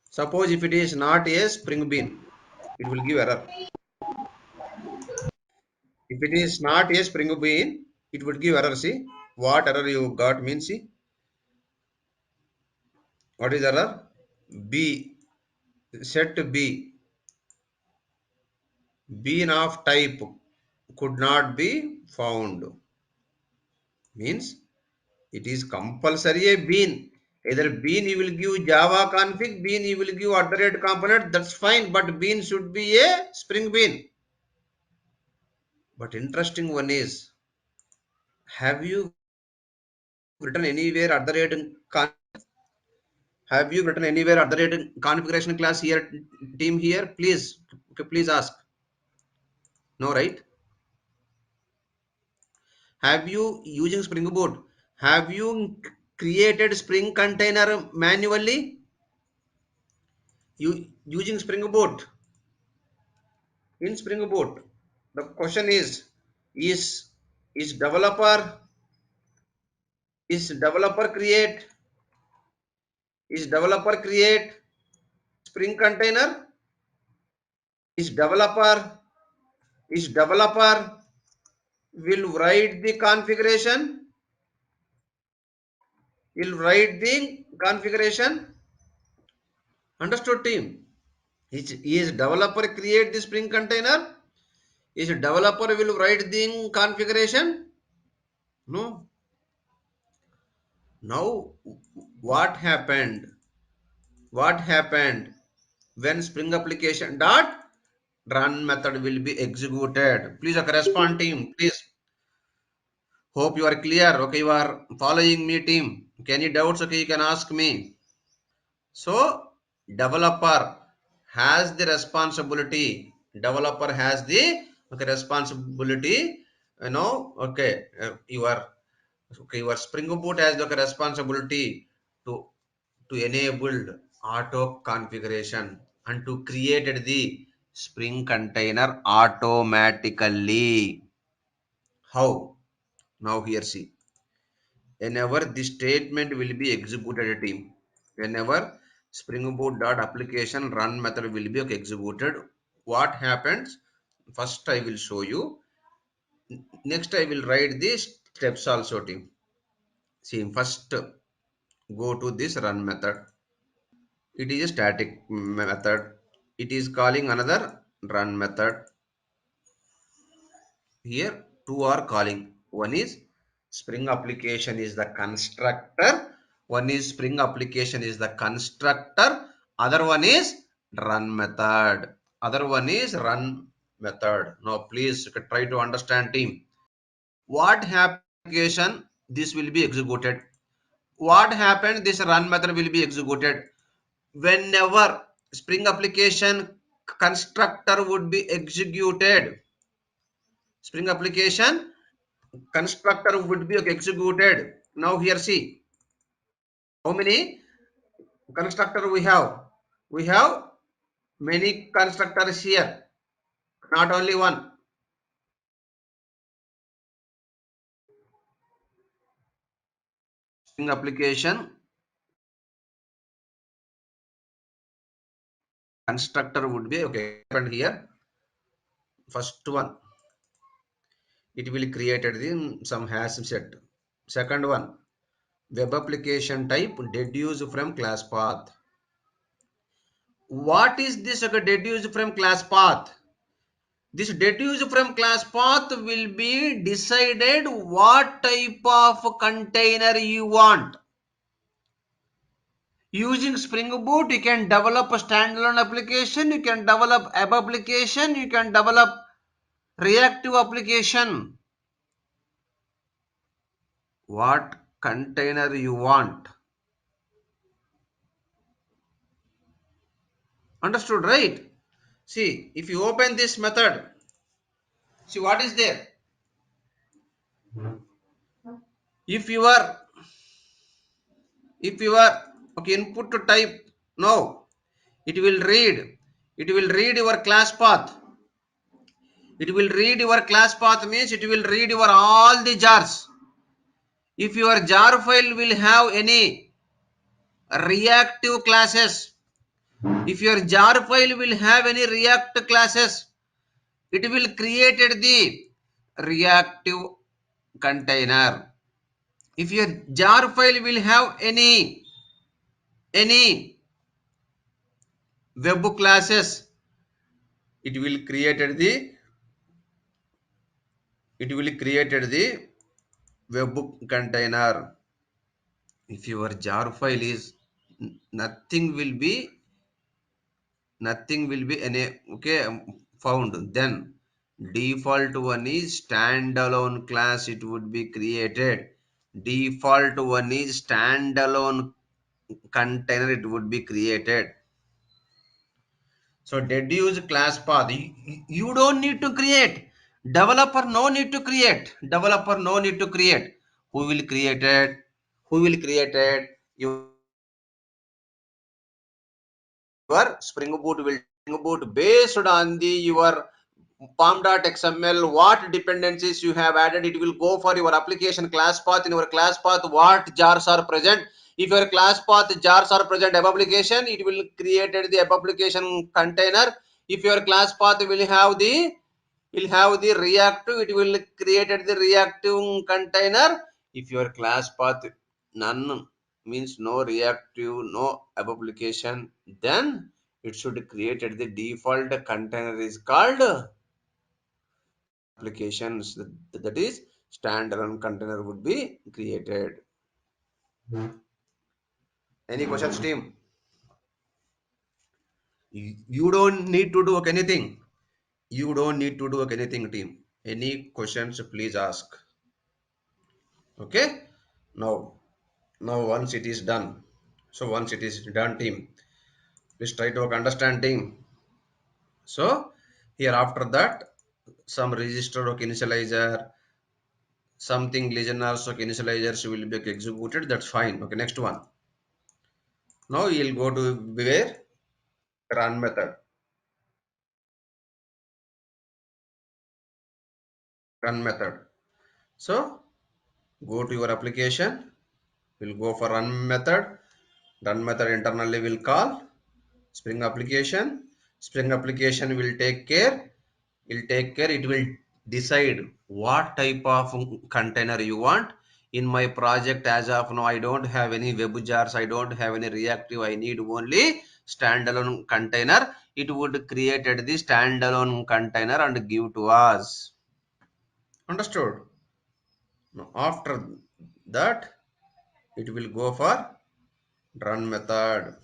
Suppose if it is not a Spring Bean, it will give error. If it is not a Spring Bean, it would give error. See what error you got means. See what is error? B set B bean of type could not be found means it is compulsory a bean. Either bean you will give Java config, bean you will give at the rate component, that's fine, but bean should be a Spring Bean. But interesting one is, have you written anywhere at the rate have you written anywhere at the rate configuration class here team here? Please, okay, please ask. No, right? Have you using Spring Boot? Have you created Spring container manually? You using Spring Boot in Spring Boot. The question is is developer is developer create is developer create Spring container? Is developer will write the configuration? Will write the configuration? Understood, team? Is developer create the Spring container? Is developer will write the configuration? No. Now what happened? What happened when Spring application dot run method will be executed? Please, okay, respond team. Please. Hope you are clear. Okay, you are following me, team. Okay, any doubts? Okay, you can ask me. So developer has the responsibility. Developer has the okay responsibility. Okay, your Spring Boot has the responsibility to enable auto configuration and to create the Spring container automatically. How? Now here see. Whenever this statement will be executed a team, whenever spring boot dot application run method will be executed, what happens? First I will show you. Next I will write these steps also team. See, first go to this run method. It is a static method. It is calling another run method. Here two are calling. One is spring application is the constructor. One is spring application is the constructor. Other one is run method. Other one is run method. Now please try to understand team. What application this will be executed? What happened? This run method will be executed whenever spring application constructor would be executed. Spring application constructor would be executed. Now here see how many constructor we have. We have many constructors here, not only one. Spring application constructor would be okay. And here first one, it will created in some hash set. Second one, web application type deduced from class path. What is this deduced from class path? This deduced from class path will be decided what type of container you want. Using Spring Boot, you can develop a standalone application, you can develop app application, you can develop reactive application. What container you want. Understood, right? See, if you open this method, see what is there. If you are okay, input to type, no, it will read your class path. It will read your class path means it will read your all the jars. If your jar file will have any reactive classes, if your jar file will have any react classes, it will created the reactive container. If your jar file will have any web classes, it will created the web container. If your jar file is nothing will be any okay found, then default one is standalone class it would be created. Default one is standalone container it would be created. So deduce class path, you don't need to create. Developer no need to create. Who will create it? Your Spring Boot will Spring Boot based on the your pom.xml, what dependencies you have added, it will go for your application class path. In your class path, what jars are present? If your class path jars are present app application, it will created the app application container. If your class path will have the reactive, it will created the reactive container. If your class path none means no reactive, no app application, then it should created the default container is called applications, that is standalone container would be created. Any questions team? You don't need to do anything. You don't need to do anything team. Any questions please ask. Okay, now once it is done, so once it is done team, please try to understand team. So here after that, some register or initializer, something listeners or initializers will be executed, that's fine. Okay, next one. Now you'll go to where run method. run method. So go to your application, we'll go for run method. Run method internally will call spring application. Spring application will take care, it will decide what type of container you want. In my project as of now, I don't have any web jars, I don't have any reactive, I need only standalone container. It would created the standalone container and give to us. Understood? Now after that, it will go for run method.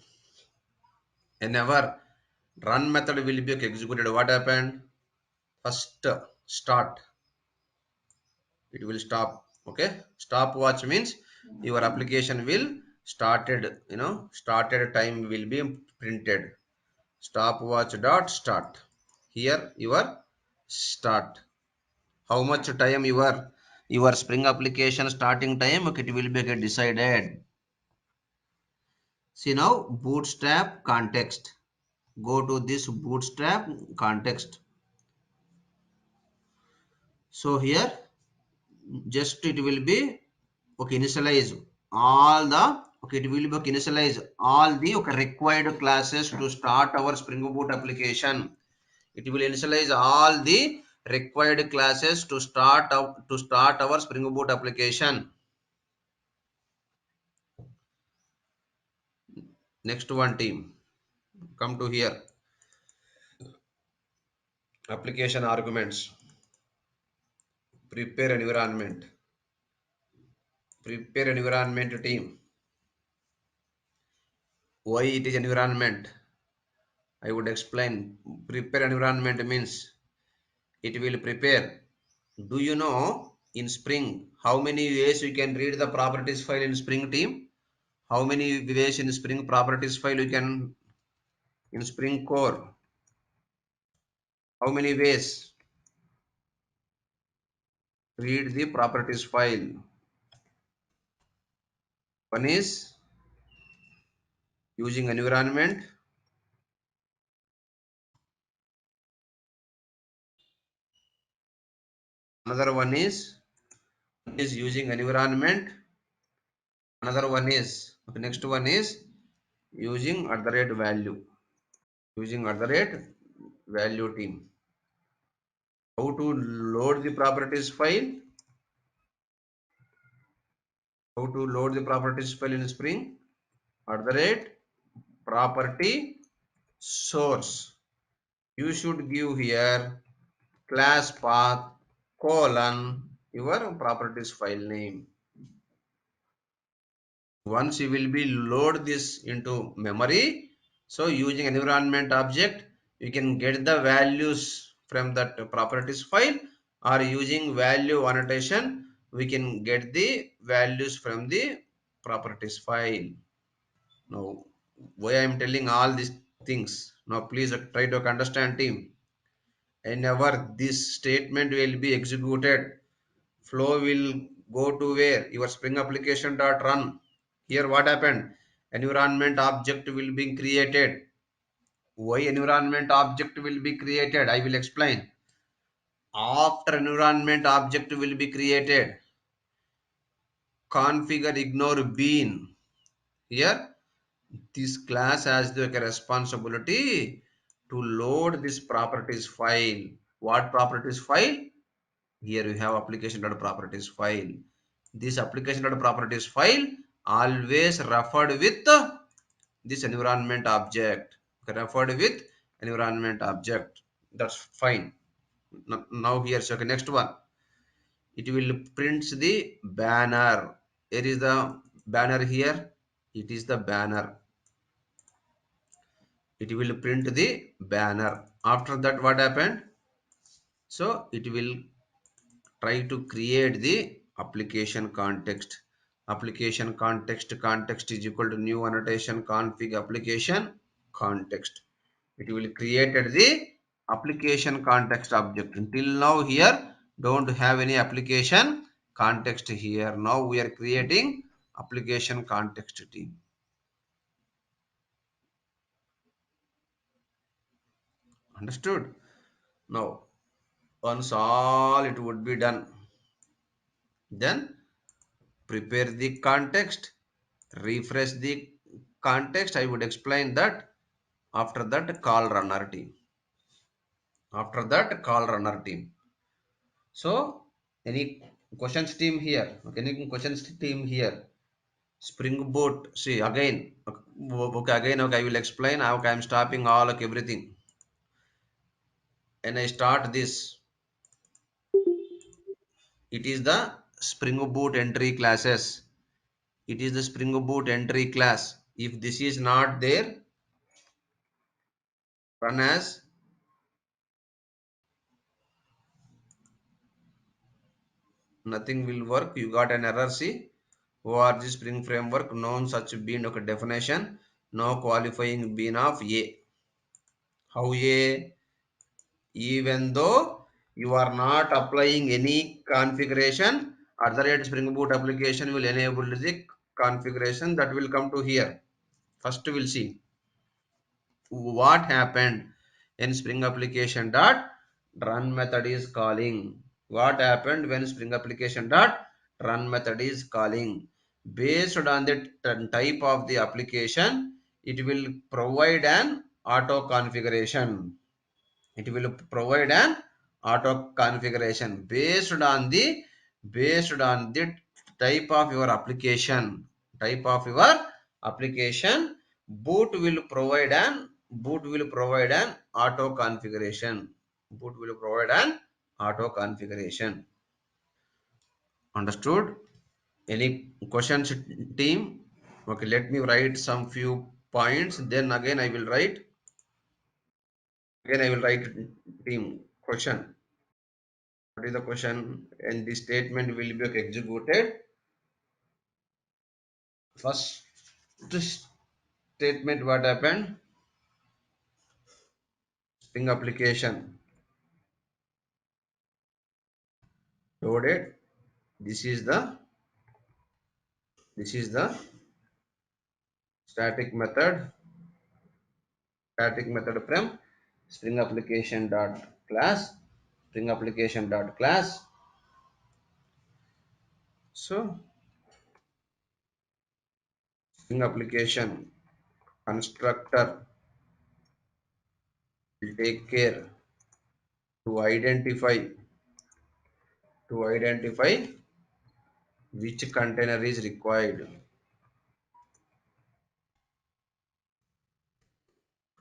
Whenever run method will be executed, what happened? First start, it will stop. Okay, stopwatch means your application will started, started time will be printed. Stopwatch dot start, here your start, how much time your spring application starting time, okay, it will be decided. See now, bootstrap context, go to this bootstrap context. So here just it will be, okay, initialize all the, okay, it will be, okay, initialize all the, okay, required classes to start our spring boot application. It will initialize all the required classes to start our spring boot application. Next one, team, come to here, application arguments, prepare environment, team. Why it is environment, I would explain. Prepare environment means it will prepare. Do you know in spring how many ways you can read the properties file in spring, team? How many ways in spring properties file you can, in spring core, how many ways read the properties file? One is using environment, another one is using environment, another one is, okay, next one is using at the rate value, using at the rate value, team. How to load the properties file? How to load the properties file in spring? At the rate property source. You should give here class path colon your properties file name. Once you will be load this into memory, so using environment object, you can get the values from that properties file, or using value annotation, we can get the values from the properties file. Now, why I am telling all these things? Now, please try to understand, team. Whenever this statement will be executed, flow will go to where? Your spring application dot run. Here, what happened? Environment object will be created. Why environment object will be created? I will explain. After environment object will be created, configure ignore bean. Here, this class has the responsibility to load this properties file. What properties file? Here we have application.properties file. This application.properties file always referred with this environment object. Okay, referred with environment object. That's fine. Now here's, okay, next one. It will print the banner. Here is the banner here. It is the banner. It will print the banner. After that, what happened? So it will try to create the application context. Context is equal to new annotation config application context. It will created the application context object. Until now here don't have any application context here. Now we are creating application context, team. Understood? Now Once all it would be done, then prepare the context, refresh the context. I would explain that. After that, call runner team. After that, call runner team. So, any questions team here? Okay, any questions team here? Spring Boot. See again. Okay, again. Okay, I will explain. Okay, I'm stopping all like everything, and I start this. It is the Spring Boot entry classes. It is the Spring Boot entry class. If this is not there, run as nothing will work. You got an error. See, ORG Spring Framework, known such bean okay, definition, no qualifying bean of A. How A? Even though you are not applying any configuration, at the rate Spring Boot application will enable the configuration that will come to here. First, we'll see what happened in Spring application dot run method is calling. What happened when Spring application dot run method is calling? Based on the type of the application, it will provide an auto configuration. It will provide an auto configuration based on the type of your application. Type of your application, boot will provide an auto configuration. Boot will provide an auto configuration. Understood? Any questions, team? Okay, let me write some few points. Then again I will write. Again I will write team question. What is the question? And the statement will be executed. First statement, what happened? String application loaded. This is the static method. Static method from string application dot class. String application dot class. So string application constructor will take care to identify which container is required.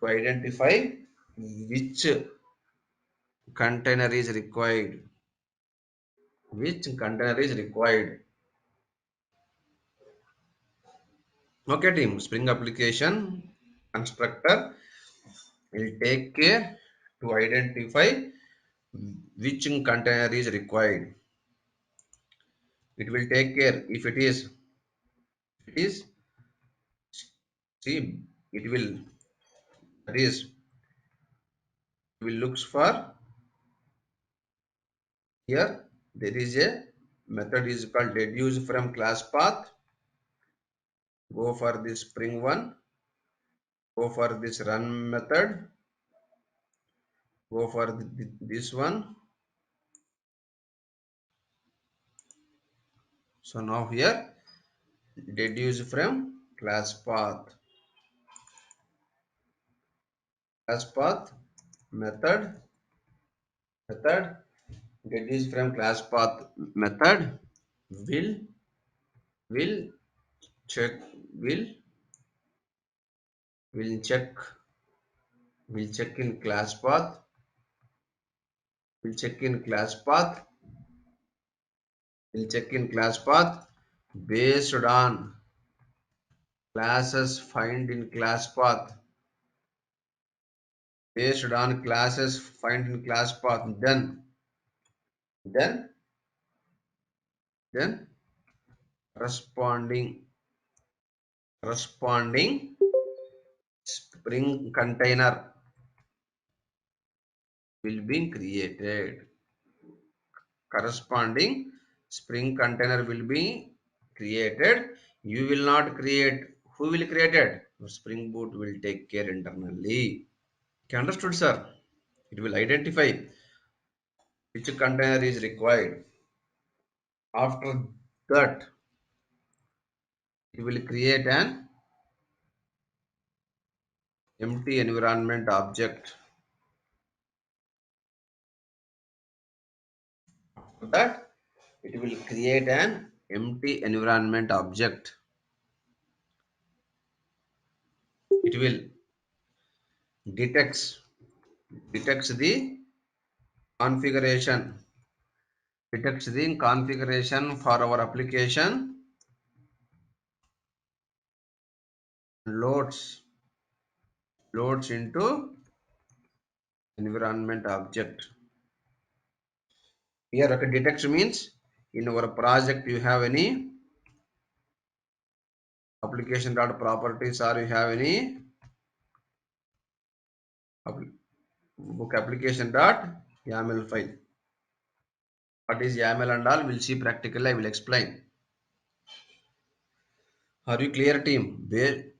To identify which container is required. Which container is required. Okay, team. Spring application constructor will take care to identify which container is required. It will take care if it is see it will that is will looks for here there is a method is called deduce from class path. Go for this spring one. Go for this run method. Go for this one. So now here deduce from class path method deduce from class path method will check will will check will check in class path will check in class path will check in class path based on classes find in class path then then corresponding spring container will be created. Corresponding spring container will be created. You will not create. Who will create it? Spring Boot will take care internally. Okay, understood, sir? It will identify. which container is required. After that, it will create an empty environment object. After that, it will create an empty environment object. It will detects detects the configuration detects the configuration for our application, loads into environment object. Here, okay, detects means in our project you have any application dot properties or you have any book application dot YAML file. What is YAML and all? We'll see practically. I will explain. Are you clear, team?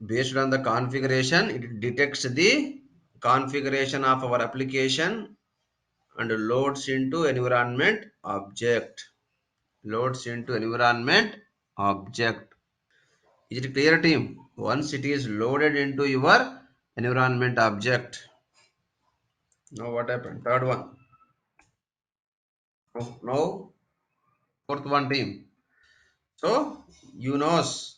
Based on the configuration, it detects the configuration of our application and loads into environment object. Loads into environment object. Is it clear, team? Once it is loaded into your environment object. Now what happened? Third one. Now fourth one, team. So you knows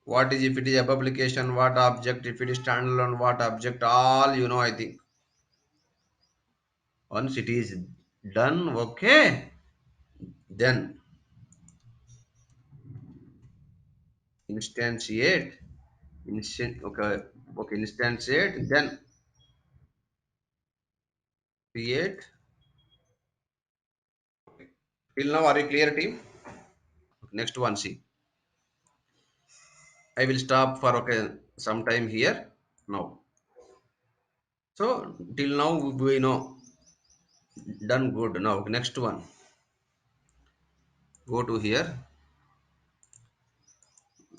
what is if it is a publication, what object, if it is standalone, what object, all you know, I think. Once it is done, okay, then instantiate, okay, okay, instantiate, then create. Till now, are you clear, team? Next one, see. I will stop for okay some time here. Now, so till now we know done good. Now next one, go to here,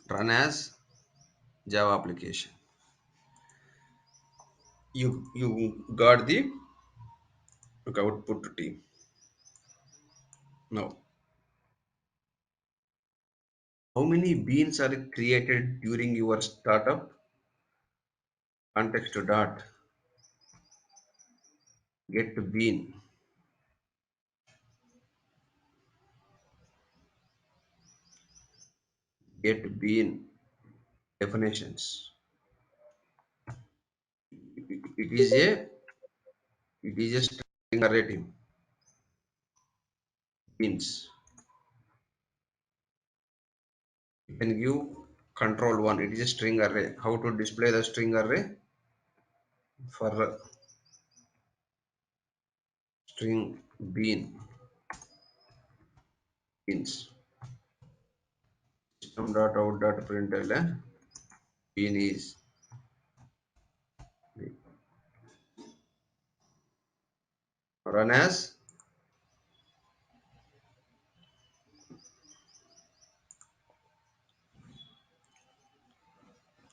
run as Java application. You got the okay, output to team. Now, how many beans are created during your startup? Context dot get bean, get bean definitions. It is a string array, team. Beans. You can give control one. It is a string array. How to display the string array? For string beans. System dot out dot println bean is run as.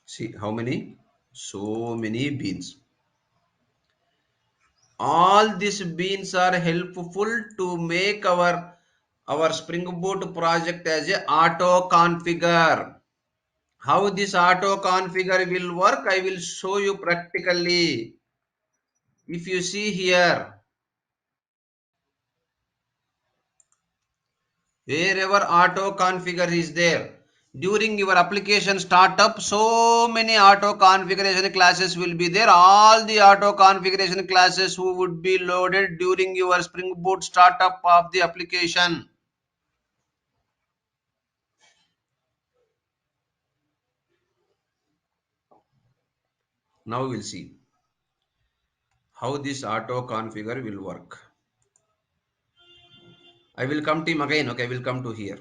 See how many? So many beans. All these beans are helpful to make our Spring Boot project as a auto configure. How this auto configure will work, I will show you practically. If you see here, wherever auto configure is there, during your application startup, so many auto configuration classes will be there. All the auto configuration classes who would be loaded during your Spring Boot startup of the application. Now we'll see how this auto configure will work. I will come team again. Okay, I will come to here.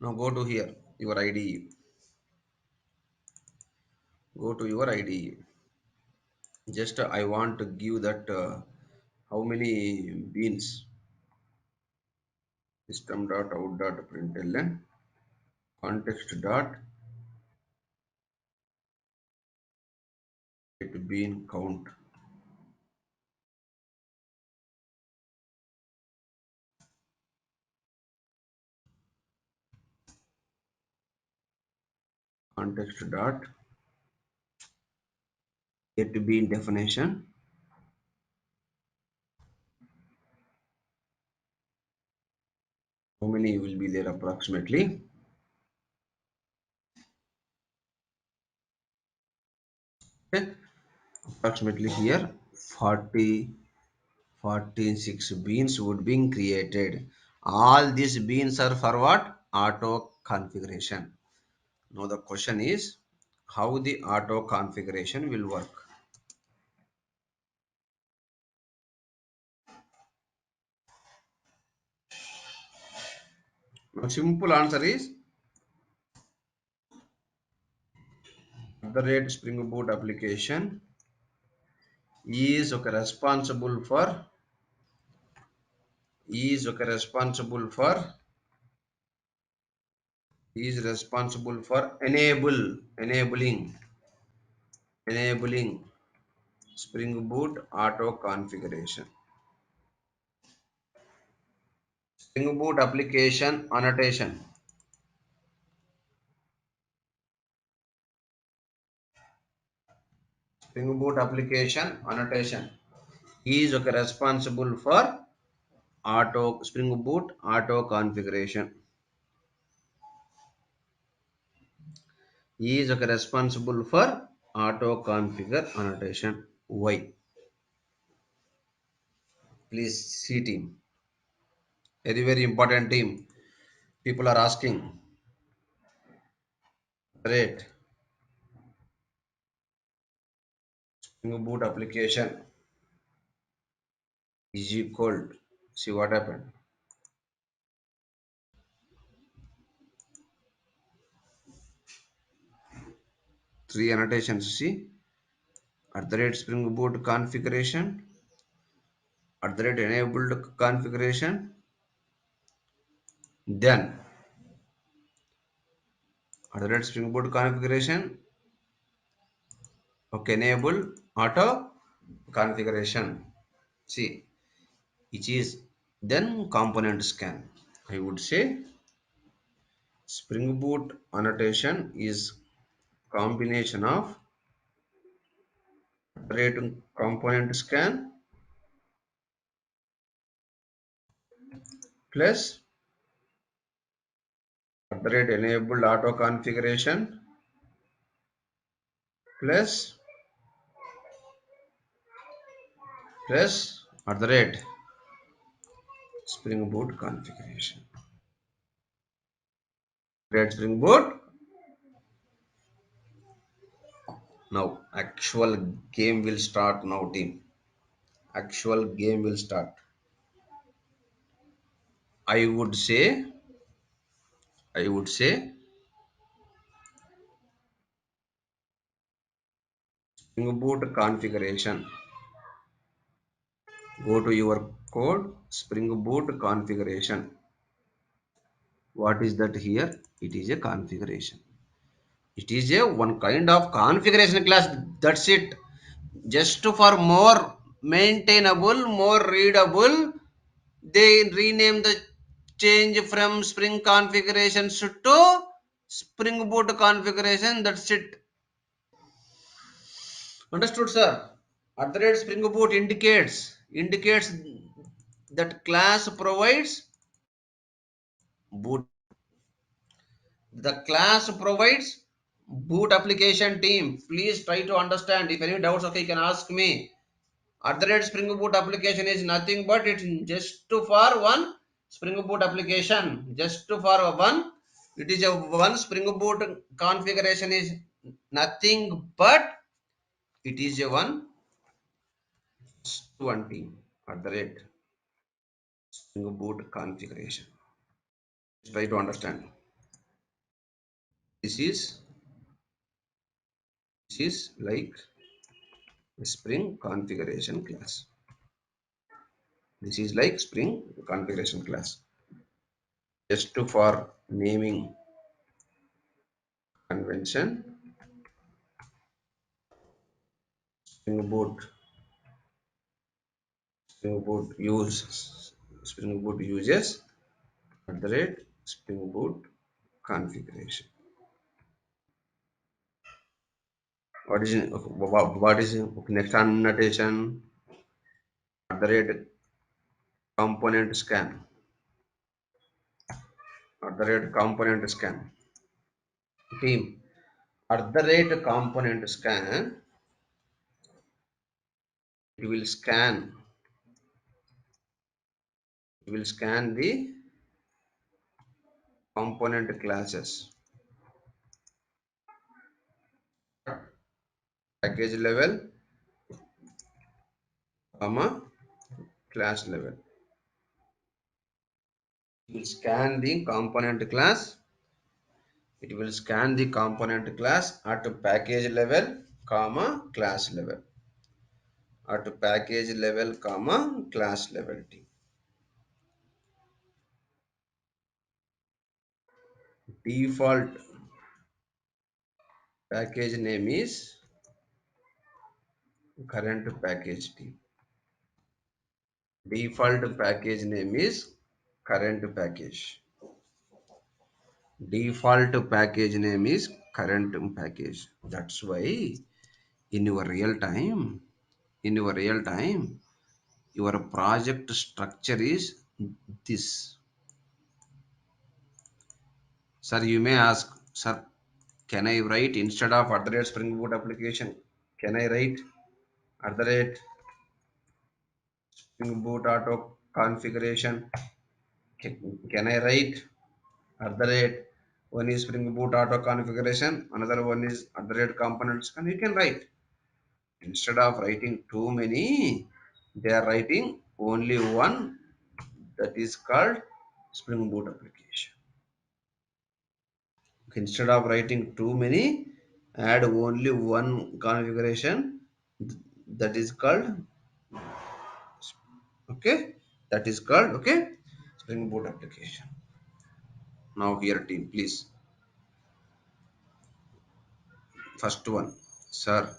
Now go to here, your IDE. Go to your IDE. Just I want to give that how many beans. System dot out dot println context dot get bean count. context dot get bean definition. How many will be there approximately? Okay, approximately here 40 46 beans would be created. All these beans are for what? Auto configuration. Now the question is how the auto configuration will work. Now simple answer is the rate Spring Boot application is okay, responsible for enabling Spring Boot auto configuration. Spring Boot application annotation. Spring Boot application annotation is okay, responsible for auto Spring Boot auto configuration. He is okay, responsible for auto configure annotation. Why? Please see team. Very important team. People are asking. Rate Spring Boot application is equal. See what happened. Three annotations. See at the rate Spring Boot configuration, at the rate enabled configuration, then at the rate Spring Boot configuration, okay, enable auto configuration. See, which is then component scan. I would say Spring Boot annotation is combination of rate component scan plus at the rate enabled auto configuration plus at the rate Spring Boot configuration. Rate Spring Boot. Now actual game will start now team. Actual game will start. I would say I would say Spring Boot configuration. Go to your code Spring Boot configuration. What is that here? It is a configuration. It is a one kind of configuration class. That's it. Just for more maintainable, more readable, they rename the change from Spring configurations to Spring Boot configuration. That's it. Understood, sir? At the rate Spring Boot indicates that class provides boot. The class provides boot application team. Please try to understand. If any doubts, okay, you can ask me. At the rate Spring Boot application is nothing but it's just for one Spring Boot application. Just for one. It is a one Spring Boot configuration is nothing but it is a one team at the rate Spring Boot configuration. Try to understand. This is this is like a Spring configuration class. This is like Spring configuration class. Just for naming convention, Spring Boot, Spring Boot uses at the rate Spring Boot configuration. what is next annotation at the rate component scan at the rate component scan team at the rate component scan it will scan the component classes package level comma class level. It will scan the component class. It will scan the component class at package level, comma class level. At package level, comma class level. Default package name is current package team. Default package name is current package. Default package name is current package. That's why in your real time, in your real time, your project structure is this. Sir, you may ask, sir, can I write instead of at the rate Spring Boot application? Can I write at the rate Spring Boot auto configuration? Can I write at the rate one is Spring Boot auto configuration, another one is at the rate components, and you can write instead of writing too many, they are writing only one that is called Spring Boot application. Instead of writing too many, add only one configuration that is called okay, that is called okay Spring Boot application. Now here team, please, first one, sir,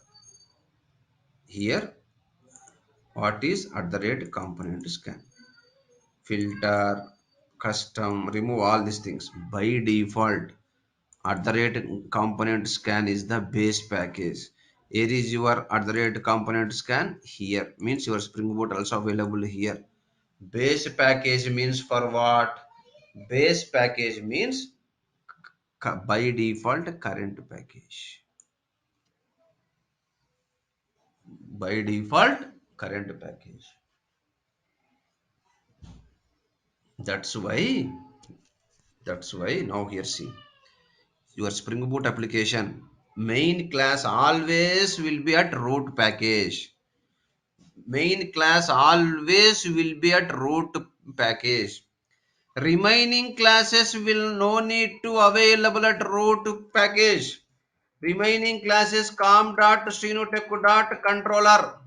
here what is at the rate component scan, filter, custom, remove all these things. By default at the rate component scan is the base package. Here is your at the rate component scan, here means your Spring Boot also available here. Base package means for what? Base package means by default current package. By default current package. That's why. That's why now here see your Spring Boot application main class always will be at root package. Main class always will be at root package. Remaining classes will no need to available at root package. Remaining classes com.strenotech.controller,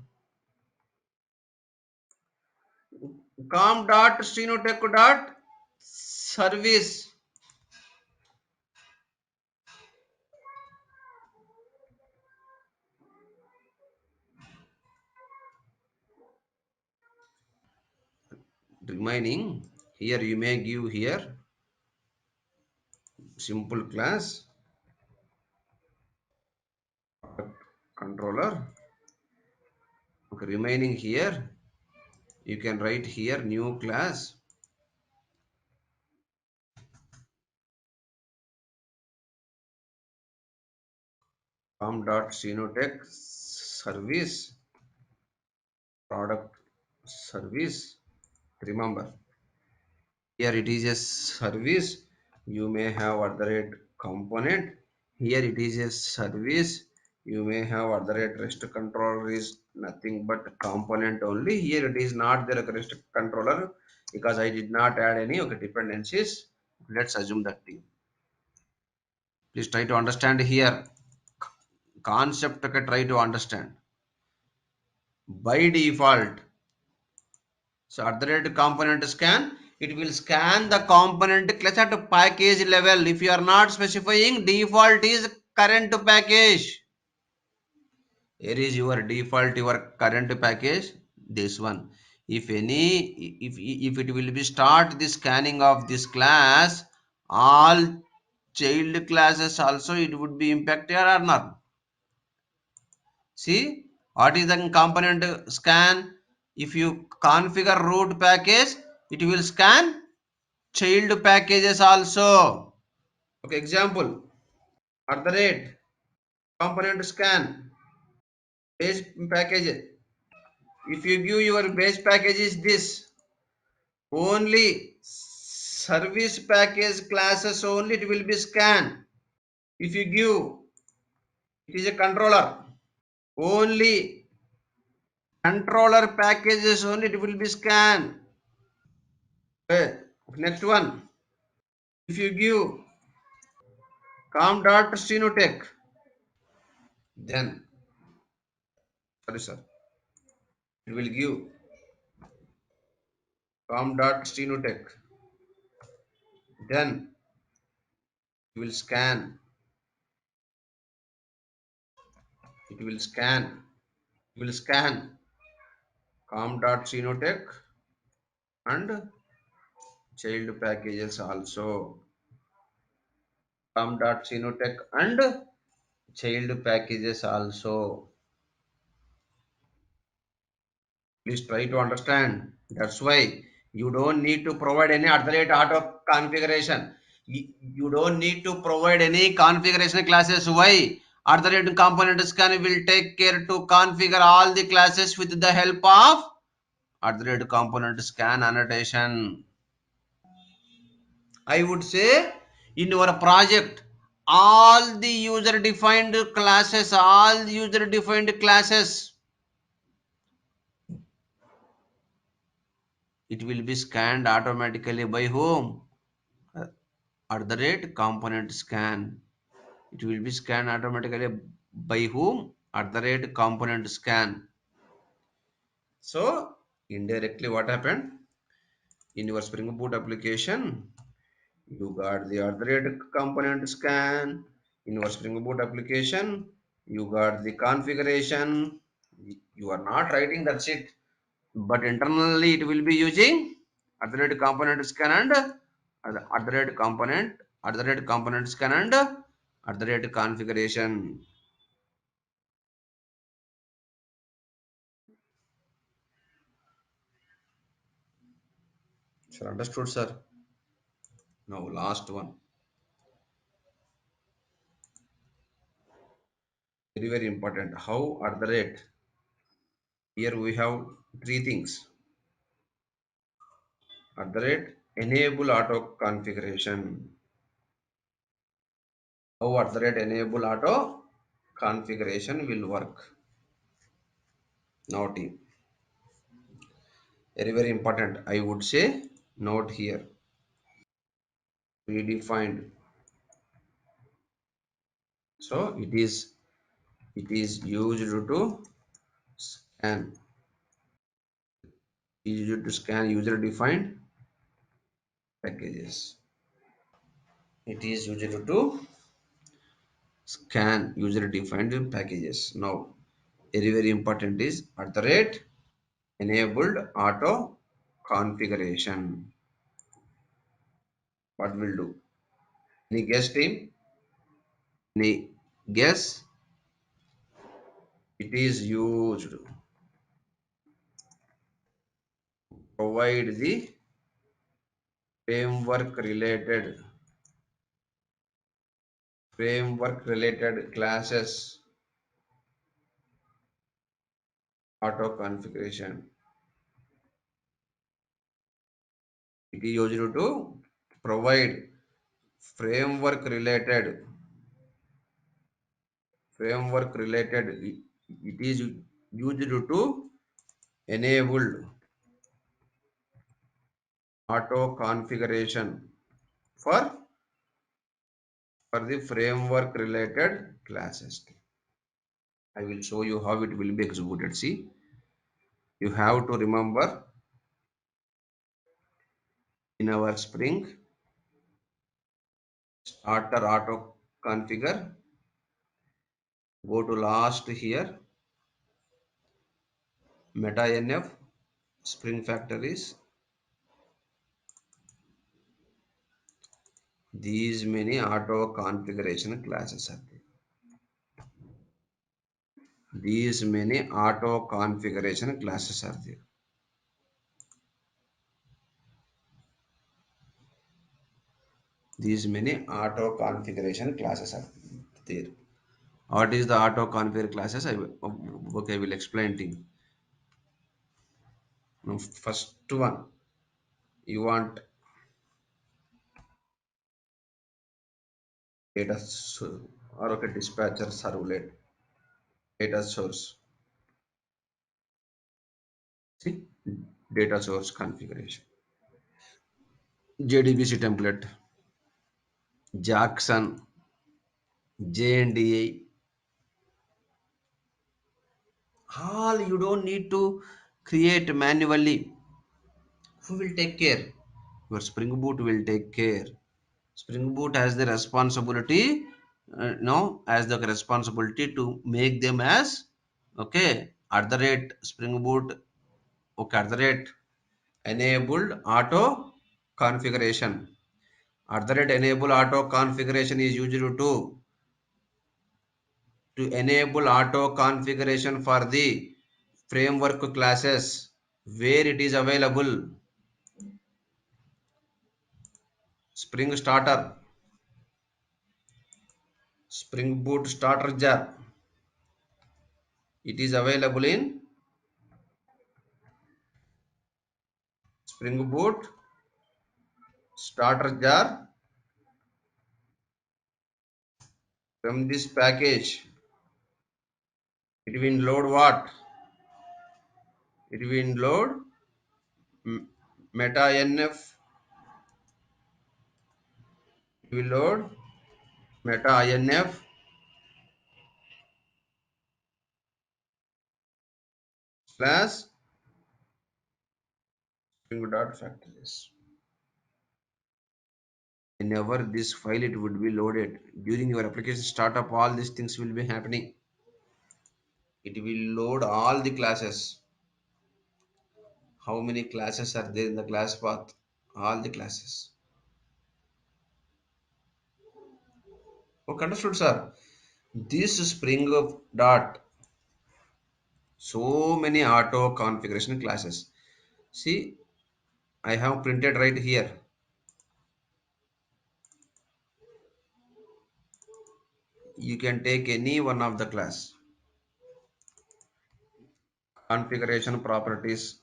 com.strenotech.service. Remaining here you may give here simple class controller. Okay, remaining here you can write here new class com.strenotech service product service. Remember here it is a service, you may have at the rate component, here it is a service, you may have at the rate rest controller is nothing but component only. Here it is not the rest controller because I did not add any okay dependencies. Let's assume that thing. Please try to understand here concept. Okay, try to understand. By default, so at the rate component scan, it will scan the component class at package level. If you are not specifying, default is current package. Here is your default, your current package. This one. If any, if it will be start the scanning of this class, all child classes also it would be impacted or not. See, what is the component scan? If you configure root package, it will scan child packages also. Okay, example, at the rate, component scan, base package. If you give your base package is this, only service package classes only it will be scanned. If you give, it is a controller, only controller packages only it will be scanned. Okay. Next one, if you give com.sinotech, then sorry sir, it will give com.sinotech, then it will scan, it will scan, it will scan com.sinotech and child packages also, com.sinotech and child packages also. Please try to understand. That's why you don't need to provide any alternate auto configuration. You don't need to provide any configuration classes. Why? Alternate component scan will take care to configure all the classes with the help of alternate component scan annotation. I would say in your project, all the user defined classes, all user defined classes, it will be scanned automatically by whom? At the rate component scan. It will be scanned automatically by whom? At the rate component scan. So indirectly what happened? In your Spring Boot application, you got the at the rate component scan. In your Spring Boot application, you got the configuration. You are not writing, that's it. But internally it will be using at the rate component scan and at the rate component, at the rate component scan and at the rate configuration. Sir, understood, sir. Now last one, very important. How at the rate? Here we have three things. At the rate enable auto configuration. How at the rate enable auto configuration will work. Now team, very important. I would say note here predefined. So it is used to scan, used to scan user defined packages. It is used to scan user defined packages. Now very important is at the rate enabled auto configuration. What will do? Any guess team? Any guess? It is used to provide the framework related classes auto configuration. It is used to provide framework related framework related, it is used to enable auto configuration for the framework related classes. I will show you how it will be executed. See, you have to remember in our Spring starter auto configure, go to last here, meta nf spring factories, these many auto configuration classes are there. These many auto configuration classes are there. These many auto configuration classes are there. What is the auto configure classes? Okay, I will explain to you. Now, first one, you want data or okay, dispatcher servlet data source. See, data source configuration. JDBC template, Jackson, JNDA. All you don't need to create manually. Who will take care? Your Spring Boot will take care. Spring Boot has the responsibility, no, as the responsibility to make them as okay at the rate Spring Boot, okay, at the rate enabled auto configuration. At the rate enable auto configuration is used to enable auto configuration for the framework classes where it is available. Spring Starter, Spring Boot Starter jar. It is available in Spring Boot Starter jar. From this package, it will load what? It will load meta nf. It will load meta inf slash spring dot factories. Whenever this file it would be loaded during your application startup, all these things will be happening. It will load all the classes. How many classes are there in the class path? All the classes. Okay, understood, sir. This spring of dot, so many auto configuration classes. See, I have printed right here. You can take any one of the class. Configuration properties,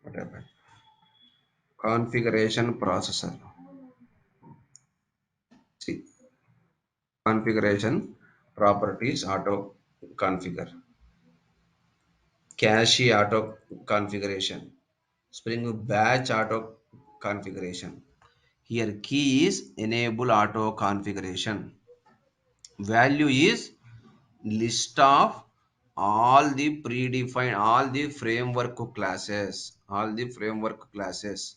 whatever. Configuration processor. See, configuration properties auto configure. Cache auto configuration. Spring batch auto configuration. Here key is enable auto configuration. Value is list of all the predefined, all the framework classes, all the framework classes.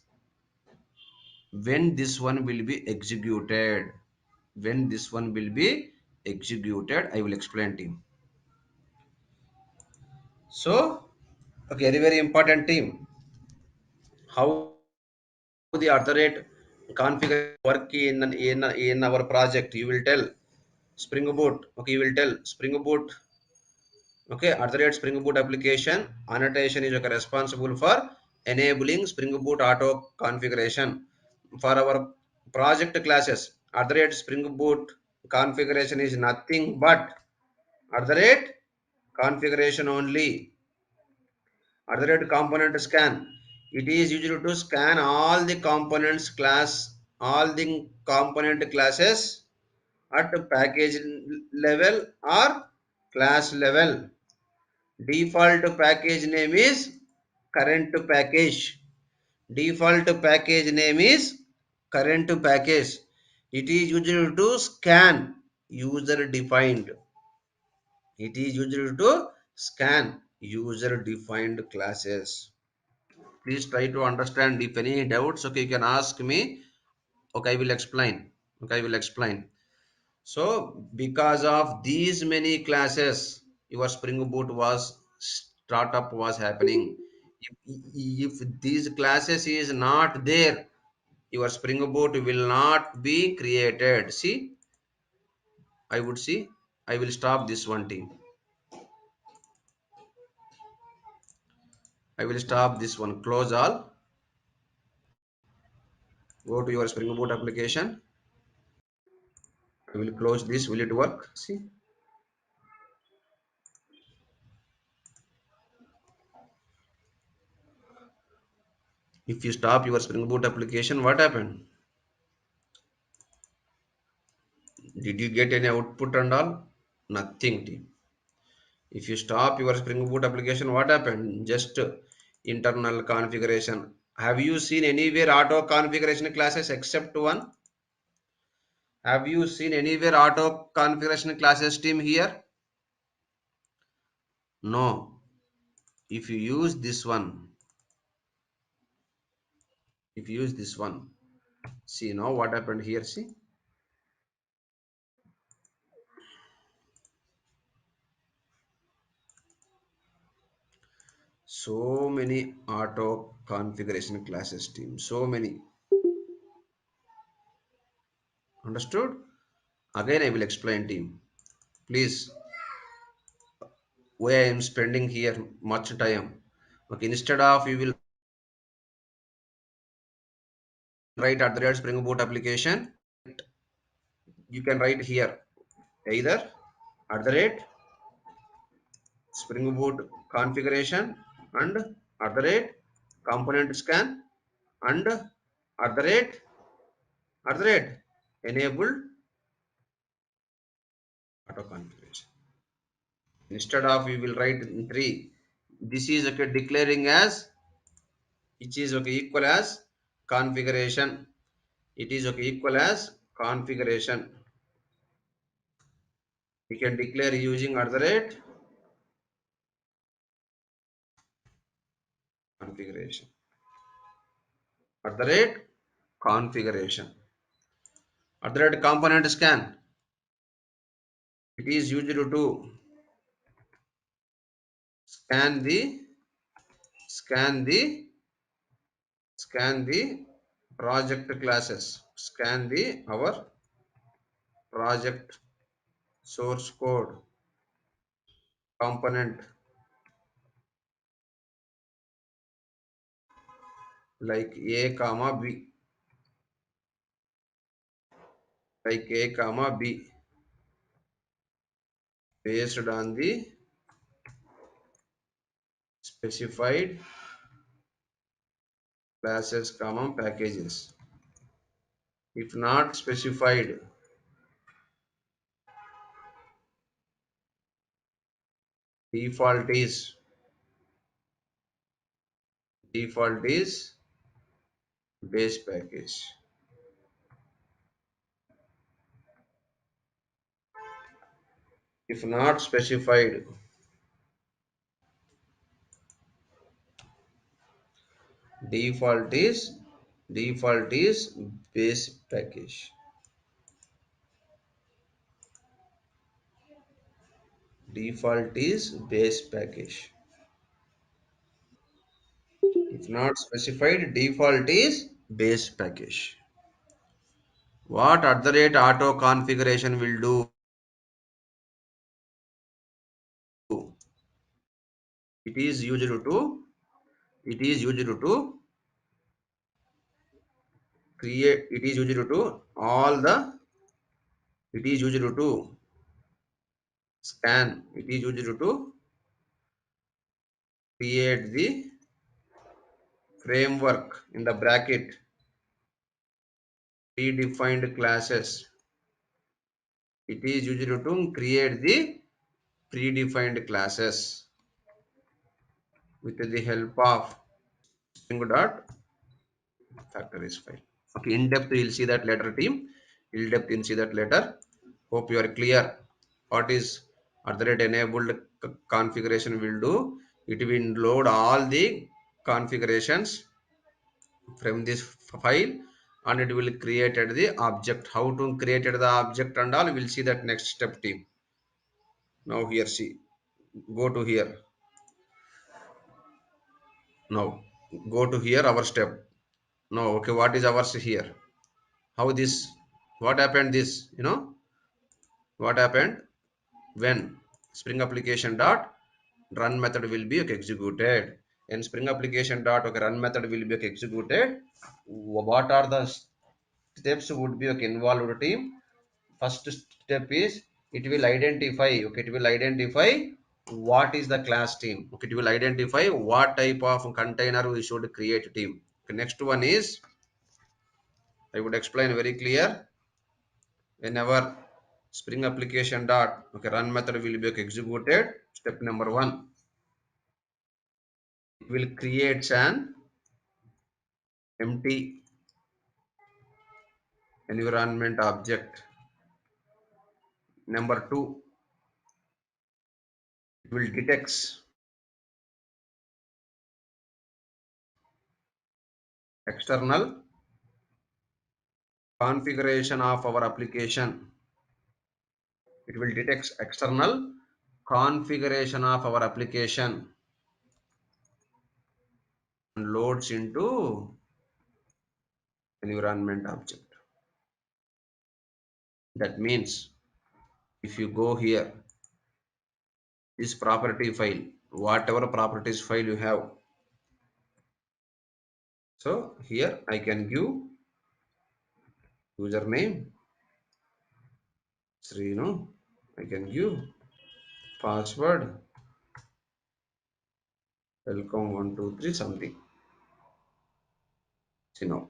When this one will be executed, when this one will be executed, I will explain to you. So, a very, very important team. How the other rate configure work in our project, you will tell Spring Boot. Okay, you will tell Spring Boot. Okay, at the rate Spring Boot application annotation is okay, responsible for enabling Spring Boot auto configuration for our project classes. At the rate Spring Boot configuration is nothing but at the rate configuration only. At the rate component scan, it is used to scan all the components class, all the component classes at package level or class level. Default package name is current package. Default package name is current package. It is used to scan user defined. It is used to scan user defined classes. Please try to understand. If any doubts, okay, you can ask me. Okay, I will explain. Okay, I will explain. So, because of these many classes, your Spring Boot was startup was happening. If these classes is not there, your Spring Boot will not be created. See, I would see, I will stop this one team. I will stop this one, close all, go to your Spring Boot application. I will close this, will it work? See, if you stop your Spring Boot application, what happened? Did you get any output and all? Nothing team. If you stop your Spring Boot application, what happened? Just internal configuration. Have you seen anywhere auto configuration classes except one? Have you seen anywhere auto configuration classes team here? No. If you use this one, if you use this one, see now what happened here, see? So many auto configuration classes team, so many. Understood? Again, I will explain team. Please, why I am spending here much time. Okay, instead of you will write at the rate Spring Boot application, you can write here either at the rate Spring Boot configuration and at the rate component scan and at the rate enabled auto configuration. Instead of we will write in three. This is okay declaring as which is okay equal as configuration. It is okay equal as configuration. We can declare using at the rate configuration. At the rate configuration. At the rate component scan. It is used to scan the scan the scan the project classes. Scan the our project source code component like A comma B like A comma B based on the specified classes comma packages. If not specified, default is default is base package. If not specified, default is default is base package. Default is base package. If not specified, default is base package. What at the rate auto configuration will do? It is used to it is used to create it is used to all the it is used to scan it is used to create the framework in the bracket predefined classes. It is used to create the predefined classes with the help of Spring dot factories file. Okay, in depth you'll see that later team. In depth you'll see that later. Hope you are clear. What is at the rate enabled configuration will do? It will load all the configurations from this file and it will create the object. How to create the object and all we'll see that next step team. Now here see. Go to here. Now go to here our step. No, okay, what is ours here? How this, what happened this, what happened when spring application dot run method will be okay, executed, and spring application dot okay, run method will be okay, executed. What are the steps would be okay, involved team? First step is it will identify, okay, it will identify what is the class team, okay, it will identify what type of container we should create team. Okay, next one is I would explain very clear. Whenever spring application dot okay, run method will be executed, step number one, it will create an empty environment object. Number two, it will detect external configuration of our application. It will detect external configuration of our application and loads into environment object. That means if you go here, this property file, whatever properties file you have, so here I can give username Srinu, I can give password welcome 123 something. See now,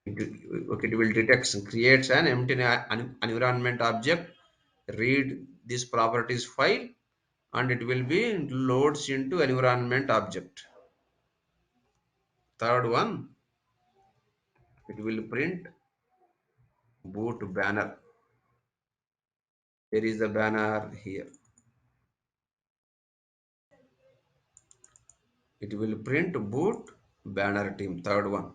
okay, it will detect creates an empty environment object, read this properties file, and it will be loads into environment object. Third one, it will print boot banner. There is the banner here. It will print boot banner team. Third one.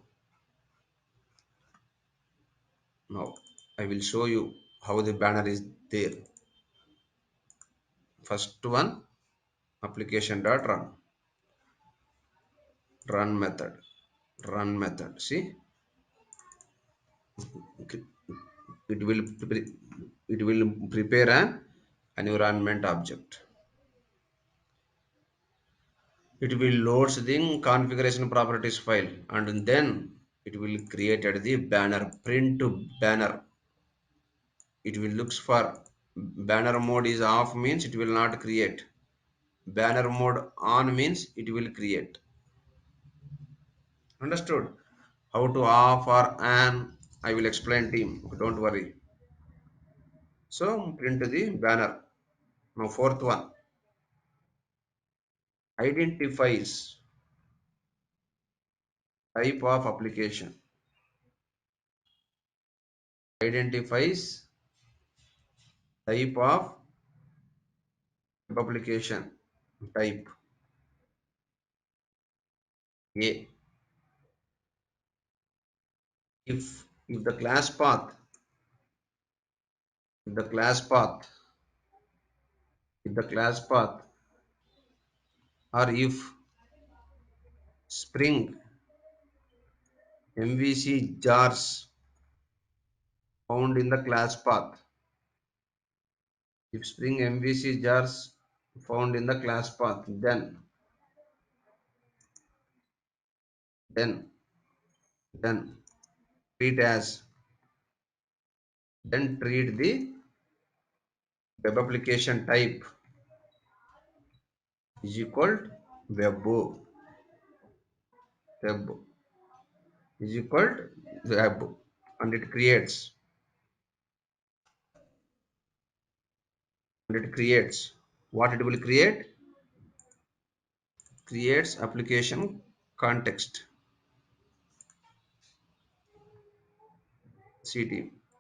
Now I will show you how the banner is there. First one, application dot run method, run method. See, it will it will prepare an environment object. It will load the configuration properties file, and then it will create the banner, print to banner. It will looks for banner mode is off means it will not create. Banner mode on means it will create. Understood? How to off or on, I will explain team. Don't worry. So print the banner. Now fourth one, identifies type of application. Identifies type of application. Type A. If the class path, if the class path, if the class path, or if Spring MVC jars found in the class path, if Spring MVC jars found in the class path, then then treat as then treat the web application type is equal to web is equal to web, and it creates what it will create, creates application context. CT,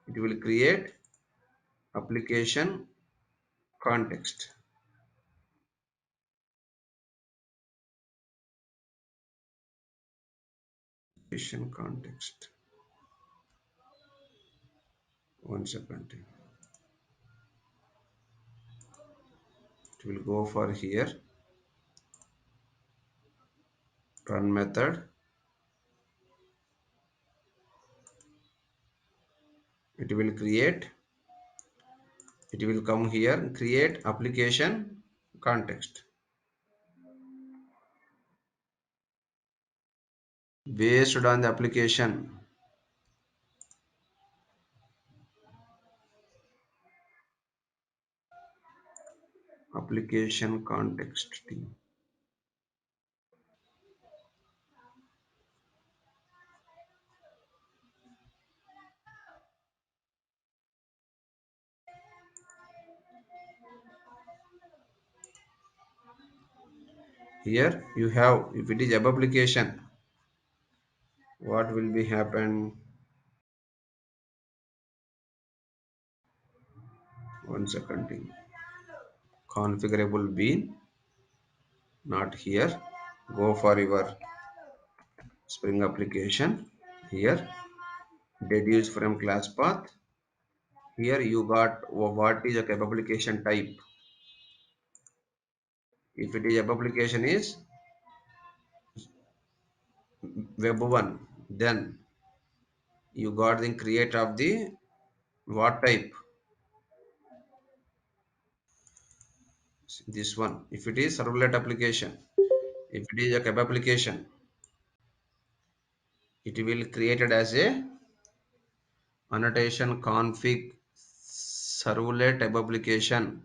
it will create application context. Application context. One second. It will go for here run method it will create, it will come here, create application context. Based on the application context team. Here you have, if it is web application, what will be happen? One second. Configurable bean, not here. Go for your Spring application. Here, deduce from class path. Here you got what is a web application type. If it is a web application is web one, then you got the create of the what type, this one. If it is servlet application, if it is a web application, it will created as a annotation config servlet web application,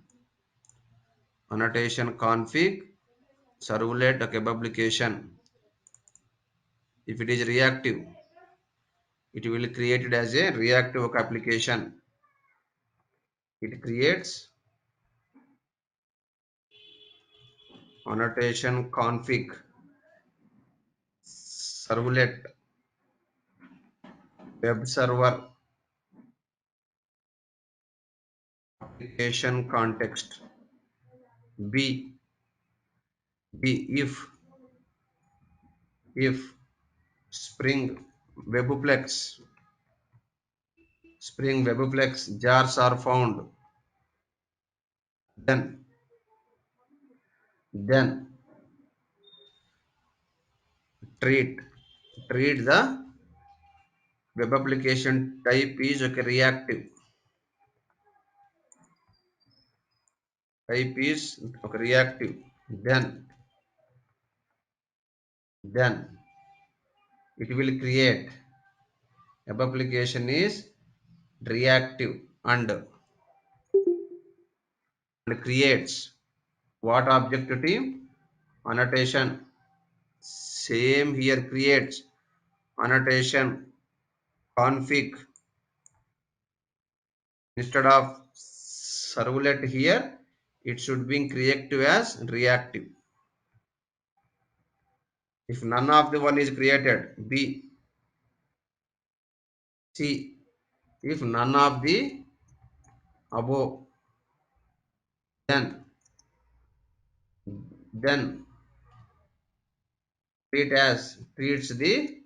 annotation config servlet web application. If it is reactive, it will create it as a reactive application. It creates annotation config servlet web server application context. B if spring webplex jars are found, then treat the web application type is okay, reactive type is okay, reactive. Then it will create web application is reactive and creates what object team, annotation. Same here, creates annotation config instead of servlet. Here it should be creative as reactive. If none of the one is created, B. C. If none of the above, then then treats the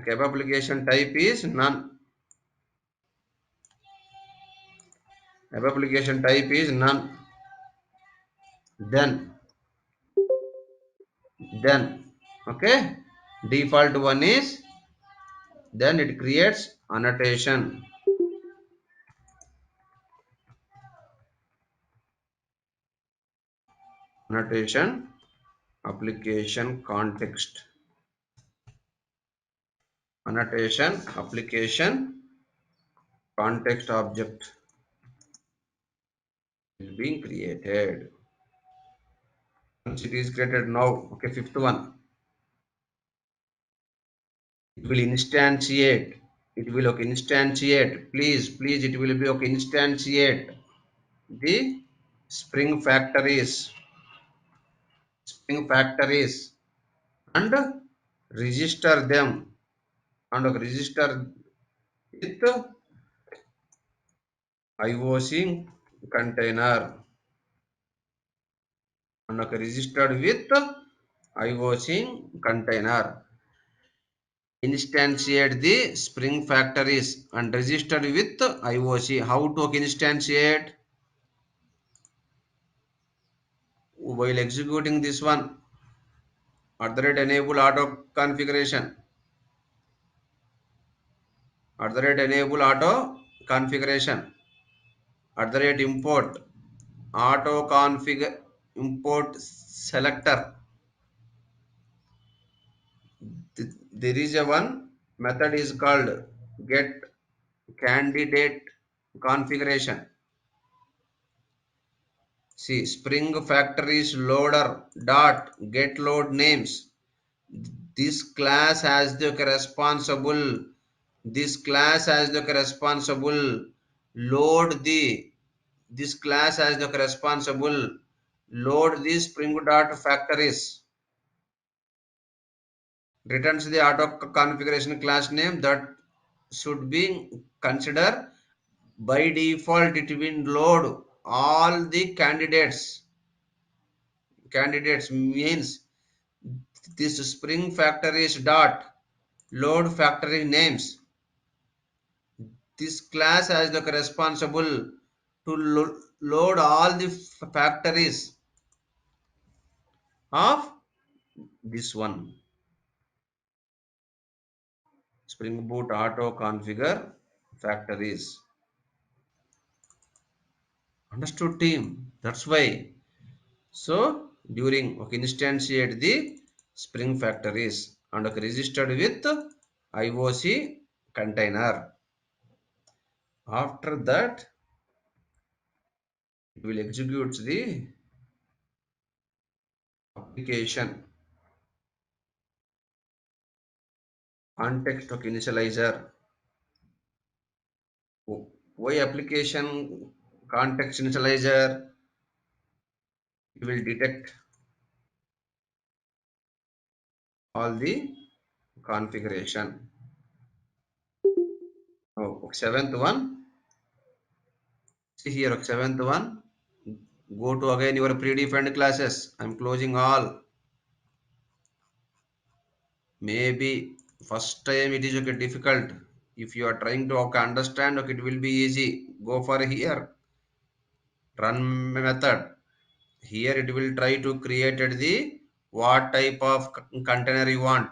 web application type is none. Web application type is none. Then then okay, default one is, then it creates annotation application context, annotation application context object is being created. Once it is created, now okay, fifth one, it will instantiate, it will okay instantiate, please it will be okay instantiate the spring factories and register them and register with IOC container and registered with IOC container. Instantiate the spring factories and registered with IOC. How to instantiate? While executing this one, at the rate enable auto configuration, at the rate enable auto configuration at the rate import auto config import selector. There is a one method is called get candidate configuration. See, Spring Factories loader dot get load names. This class has the responsible. This class has the responsible. Load the. This class has the responsible. Load the Spring dot factories. Returns the auto configuration class name that should be considered. By default it will load all the candidates means this spring factories dot load factory names. This class has the responsible to load all the factories of this one. Spring boot auto configure factories. Understood team? That's why. So during okay, instantiate the Spring factories and okay, registered with IOC container. After that, it will execute the application context okay, initializer. Why application context initializer? It will detect all the configuration. Oh, seventh one. See here, okay, seventh one. Go to again your predefined classes. I'm closing all. Maybe first time it is okay, difficult. If you are trying to okay, understand, okay, it will be easy. Go for here. Run method. Here it will try to create the what type of container you want.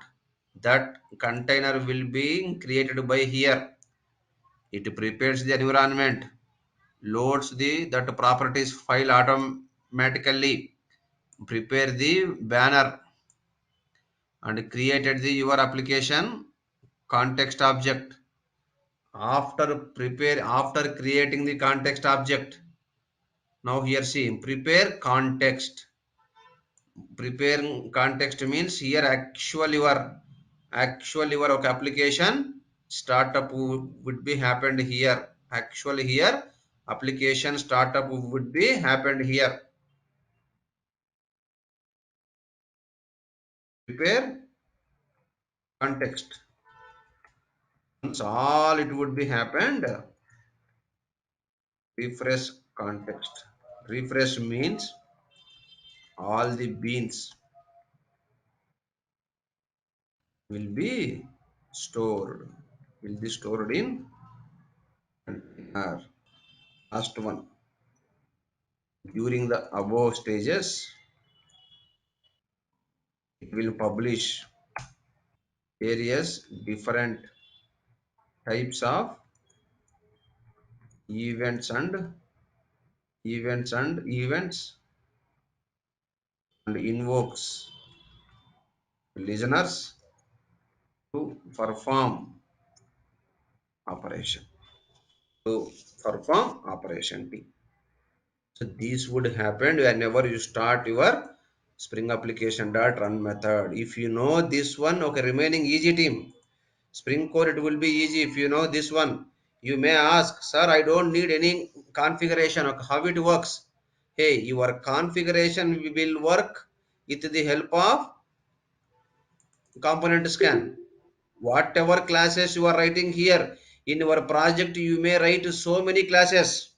That container will be created by here. It prepares the environment, loads the that properties file automatically, prepare the banner and created the your application context object. After creating the context object, now here see prepare context means here actual your okay, application startup would be happened here. Actually here application startup would be happened here. Prepare context. Once all it would be happened, refresh context. Refresh means all the beans will be stored. Will be stored in container. Last one. During the above stages, it will publish various different types of events and events and invokes listeners to perform operation to perform operation T. So this would happen whenever you start your Spring application dot run method. If you know this one, okay, remaining easy team. Spring Core it will be easy if you know this one. You may ask, sir, I don't need any configuration. Okay, how it works? Hey, your configuration will work with the help of component scan. Whatever classes you are writing here in your project, you may write so many classes.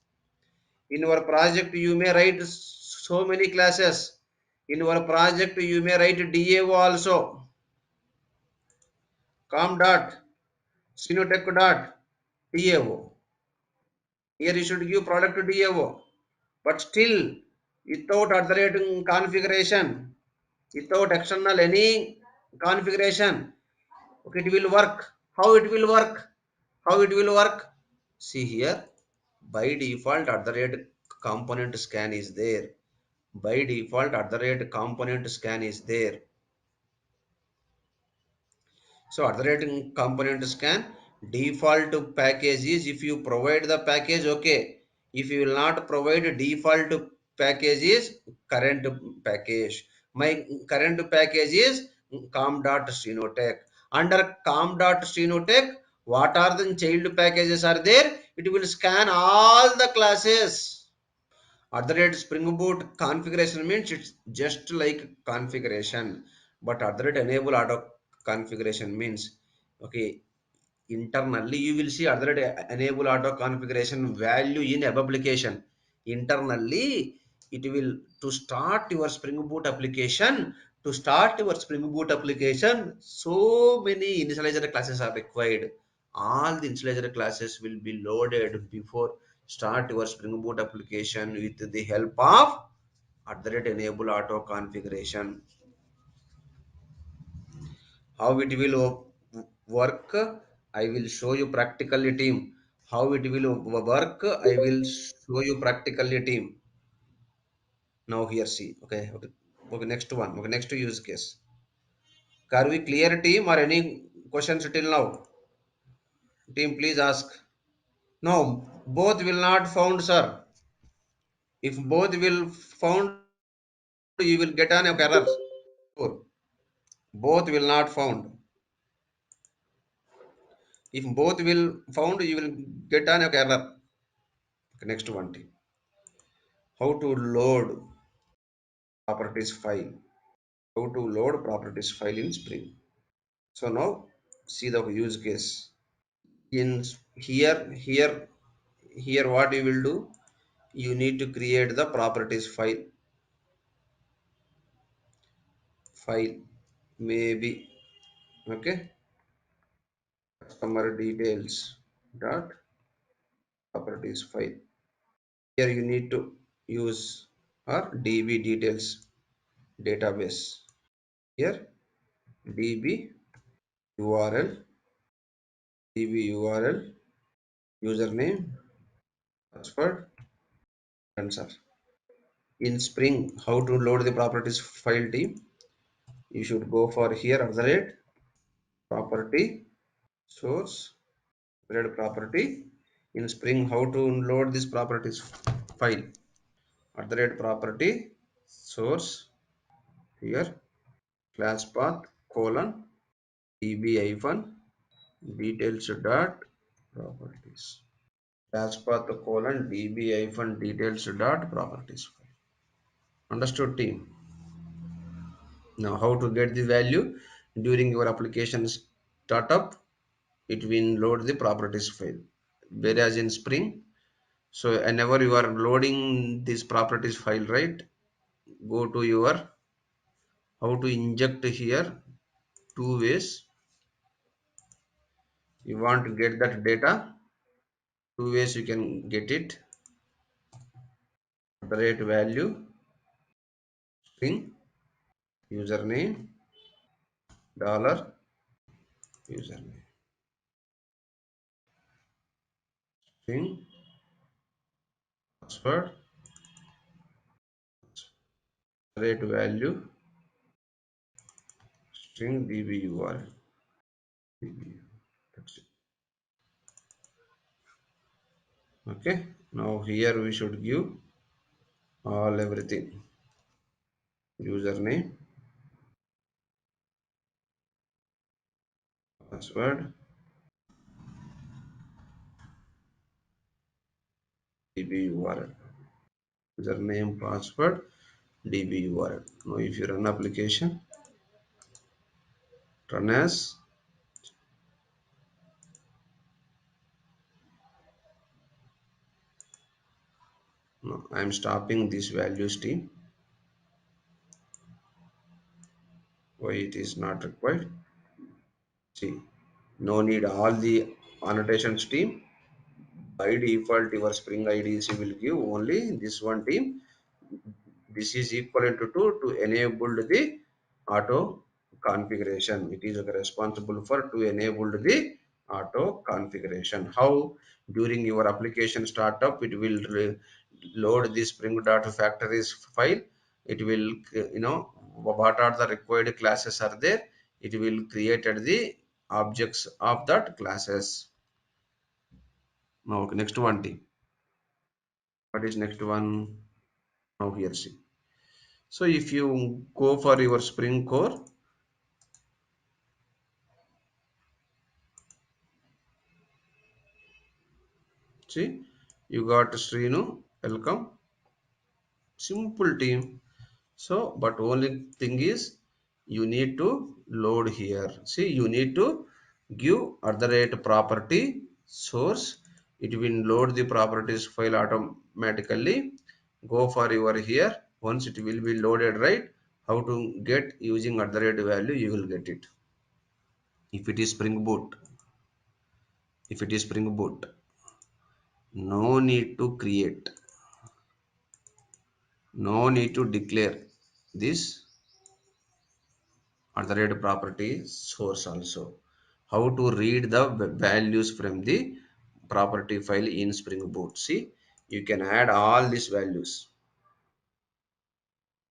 In your project, you may write so many classes. In your project, you may write DAO also. Com dot, Sinotech dot, DAO. Here you should give product to DAO. But still, without altering configuration, without external any configuration, okay, it will work. How it will work? How it will work? See here, by default at the rate component scan is there. By default at the rate component scan is there. So at the rate component scan, default package is if you provide the package, okay. If you will not provide default package is current package. My current package is com.strenotech. Under com.strenotech, what are the child packages are there? It will scan all the classes. At the rate Spring Boot configuration means it's just like configuration, but at the rate enable auto configuration means okay, internally you will see at the rate enable auto configuration value in web application. Internally, it will to start your Spring Boot application. To start your Spring Boot application, so many initializer classes are required. All the initializer classes will be loaded before start your Spring Boot application with the help of at the rate enable auto configuration. How it will work, I will show you practically team. How it will work, I will show you practically team. Now here see, okay, next one, okay, next use case. Are we clear team or any questions till now? Team, please ask. No, both will not found, sir. If both will found, you will get an error. Sure. Both will not found. If both will found, you will get an error. Okay, next one team. How to load properties file. How to load properties file in Spring. So now see the use case. In here what you will do, you need to create the properties file maybe, okay, customer details dot properties file. Here you need to use our db details database. Here db url, db url, username, password, answer. In Spring, how to load the properties file team? You should go for here at the rate property source red property. In Spring, how to load this properties file? At the rate property source here class path colon db hyphen details dot properties. Class path colon db hyphen details dot properties. Understood team? Now how to get the value during your application startup? It will load the properties file. Whereas in Spring, so whenever you are loading this properties file, right? Go to your how to inject here two ways. You want to get that data, two ways you can get it. The rate value string username dollar username string password rate value string dbur. That's it. Okay. Now here we should give all everything username password dbur username password dbur. Now if you run application, run as no, I am stopping this values team. Why it is not required? See, no need all the annotations team. By default, your Spring IDC will give only this one team. This is equivalent to enable the auto configuration. It is responsible for to enable the auto configuration. How? During your application startup, it will load the spring.factories file. It will, what are the required classes are there. It will create the objects of that classes. Now, okay, next one thing. What is next one? Now here see. So if you go for your spring core, see, you got Srinu, welcome, simple team. So but only thing is, you need to load here. See, you need to give property source. It will load the properties file automatically. Go for your here. Once it will be loaded, right, how to get using value, you will get it. If it is spring boot, if it is spring boot, no need to create, no need to declare this property source also. How to read the values from the property file in spring boot. See, you can add all these values.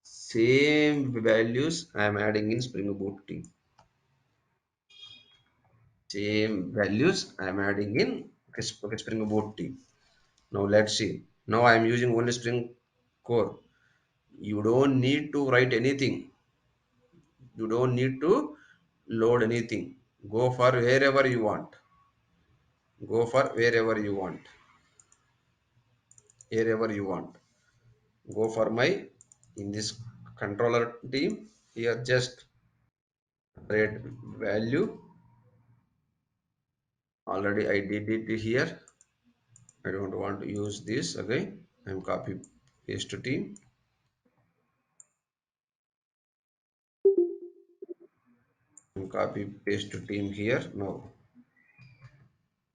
Same values I am adding in spring boot team. Same values I am adding in spring boot team. Now let's see. Now I am using only spring core. You don't need to write anything. You don't need to load anything. Go for wherever you want. Go for wherever you want. Wherever you want. Go for my, in this controller team, here just rate value. Already I did it here. I don't want to use this again. I'm copy paste to team and copy paste to team here. Now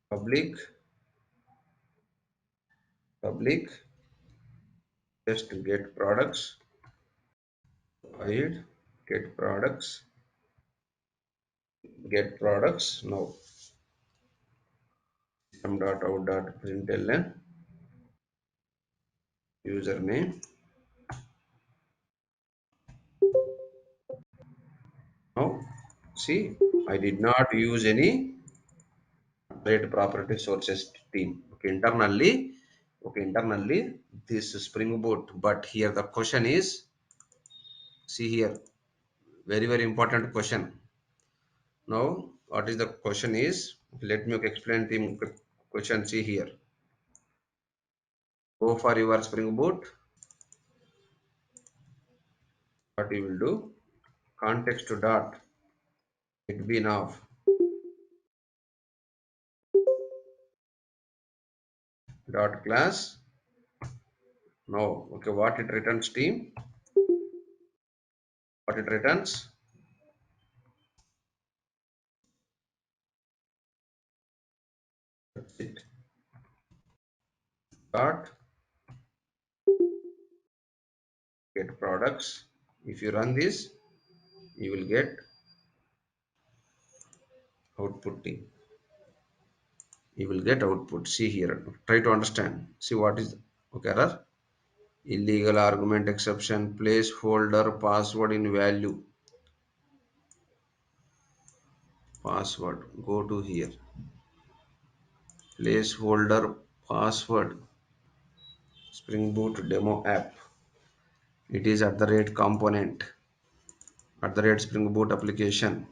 public just to get products. Hide get products, get products. Now system.out.println username. Now see, I did not use any property sources team. Okay, internally this spring boot. But here the question is, see here, very important question. Now what is the question is, let me explain the question. See here, go for your spring boot. What you will do, context dot it been of dot class. Now okay, what it returns team, what it returns, that's it, dot get products. If you run this, you will get output team. You will get output. See here, try to understand. See what is, okay, error, illegal argument exception, placeholder password in value, password, go to here, placeholder password, spring boot demo app, it is component, spring boot application,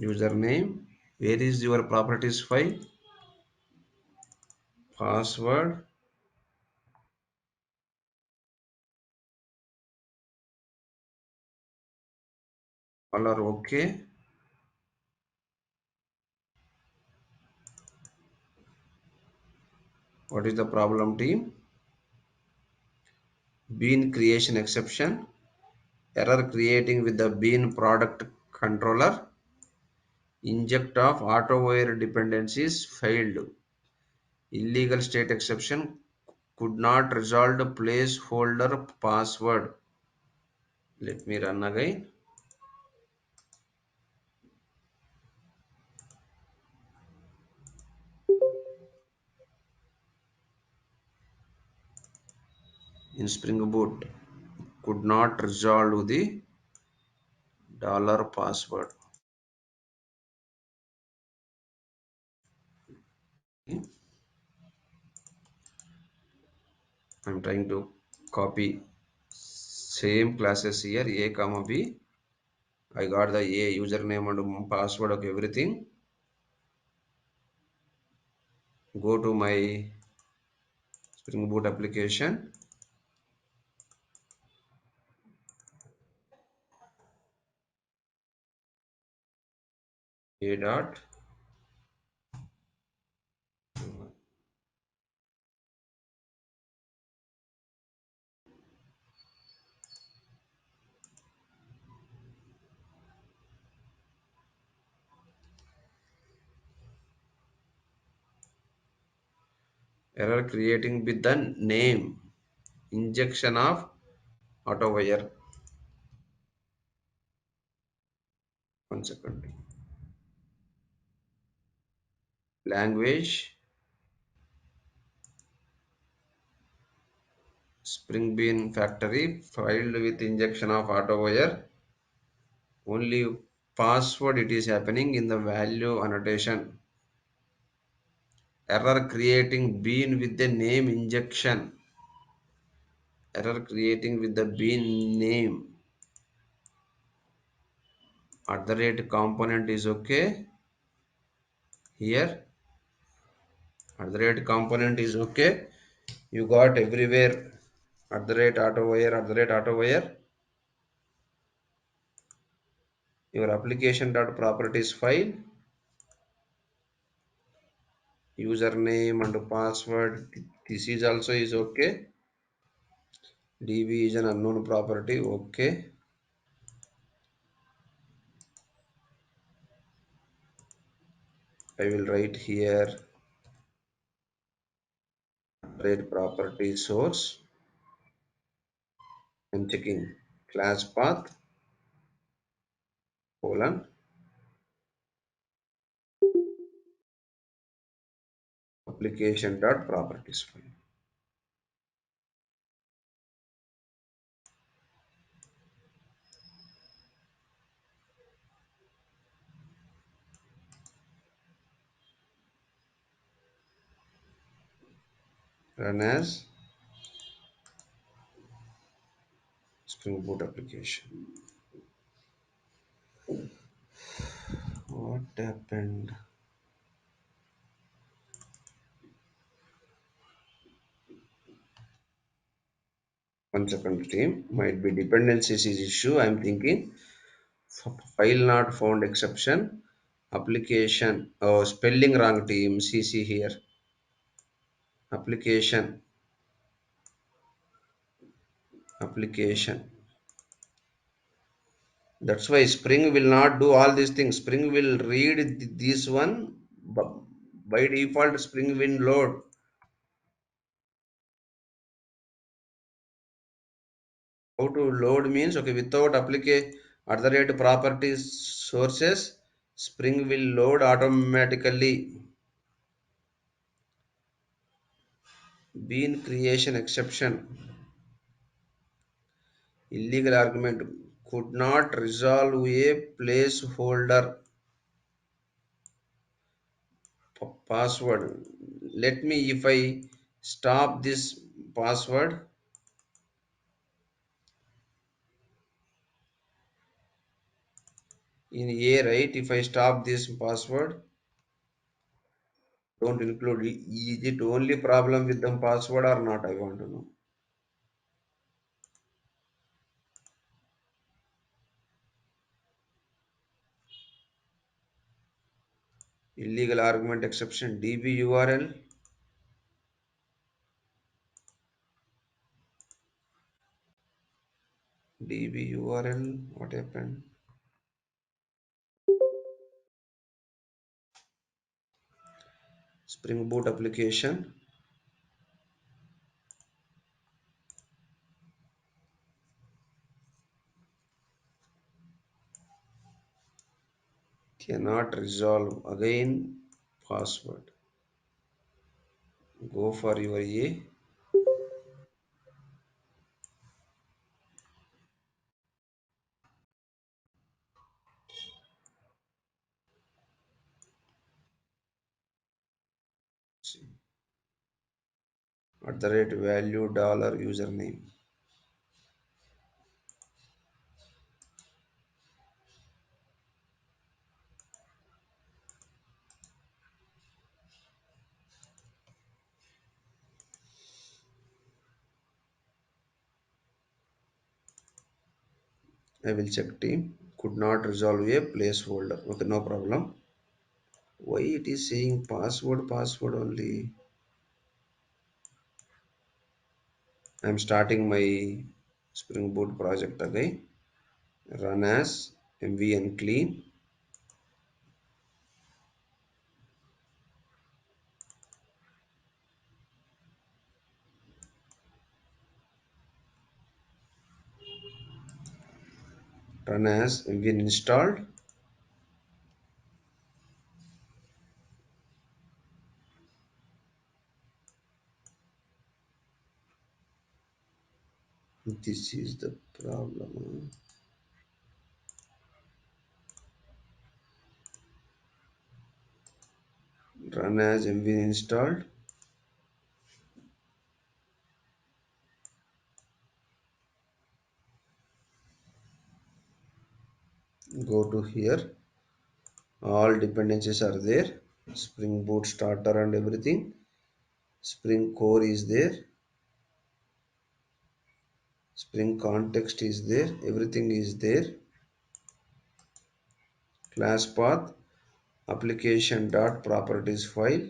username, where is your properties file, password, all are okay. What is the problem team, bean creation exception, error creating with the bean product controller, inject of auto-wire dependencies failed, illegal state exception, could not resolve placeholder password. Let me run again. In Spring Boot, could not resolve the dollar password. I'm trying to copy same classes here, A comma B. I got the A username and password of everything. Go to my Spring Boot application. A dot error creating with the name injection of auto wire. 1 second. Language Spring Bean factory filed with injection of auto wire. Only password it is happening in the value annotation. Error creating bean with the name injection. Error creating with the bean name. At the rate component is okay. Here at the rate component is okay. You got everywhere at the rate auto wire, at the rate auto wire. Your application dot properties file, username and password. This is also is okay. DB is an unknown property. Okay. I will write here rate property source. I'm checking class path colon application dot properties file. Run as Spring Boot application. What happened? 1 second team. Might be dependencies is issue. I'm thinking file not found exception. Application. Oh, spelling wrong team. CC here. Application. Application. That's why Spring will not do all these things. Spring will read this one. By default, Spring will load. How to load means okay without applicate at the rate properties sources, Spring will load automatically. Bean creation exception. Illegal argument could not resolve a placeholder password. Let me if I stop this password in A, right? If I stop this password, don't include is it only problem with the password or not? I want to know. Illegal argument exception DB URL. DB URL. What happened? Spring Boot application. Cannot resolve again password. Go for your A. At the rate value dollar username. I will check team. Could not resolve a placeholder. Okay, no problem. Why it is saying password only? I'm starting my Spring Boot project again. Run as mv and clean. Run as mv installed. This is the problem. Run as mv installed. Go to here. All dependencies are there. Spring Boot starter and everything. Spring core is there. Spring context is there. Everything is there. Class path. Application dot properties file.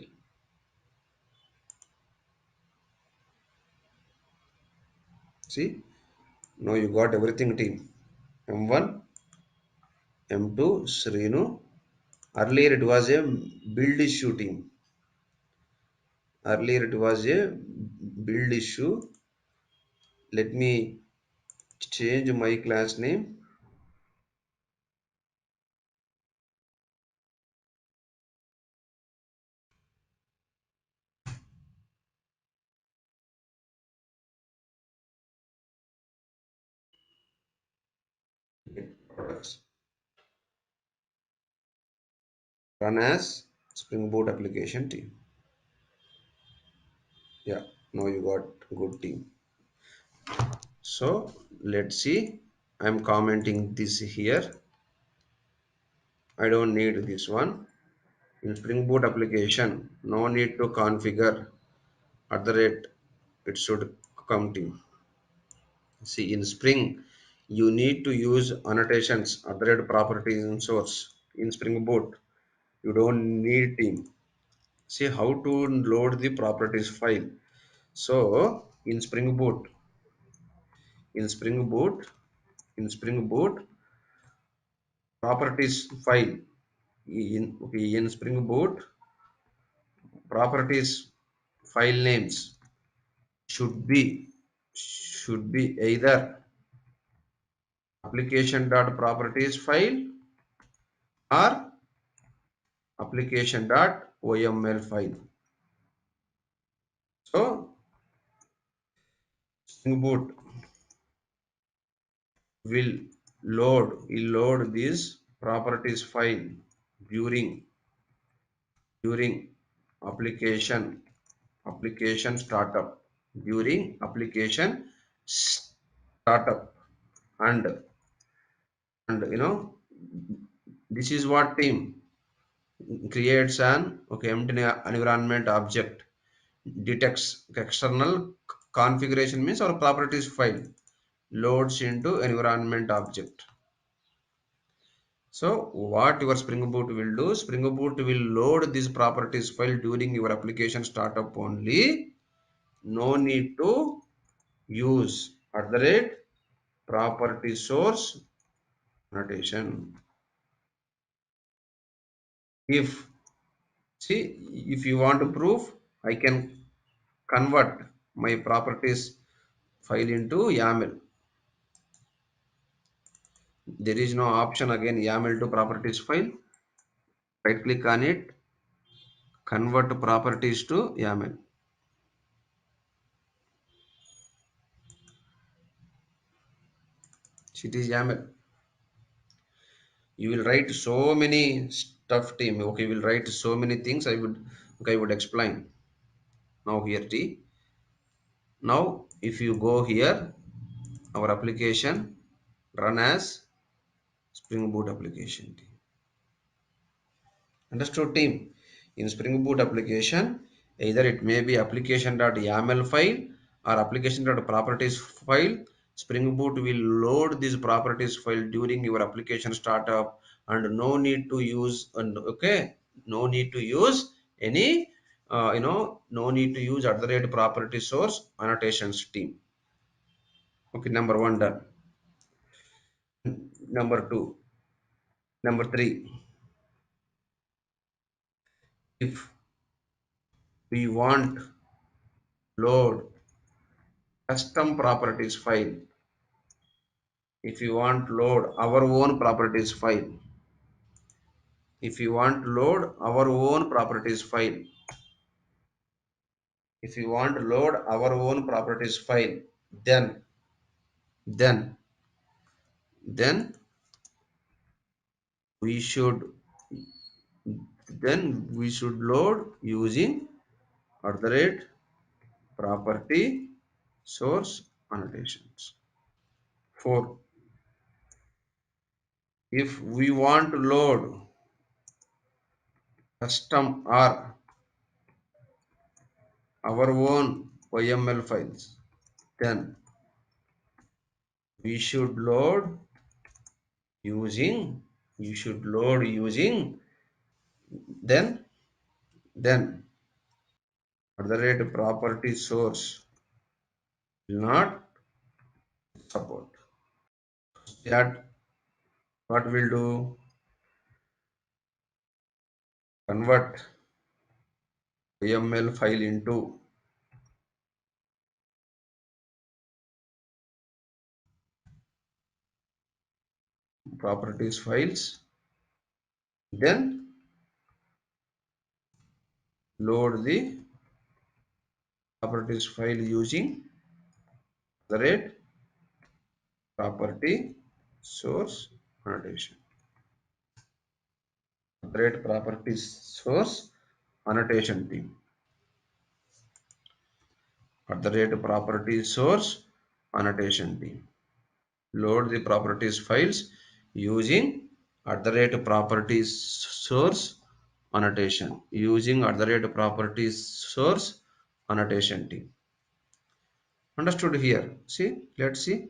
See, now you got everything team. M1, M2, Srinu. Earlier it was a build issue team. Earlier it was a build issue. Let me change my class name. Run as Spring Boot application team. Yeah, now you got good team. So let's see. I'm commenting this here. I don't need this one. In Spring Boot application, no need to configure at the rate it should come team. See, in Spring, you need to use annotations at the rate properties in source. In Spring Boot, you don't need team. See how to load the properties file. So in Spring Boot, in Spring Boot properties file in Spring Boot properties file names should be either application.properties file or application.oml file. So Spring Boot will load this properties file during application startup, during application startup. And this is what team creates an empty environment object, detects external configuration means our properties file, loads into environment object. So what your Spring Boot will do, Spring Boot will load this properties file during your application startup only. No need to use at the rate property source annotation. If See, if you want to prove, I can convert my properties file into YAML. There is no option again YAML to properties file. Right click on it, convert properties to YAML. It is YAML. You will write so many stuff team. Okay, you will write so many things. I would explain. Now here T. Now if you go here, our application run as Spring Boot application. Understood team? In Spring Boot application, either it may be application.yaml file or application.properties file. Spring Boot will load this properties file during your application startup, and no need to use, and okay, no need to use any, no need to use at the rate property source annotations team. Okay, number one done. Number two, number three, if we want load custom properties file, if you want load our own properties file, if you want load our own properties file, if you want load our own properties file, then then then we should we should load using at the rate property source annotations. 4, if we want to load custom or our own YML files, then we should load using you should load using then then at the rate property source will not support that. What will do, convert YML file into properties files, then load the properties file using the rate property source annotation. The rate properties source annotation team. At the rate property source annotation team. Load the properties files using at the rate properties source annotation, using at the rate properties source annotation team. Understood here? See, let's see,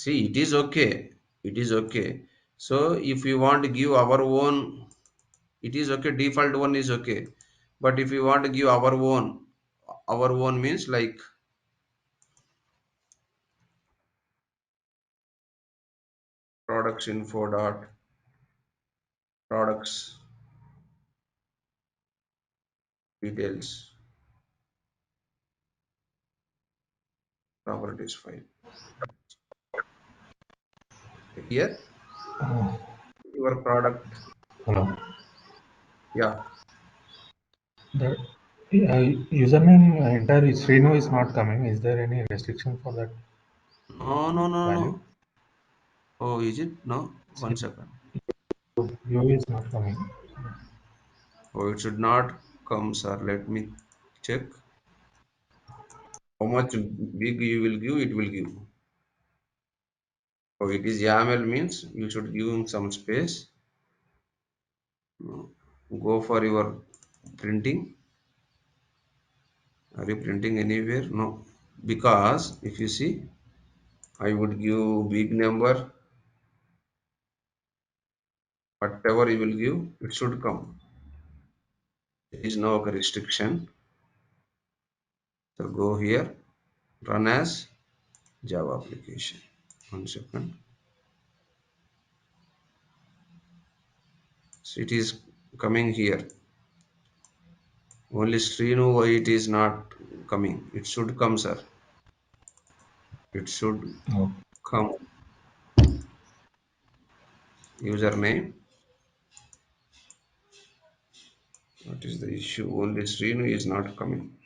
it is okay, it is okay. So if you want to give our own, it is okay, default one is okay. But if you want to give our own means like products info dot products details properties file. Here Oh, your product, hello. yeah. The username entire Srinu is not coming. Is there any restriction for that No, no, no, no. value? Oh, is it? No. Srinu, 1 second. U is not coming. Oh, it should not come, sir. Let me check. How much big you will give, it will give. Oh, it is YAML means you should give him some space. No. Go for your printing. Are you printing anywhere? No. Because if you see, I would give big number, whatever you will give, it should come. There is no restriction. So go here, run as Java application. 1 second. So it is coming here. Only Srinu, why it is not coming? It should come, sir. It should Oh, come. Username, What is the issue? Only Srinu is not coming.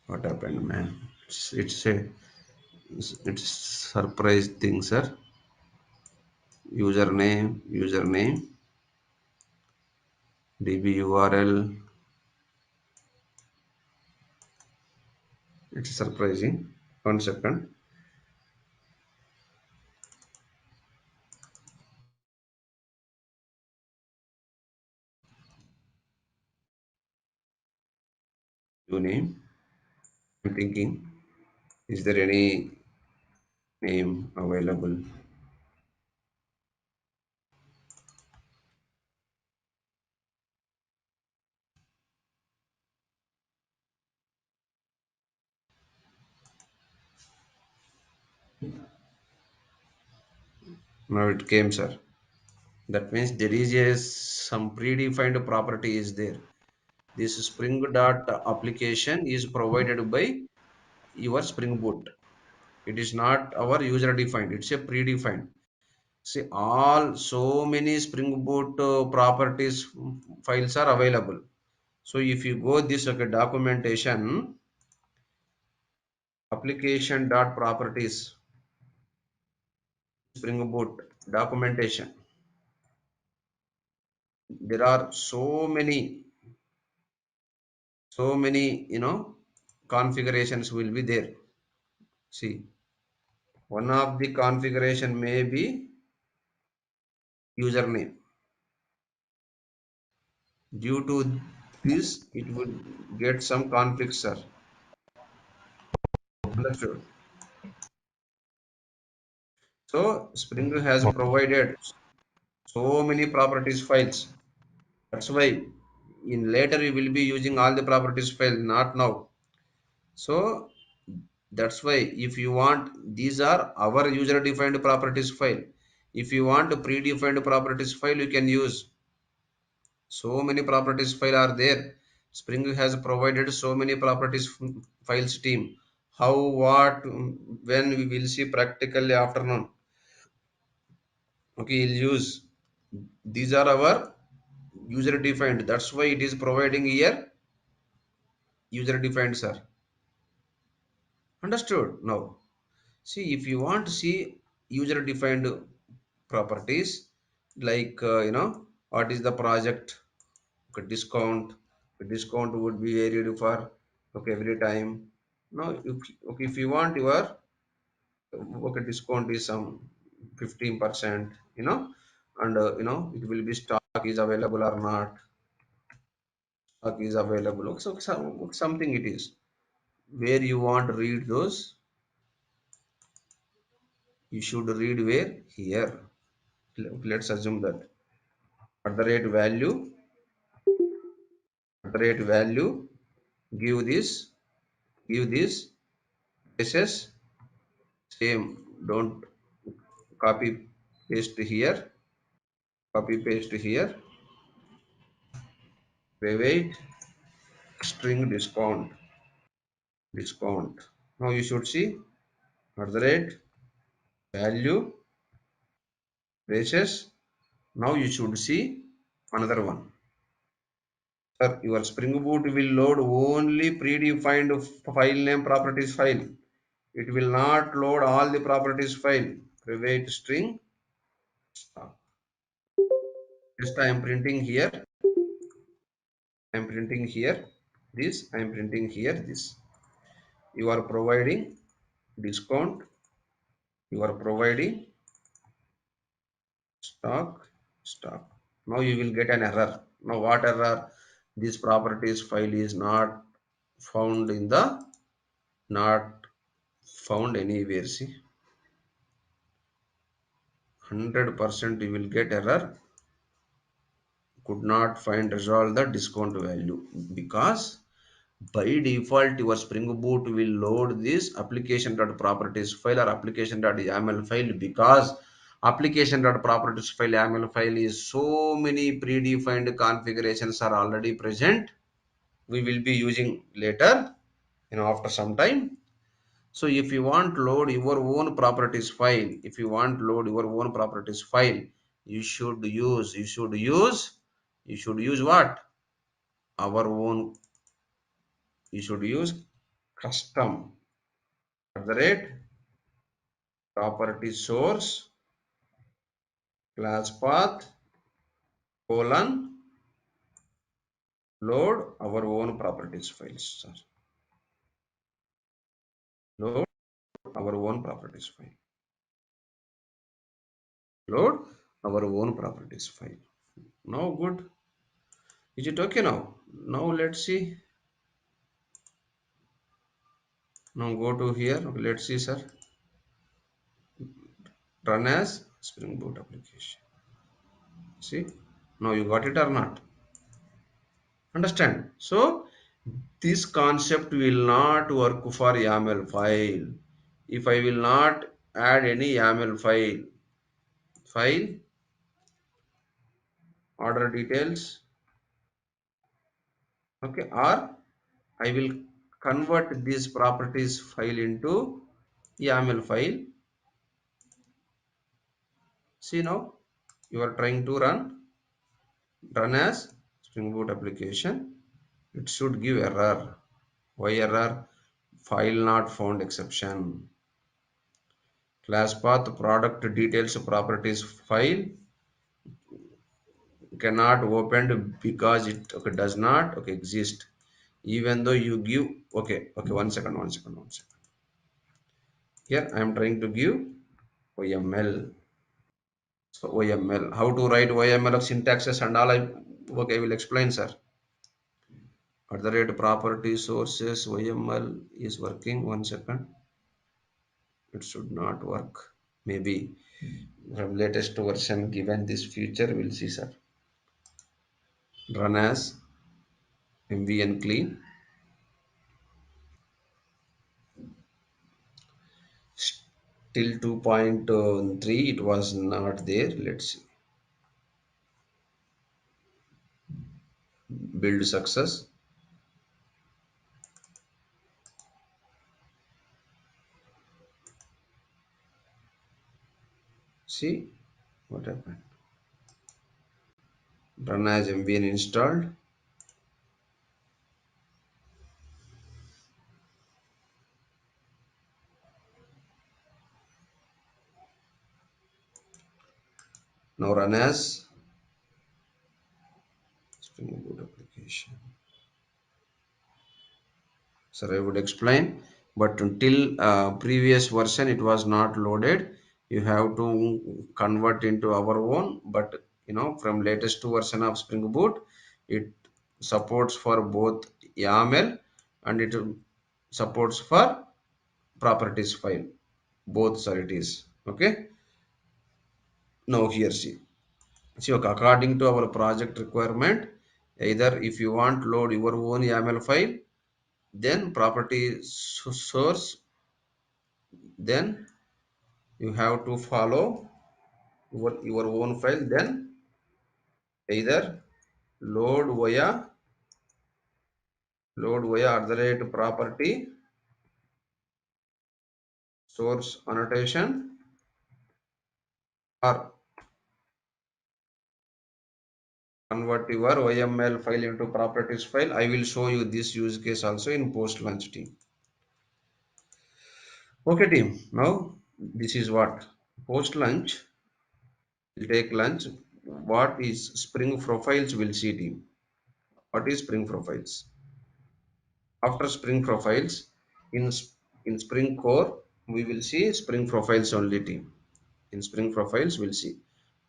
What happened, man? It's surprise thing, sir. Username, db URL. It's surprising. 1 second. New name. I'm thinking, is there any name available? Now it came, sir. That means there is some predefined property is there. This Spring Dot application is provided by your Spring Boot. It is not our user defined. It's a predefined. See, all so many Spring Boot properties files are available. So if you go this okay, documentation, application dot properties, Spring Boot documentation, there are so many, configurations will be there. See, one of the configuration may be username. Due to this, it will get some conflicts, sir. Understood? So Spring has provided so many properties files. That's why in later we will be using all the properties file, not now. So that's why if you want, these are our user defined properties file. If you want a predefined properties file, you can use. So many properties file are there. Spring has provided so many properties files team. How, what, when we will see practically afternoon. Okay, you'll use. These are our user defined. That's why it is providing here user defined, sir. Understood? Now, see if you want to see user defined properties like what is the project, okay, discount. The discount would be varied for okay every time. Now, if you want your okay discount is some 15%, and it will be stock is available or not. Stock is available. Okay, so something it is where you want to read those. You should read where here. Let's assume that at the rate value, give this SS same. Don't copy paste here. Copy paste here. Wait. String discount. Now you should see at the rate value braces. Now you should see another one. Sir, your Spring Boot will load only predefined file name properties file. It will not load all the properties file. Private string. Just I am printing here. I am printing here this. I am printing here this. You are providing discount. You are providing stock. Now you will get an error. Now what error? This properties file is found in the not found anywhere. See, 100% you will get error. Could not find resolve the discount value because by default your Spring Boot will load this application.properties file or application.yaml file because application.properties file YAML file is so many predefined configurations are already present. We will be using later, after some time. So if you want load your own properties file, if you want load your own properties file, you should use what? Our own, you should use custom at the rate property source class path colon load our own properties files, sir. Load our own properties file. Load our own properties file. Now good. Is it okay now? Now let's see. Now go to here. Okay, let's see, sir. Run as Spring Boot application. See? Now you got it or not? Understand? So this concept will not work for YAML file. If I will not add any YAML file, order details, okay, or I will convert this properties file into YAML file. See now, you are trying to run as Spring Boot application. It should give error. Why error? File not found exception. Class path product details properties file cannot open because it okay, does not okay, exist. Even though you give okay, one second. Here I am trying to give YML. So YML, how to write YML of syntaxes and all I will explain, sir. At the rate property sources YML is working. One second, it should not work. Maybe from latest version given this feature, we'll see, sir. Run as MVN clean. Till 2.3 it was not there. Let's see. Build success. See what happened. Run as MVN installed. Now run as Spring Boot application. Sir, I would explain, but until previous version it was not loaded. You have to convert into our own, but from latest version of Spring Boot, it supports for both YAML and it supports for properties file. Both, sir, it is. Okay. Now here see okay, according to our project requirement, either if you want load your own YAML file, then property source, then you have to follow your own file, then either load via at the rate property source annotation, or convert your YML file into properties file. I will show you this use case also in post launch team. Okay, team. Now this is what post lunch. We'll take lunch. What is Spring Profiles? Will see, team. What is Spring Profiles? After Spring Profiles, in in Spring Core, we will see Spring Profiles only, team. In Spring Profiles, we'll see.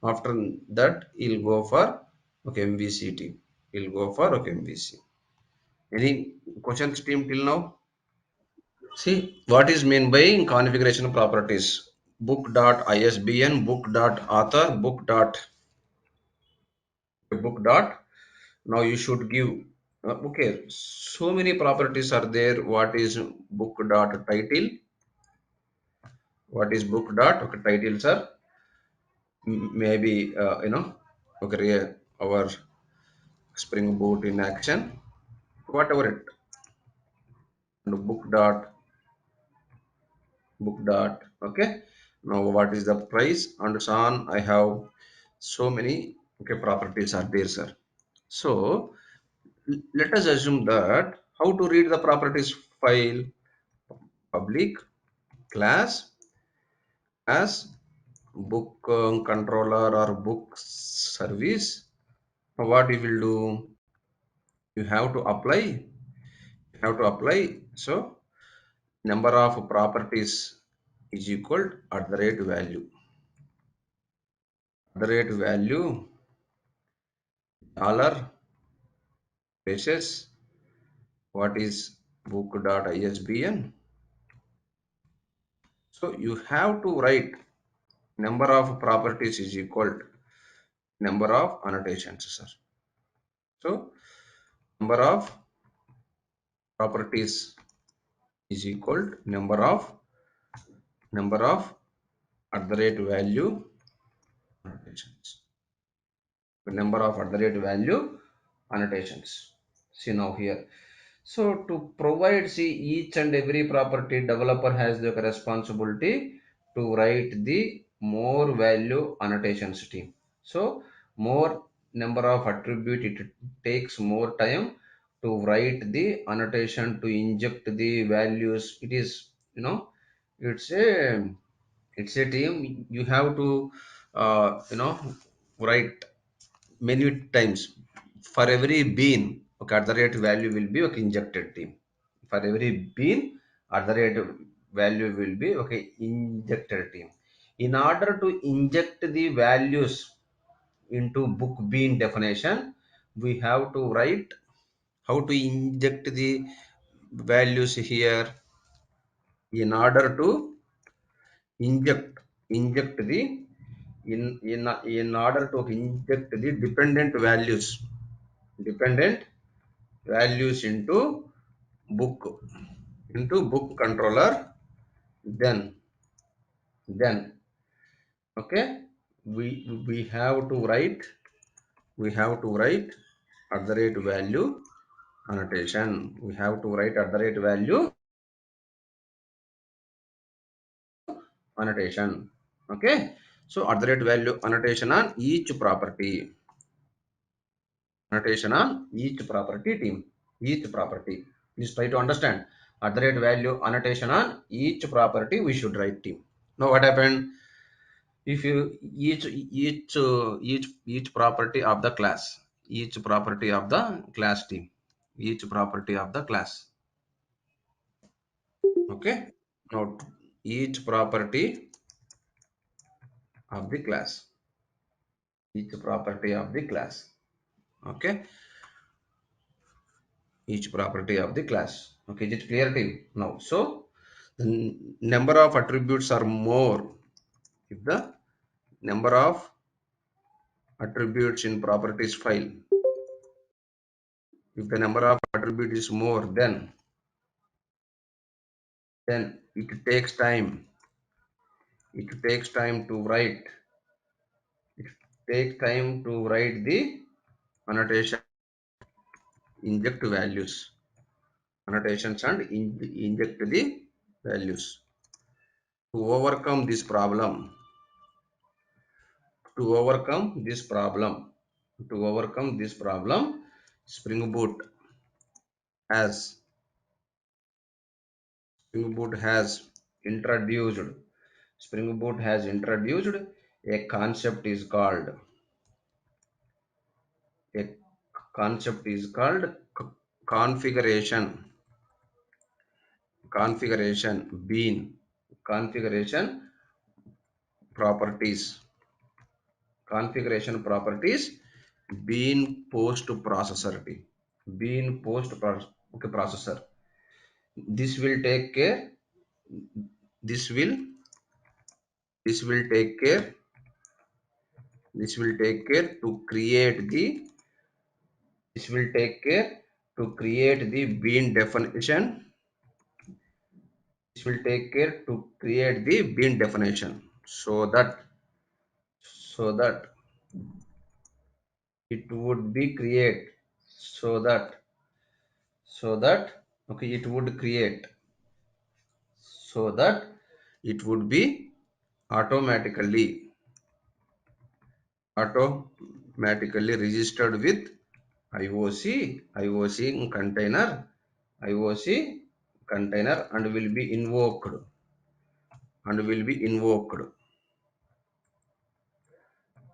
After that, he'll go for okay MVC, team. He'll go for okay MVC. Any questions, team, till now? See what is mean by configuration properties. Book.isbn, book.author, book dot. Now you should give okay. So many properties are there. What is book dot title? What is book dot okay titles are maybe okay our Spring Boot in action, whatever it, and book dot book dot. Okay, now what is the price, and so on. I have so many, okay, properties are there, sir. So let us assume that how to read the properties file. Public class as book controller or book service. What you will do, you have to apply, so number of properties is equal at the rate value, dollar basis, what is book.isbn. So you have to write number of properties is equal to number of annotations, sir. So number of properties is equal to number of at the rate value annotations. The number of at the rate value annotations. See now here. So to provide, see, each and every property, developer has the responsibility to write the more value annotations team. So more number of attribute, it takes more time to write the annotation, to inject the values. It is, it's a team. You have to write many times for every bean. Okay, at the rate value will be, okay, injected team. For every bean, at the rate value will be, okay, injected team. In order to inject the values into book bean definition, we have to write how to inject the values here. In order to inject the, in order to inject the dependent values book book controller, then then okay, we have to write, at the rate value annotation. We have to write at the rate value annotation. Okay, so at the rate value annotation on each property, team, each property. Please try to understand. At the rate value annotation on each property we should write team. Now what happened, if you each property of the class, team, each property of the class. Okay, now each property of the class, okay, each property of the class. Okay, is it clear to you now? So the number of attributes are more if the number of attributes in properties file, if the number of attribute is more, then it takes time to write, the annotation, inject values, annotations, and inject the values. To overcome this problem, to overcome this problem, Spring Boot has Spring Boot has introduced a concept is called a configuration bean, configuration properties, bean post processor team, okay, processor. This will take care, this will this will take care to create the, bean definition. This will take care to create the bean definition, so that it would be create, so that okay, it would create, so that it would be automatically automatically registered with IOC IOC container and will be invoked and will be invoked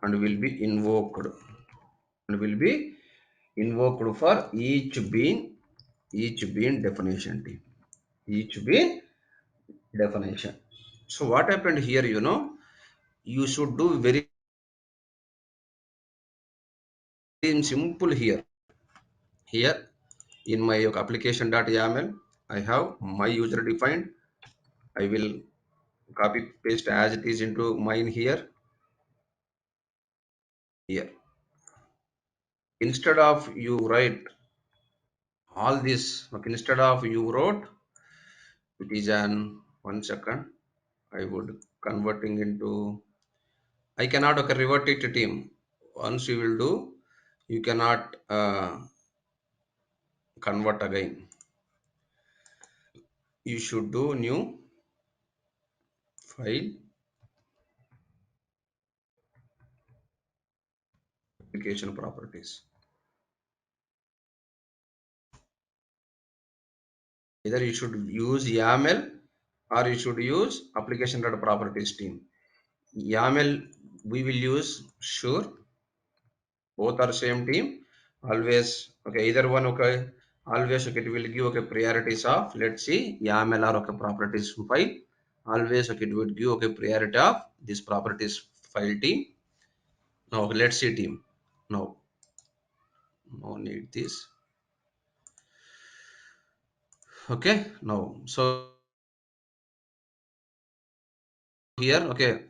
and will be invoked and will be invoked for each bean definition team. Each bean definition. So what happened here, you should do very simple here. Here in my application.yaml, I have my user defined. I will copy paste as it is into mine here. Here. Instead of you write all this, okay, instead of you wrote, it is an 1 second. I would converting into, I cannot okay, revert it to team. Once you will do, you cannot convert again. You should do new file application properties. Either you should use YAML or you should use application.properties team. YAML we will use, sure, both are same team. Always okay, either one okay. Always okay, it will give okay priorities of, let's see, YAML or okay properties file. Always okay, it would give okay priority of this properties file team. Now let's see team. Now no need this. Okay, now so here okay,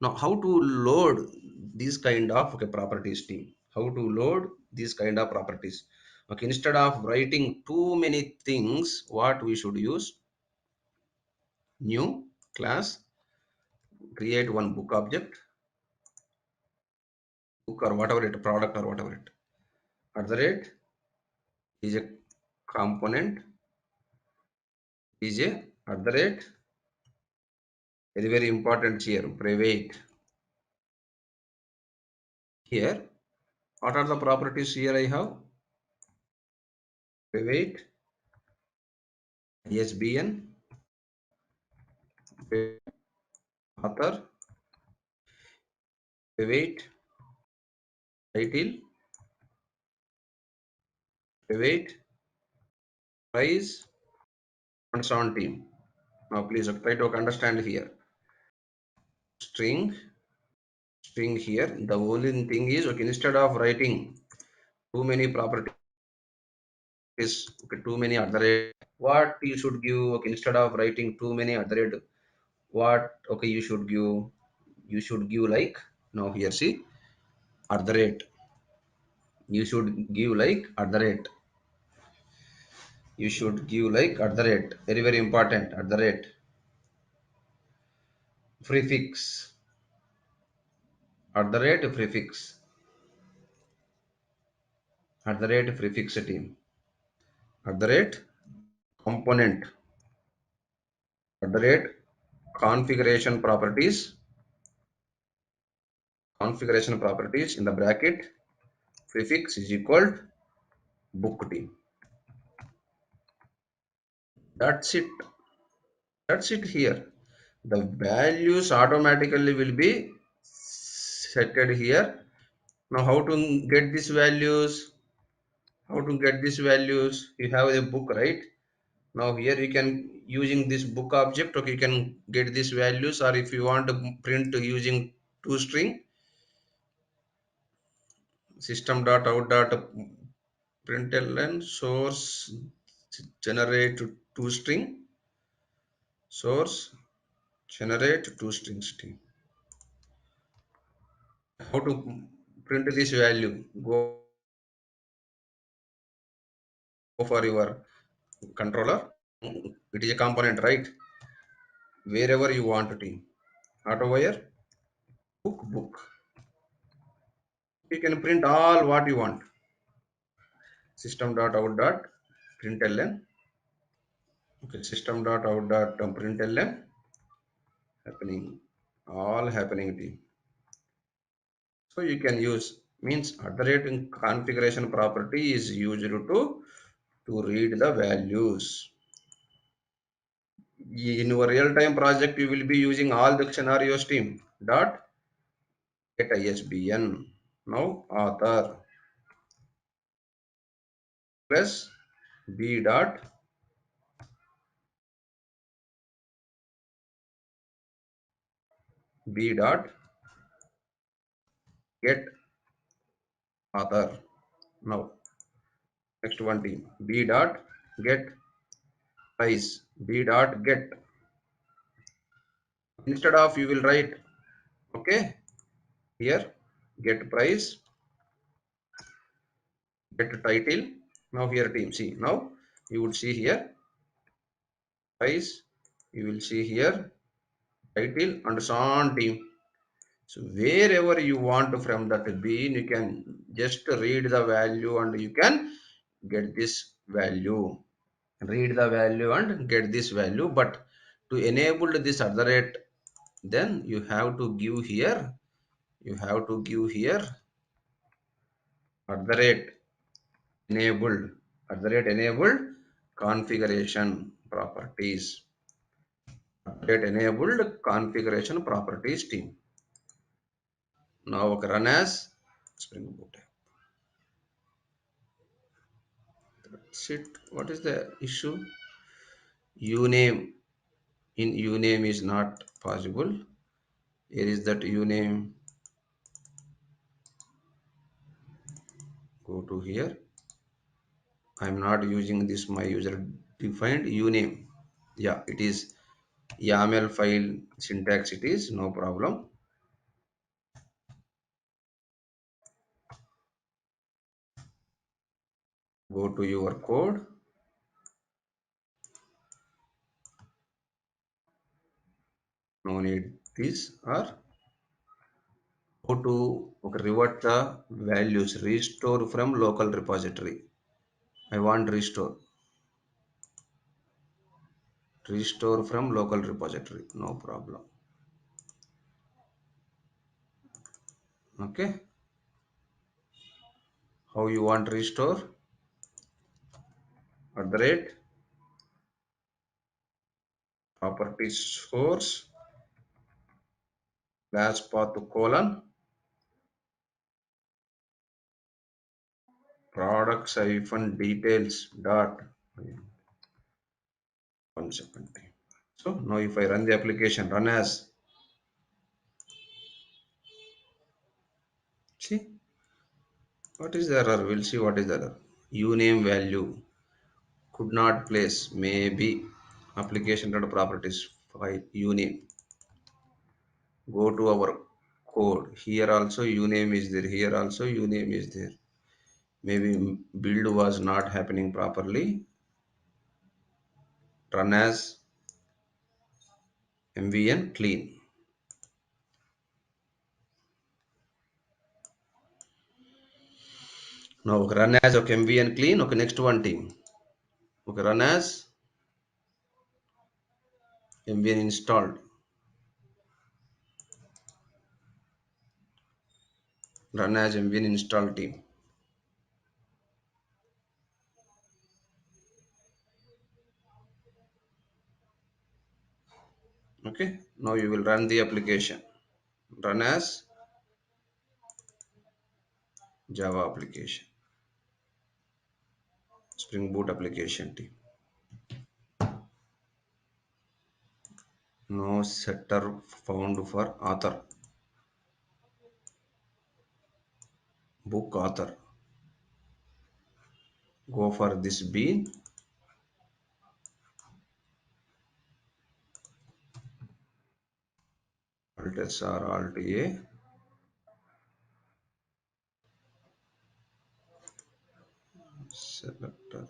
now how to load this kind of okay properties team, how to load this kind of properties. Okay, instead of writing too many things, what we should use, new class, create one book object, book or whatever it, product or whatever it, at the rate is a component, is a at the rate, very important here, private. Here what are the properties here I have, private, ISBN, author, private, title, private, price, and sound team. Now please try to understand here. String here. The only thing is okay, instead of writing too many properties, okay, too many at the rate, what you should give, okay, instead of writing too many at the rate, what okay you should give like, now here see, at the rate, you should give like at the rate, you should give like at the rate, very important, at the rate, prefix, at the rate prefix, at the rate prefix team, at the rate component, at the rate configuration properties in the bracket, prefix is equal to book team. That's it. That's it here. The values automatically will be setted here. Now how to get these values, how to get these values, you have a book, right? Now here you can using this book object, okay, you can get these values, or if you want to print using toString, system.out.println source generate toString, source generate toString string. How to print this value, go for your controller, it is a component, right? Wherever you want to team, auto wire, book, you can print all what you want, system.out.println, okay, system.out.println, happening, all happening team. So you can use means at the rate in configuration property is used to read the values. In your real-time project, you will be using all the scenarios team dot get ISBN. Now author plus b dot b dot get author. Now next one team b dot get price b dot get. Instead of you will write okay here get price get title. Now here team see now you would see here price, you will see here title and so on team. So wherever you want from that bean you can just read the value and you can get this value, read the value and get this value. But to enable this at the rate, then you have to give here, you have to give here at the rate enabled, at the rate enabled configuration properties, at the rate enabled configuration properties team. Now okay, run as Spring Boot. That's it. What is the issue? Uname in uname is not possible. Here is that uname. Go to here. I'm not using this my user defined uname. Yeah, it is YAML file syntax. It is no problem. Go to your code. No need this or go to okay, revert the values. Restore from local repository. I want restore from local repository. No problem. Okay, how you want restore at the rate property source class path colon products hyphen details dot 1 second. So now if I run the application, run as, see what is the error, we'll see what is the error. Uname value could not place, maybe application dot properties file uname. Go to our code, here also uname is there, here also uname is there. Maybe build was not happening properly. Run as mvn clean. Now okay, run as okay mvn clean. Okay, next one team. Okay, run as mvn installed. Run as mvn install team. Okay, now you will run the application. Run as Java application, Spring Boot application team. No setter found for author, book author. Go for this bean. Alt S or Alt A. Selector.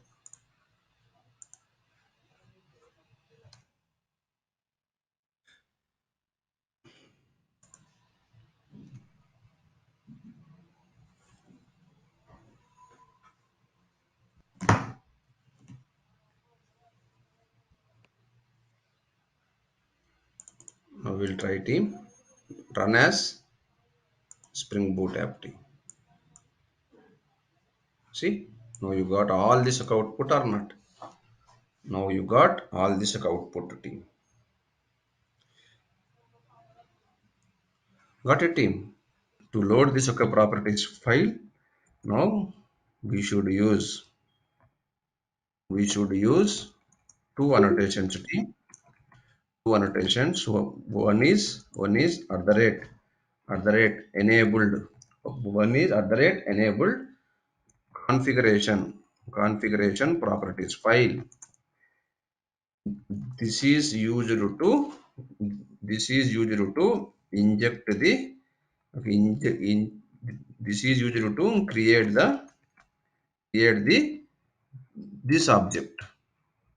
Now we'll try team run as Spring Boot apt. See, now you got all this output or not? Now you got all this output team. Got a team. To load this properties file, now we should use two annotations team. Two annotations. So one is at the rate enabled. One is at the rate enabled configuration properties file. This is used to inject the okay, this is used to create the this object.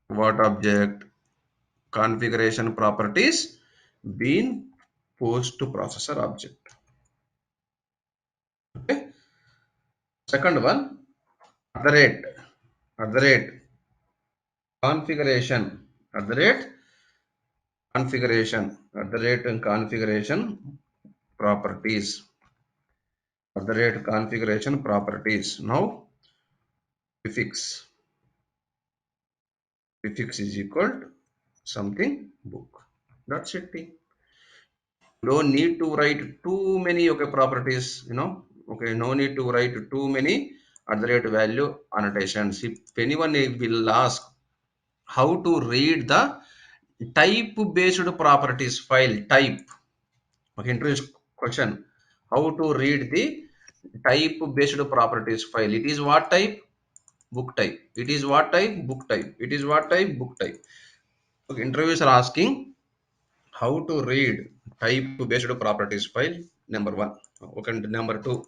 What object? Configuration properties being post to processor object. Okay. Second one, at the rate at the rate configuration at the rate and configuration properties at the rate configuration properties. Now prefix is equal to something book. That's it. Don't need to write too many properties, okay, no need to write too many at the rate value annotations. If anyone will ask how to read the type based properties file type, okay, interest question, how to read the type based properties file, it is what type? Book type. It is what type? Book type. It is what type? Book type. Okay, interviewers are asking how to read type based properties file, number one. Okay, number two,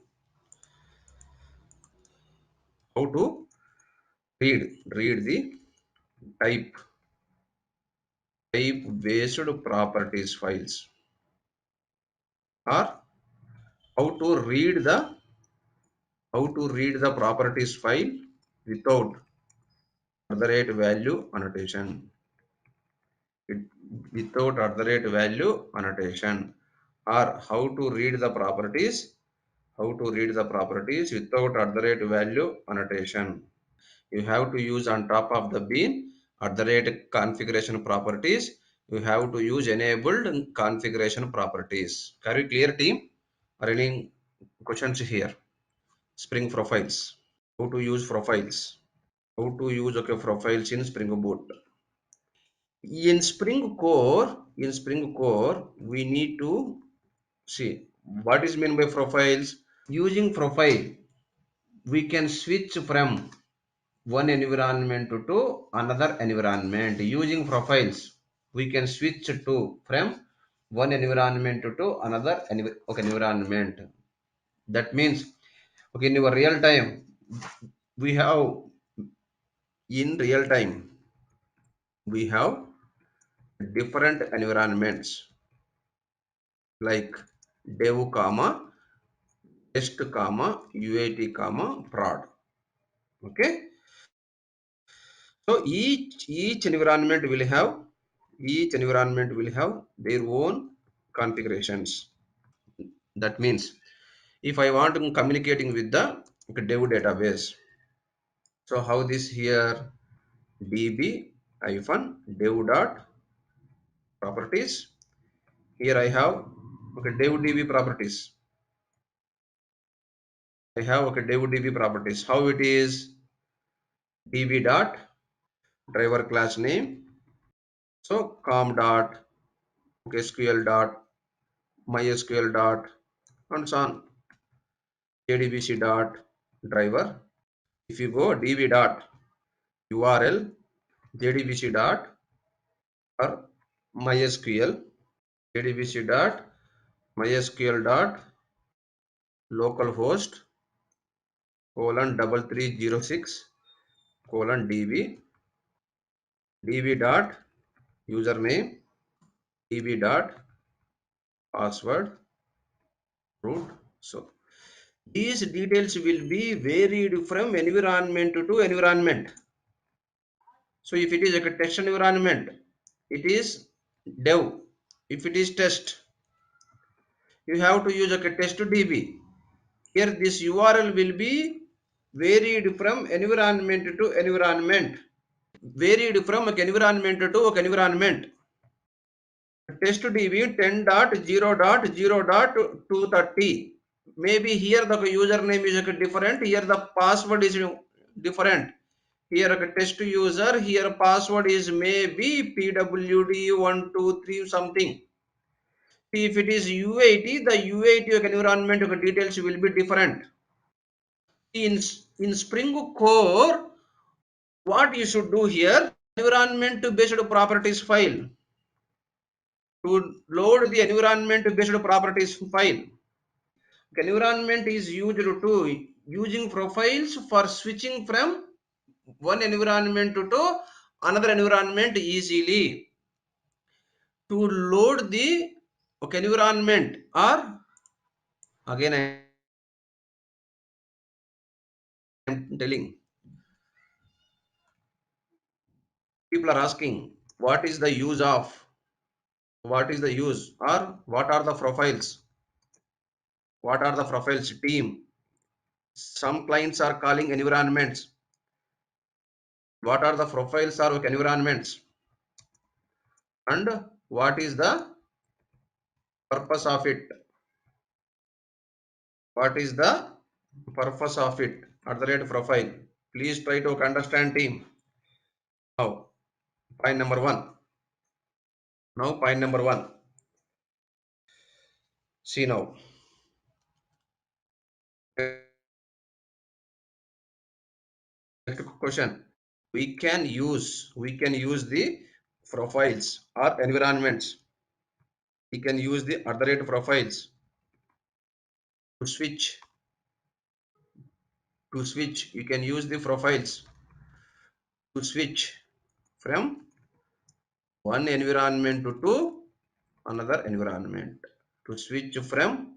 how to read the type based properties files, or how to read the properties file without at the rate value annotation. Without at the rate value annotation, or how to read the properties without at the rate value annotation. You have to use on top of the bean at the rate configuration properties. You have to use enabled configuration properties. Are you clear, team? Are any questions here? Spring profiles. How to use profiles? How to use profiles in Spring Boot? In Spring Core, we need to see what is meant by profiles. Using profile, we can switch from one environment to another environment. Using profiles, we can switch to from one environment to another environment. That means, okay, in your real time, we have in real time we have different environments like dev comma test comma uat comma prod. Okay, so each environment will have their own configurations. That means if I want to communicating with the dev database, so how this here, db hyphen dev dot properties. Here I have dev db properties. I have dev db properties. How it is? db dot driver class name. So com dot sql dot mysql dot and so on. jdbc dot driver. If you go db dot url jdbc dot or mysql jdbc dot mysql dot localhost colon 3306 colon db dot username db dot password root. So these details will be varied from environment to environment. So if it is a test environment, it is dev. If it is test, you have to use a test DB. Here this URL will be varied from environment to environment. Varied from environment to environment. Test DB 10.0.0.230. Maybe here the username is different. Here the password is different. Here a test user. Here password is maybe pwd123 something. If it is UAT, the UAT environment details will be different. In Spring Core, what you should do here, environment based properties file. To load the environment based properties file. Environment is used to using profiles for switching from one environment to another environment easily. To load the environment, or again I am telling, people are asking what is the use of, what is the use, or what are the profiles, what are the profiles team. Some clients are calling environments. What are the profiles or environments, and what is the purpose of it? What is the purpose of it at the rate profile? Please try to understand team. Now point number one. Now point number one. See now. Next question. We can use the profiles or environments. We can use the at the rate profiles to switch. You can use the profiles to switch from one environment to another environment. To switch from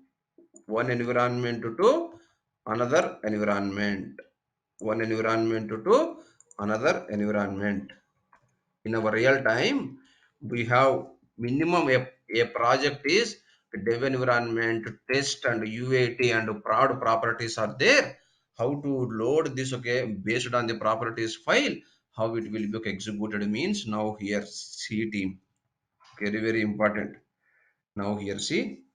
one environment to another environment. One environment to another environment. In our real time, we have minimum a project is dev environment, test and UAT and prod properties are there. How to load this, okay, based on the properties file, how it will be executed means. Now here see team, very very important. Now here see,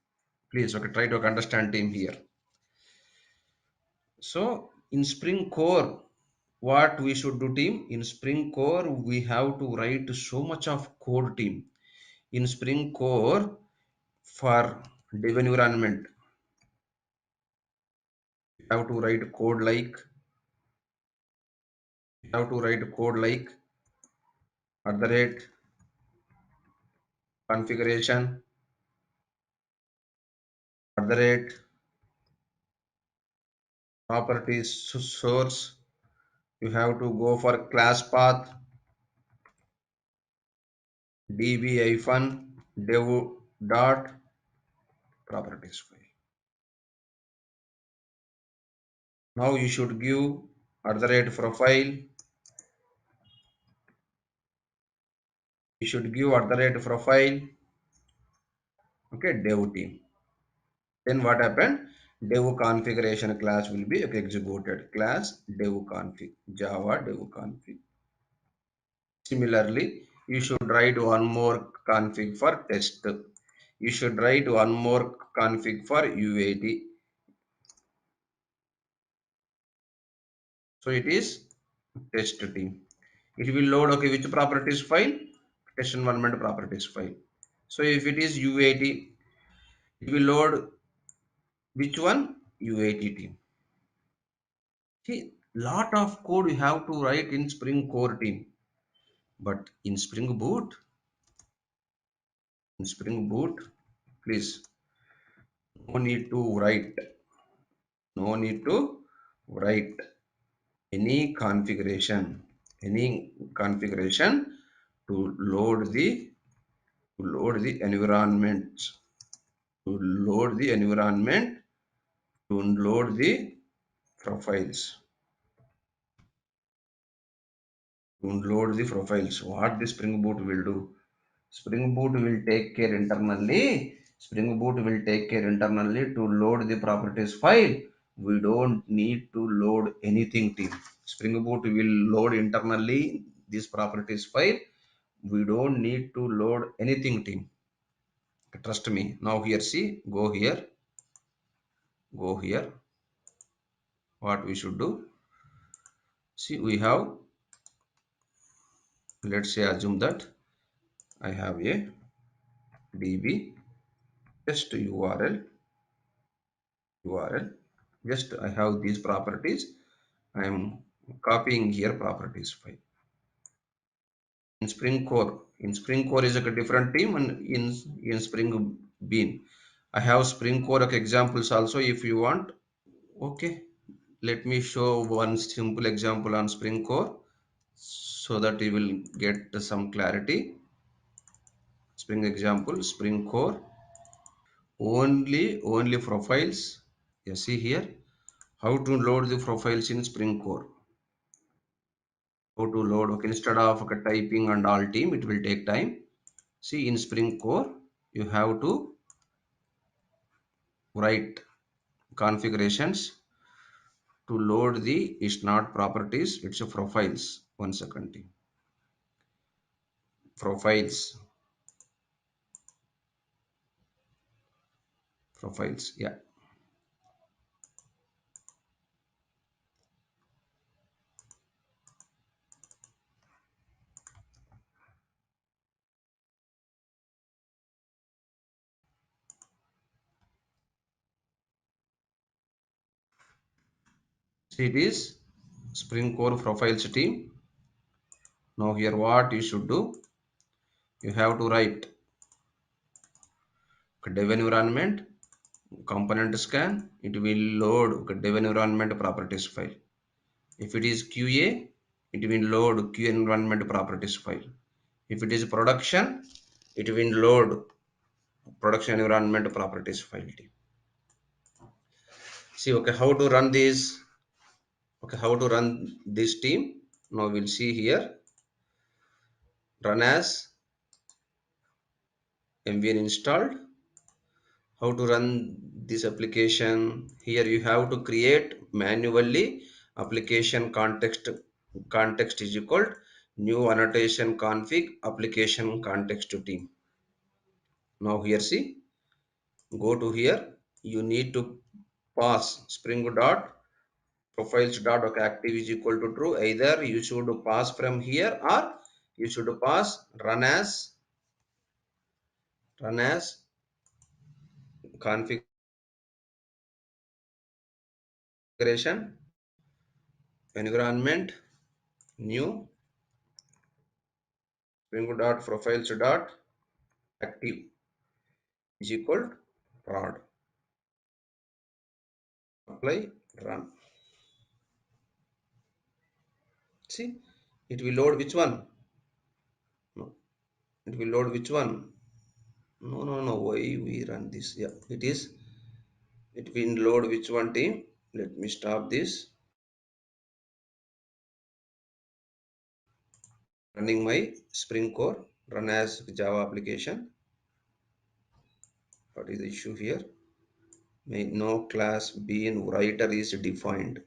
please, okay, try to understand team here. So in Spring Core, what we should do team? In Spring Core, we have to write so much of code team. In Spring Core, for dev environment, we have to write code like, at the rate configuration, at the rate properties source. You have to go for class path db hyphen dev dot properties file. Now you should give at the rate profile. You should give at the rate profile. Okay, dev team. Then what happened? Dev configuration class will be executed. Class dev config, Java dev config. Similarly, you should write one more config for test. You should write one more config for UAT. So it is test team. It will load, okay, which properties file? Test environment properties file. So if it is UAT, it will load which one? UAT team. See, lot of code you have to write in Spring Core team, but in Spring Boot, please, no need to write, no need to write any configuration, any configuration to load the environment, to load the environment, to load the profiles, to load the profiles. What the Spring Boot will do? Spring Boot will take care internally. Spring Boot will take care internally to load the properties file. We don't need to load anything team. Spring Boot will load internally this properties file. We don't need to load anything team. Trust me. Now here see, go here. What we should do? See, we have, let's say assume that I have a DB, just URL. Just I have these properties. I am copying here properties file. In Spring Core, is a different team, and in Spring Bean, I have Spring Core examples also if you want. Okay, let me show one simple example on Spring Core so that you will get some clarity. Spring example, Spring Core, only profiles. You see here how to load the profiles in Spring Core. How to load, okay, instead of typing and all team, it will take time. See, in Spring Core you have to write configurations to load the, it's not properties, it's a profiles. 1 second team. Profiles, yeah. See, it is Spring Core profiles team. Now here what you should do, you have to write dev environment component scan. It will load dev environment properties file. If it is QA, it will load QA environment properties file. If it is production, it will load production environment properties file. See, okay, how to run this? Okay, how to run this team? Now we'll see here. Run as mvn installed. How to run this application? Here you have to create manually application context is equal new annotation config application context to team. Now here see, go to here. You need to pass spring dot profiles dot okay, active is equal to true. Either you should pass from here or you should pass run as configuration environment new spring dot profiles dot active is equal to prod. Apply, run. See, it will load which one? No, it will load which one? No. Why we run this? Yeah, it will load which one team? Let me stop this. Running my Spring Core, run as Java application. What is the issue here? May no class being writer is defined.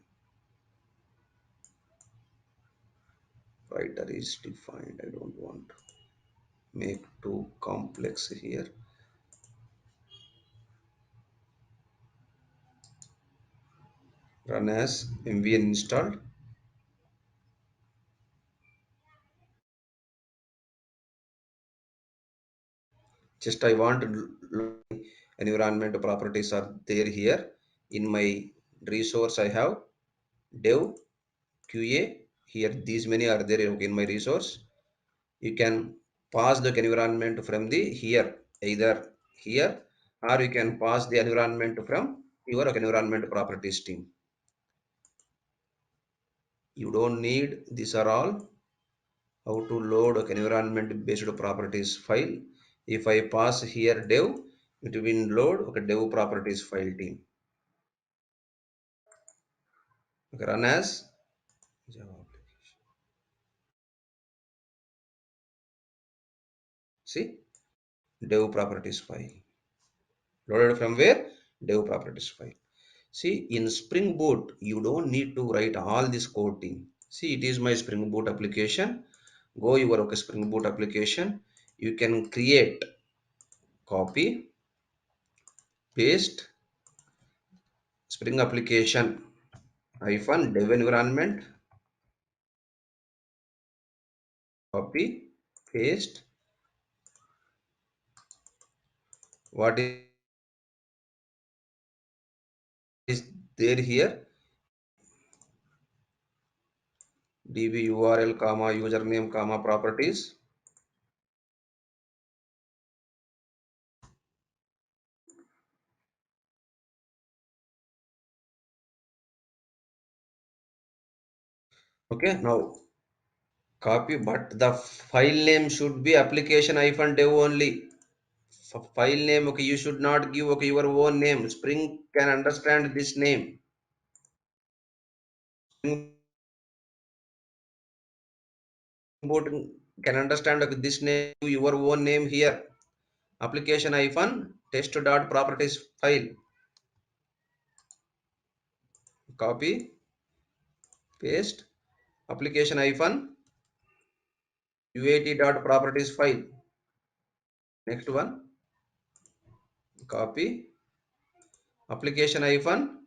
Writer is defined. I don't want to make too complex here. Run as mvn installed. Just I want environment properties are there here. In my resource I have dev qa. Here these many are there in my resource. You can pass the environment from the here, either here, or you can pass the environment from your environment properties team. You don't need these are all. How to load environment based properties file? If I pass here dev, it will load dev properties file team. Okay, run as Java application. See, dev properties file. Loaded from where? Dev properties file. See, in Spring Boot, you don't need to write all this code team. See, it is my Spring Boot application. Go your okay, Spring Boot application. You can create, copy, paste, Spring application hyphen dev environment, copy, paste. What is there here? db url comma username comma properties. Okay, now copy, but the file name should be application hyphen dev only. File name, okay, you should not give okay your own name. Spring can understand this name. Spring Boot can understand okay, this name, your own name here. Application hyphen test dot properties file. Copy, paste, application hyphen uat dot properties file. Next one, copy, application hyphen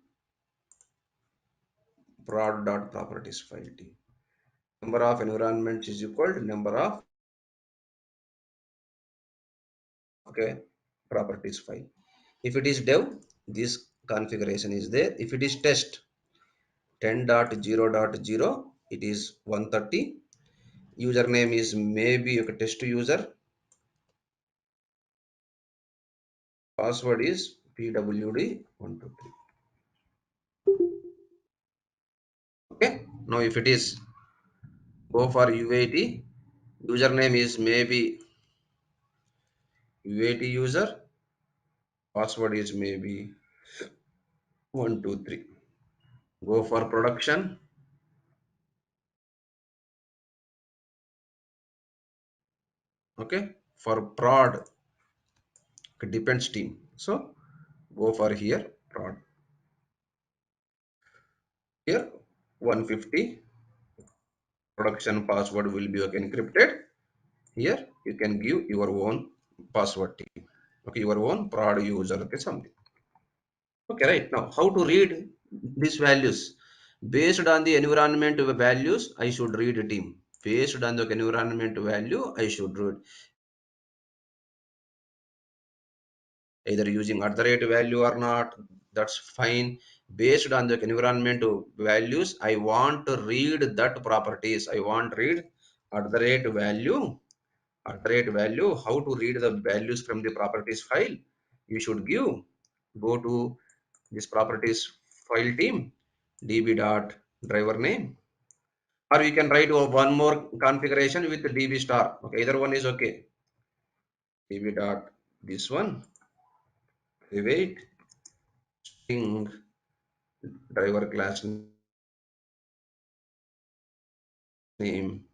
prod dot properties file. Number of environments is equal to number of okay properties file. If it is dev, this configuration is there. If it is test 10.0.0, it is 130. Username is maybe a test user. Password is pwd123. Okay. Now if it is go for UAT, username is maybe UAT user. Password is maybe 123. Go for production. Okay. For prod, it depends team. So go for here prod. Here 150. Production password will be okay, encrypted. Here you can give your own password team. Okay, your own prod user. Okay, something. Okay, right. Now how to read these values? Based on the environment values, I should read a team. Based on the environment value, I should read either using at the rate value or not. That's fine. Based on the environment values, I want to read that properties. I want to read at the rate value. At the rate value, how to read the values from the properties file? You should give, go to this properties file team, db dot driver name, or you can write one more configuration with the db star. Okay, either one is okay. db dot this one, private string driver class name,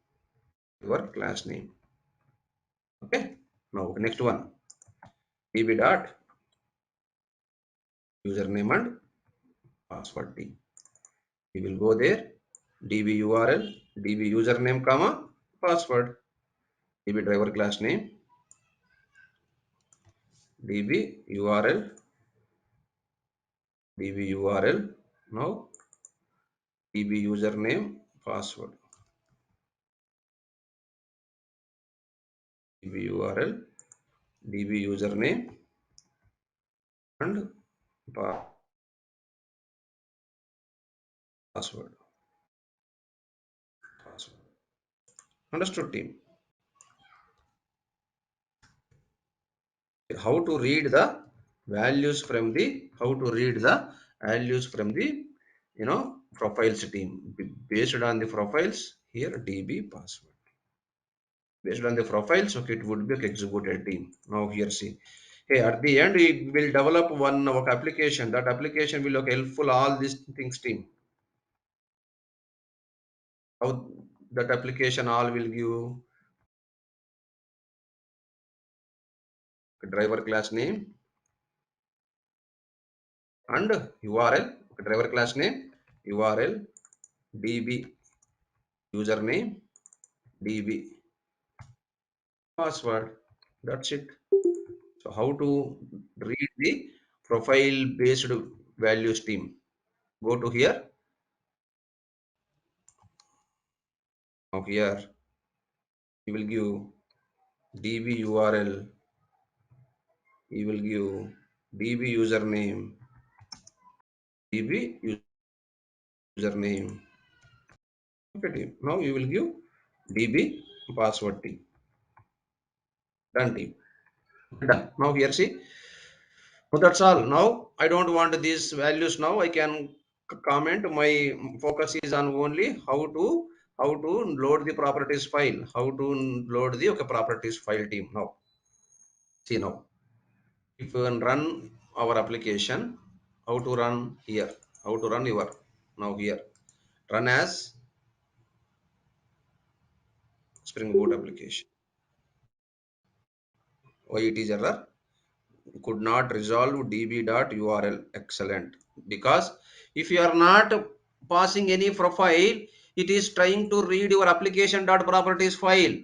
your class name. Okay, now next one, db dot username and password team. We will go there, db url, db username comma password, db driver class name, db url, db url, now db username password, db url, db username and password. Password. Understood, team? How to read the values from the profiles team. Based on the profiles here, db password. Based on the profiles, okay, it would be executed team. Now here see, hey, at the end we will develop one application. That application will look helpful all these things team. How that application all will give driver class name and URL, driver class name, URL, db username, db password. That's it. So how to read the profile based value stream? Go to here. Now here you will give db URL, you will give db username, db username. Okay, team. Now you will give db password team. Done team. Done. Now here see. So that's all. Now I don't want these values. Now I can comment. My focus is on only how to load the properties file. How to load the okay, properties file team. Now see now. If you run our application, how to run here? How to run your now here? Run as Spring Boot application. Why it is error? Could not resolve db.url. Excellent. Because if you are not passing any profile, it is trying to read your application.properties file.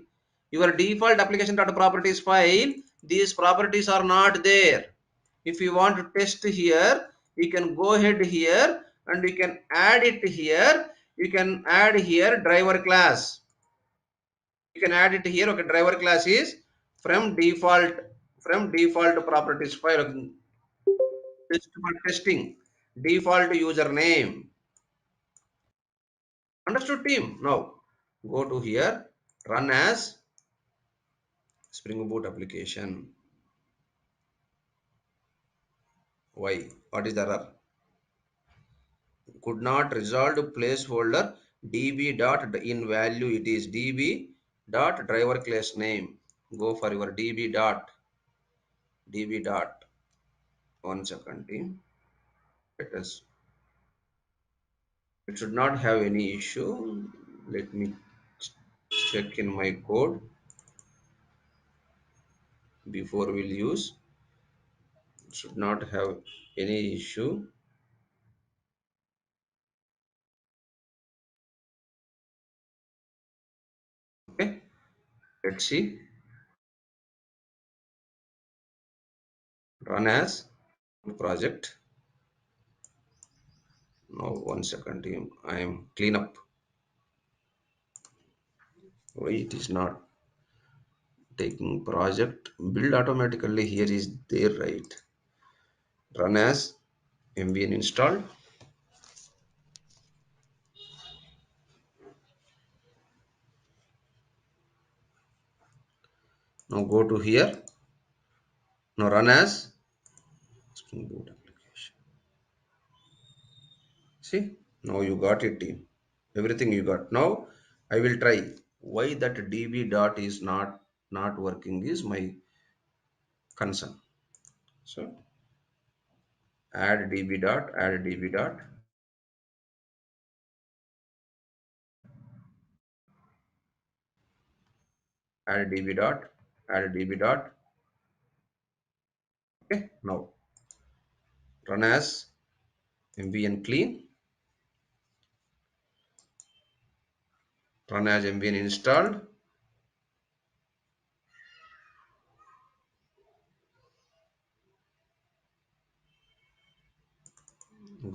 Your default application.properties file, these properties are not there. If you want to test here, you can go ahead here and you can add it here. You can add here driver class. You can add it here. Okay, driver class is from default properties file. Just for testing, default username. Understood team? Now go to here, run as Spring Boot application. Why? What is the error? Could not resolve placeholder db dot in value. It is db dot driver class name. Go for your db dot 1 second team. Let us. It should not have any issue. Let me check in my code before we'll use. It should not have any issue. Okay, let's see. Run as project. Now 1 second team. I am clean up. Why it is not taking project? Build automatically here is there, right? Run as MVN installed. Now go to here. Now run as Spring Boot application. See, now you got it team. Everything you got. Now I will try. Why that db dot is not working is my concern. So add db dot, add db dot, add db dot. Okay, now run as mvn clean, run as mvn installed.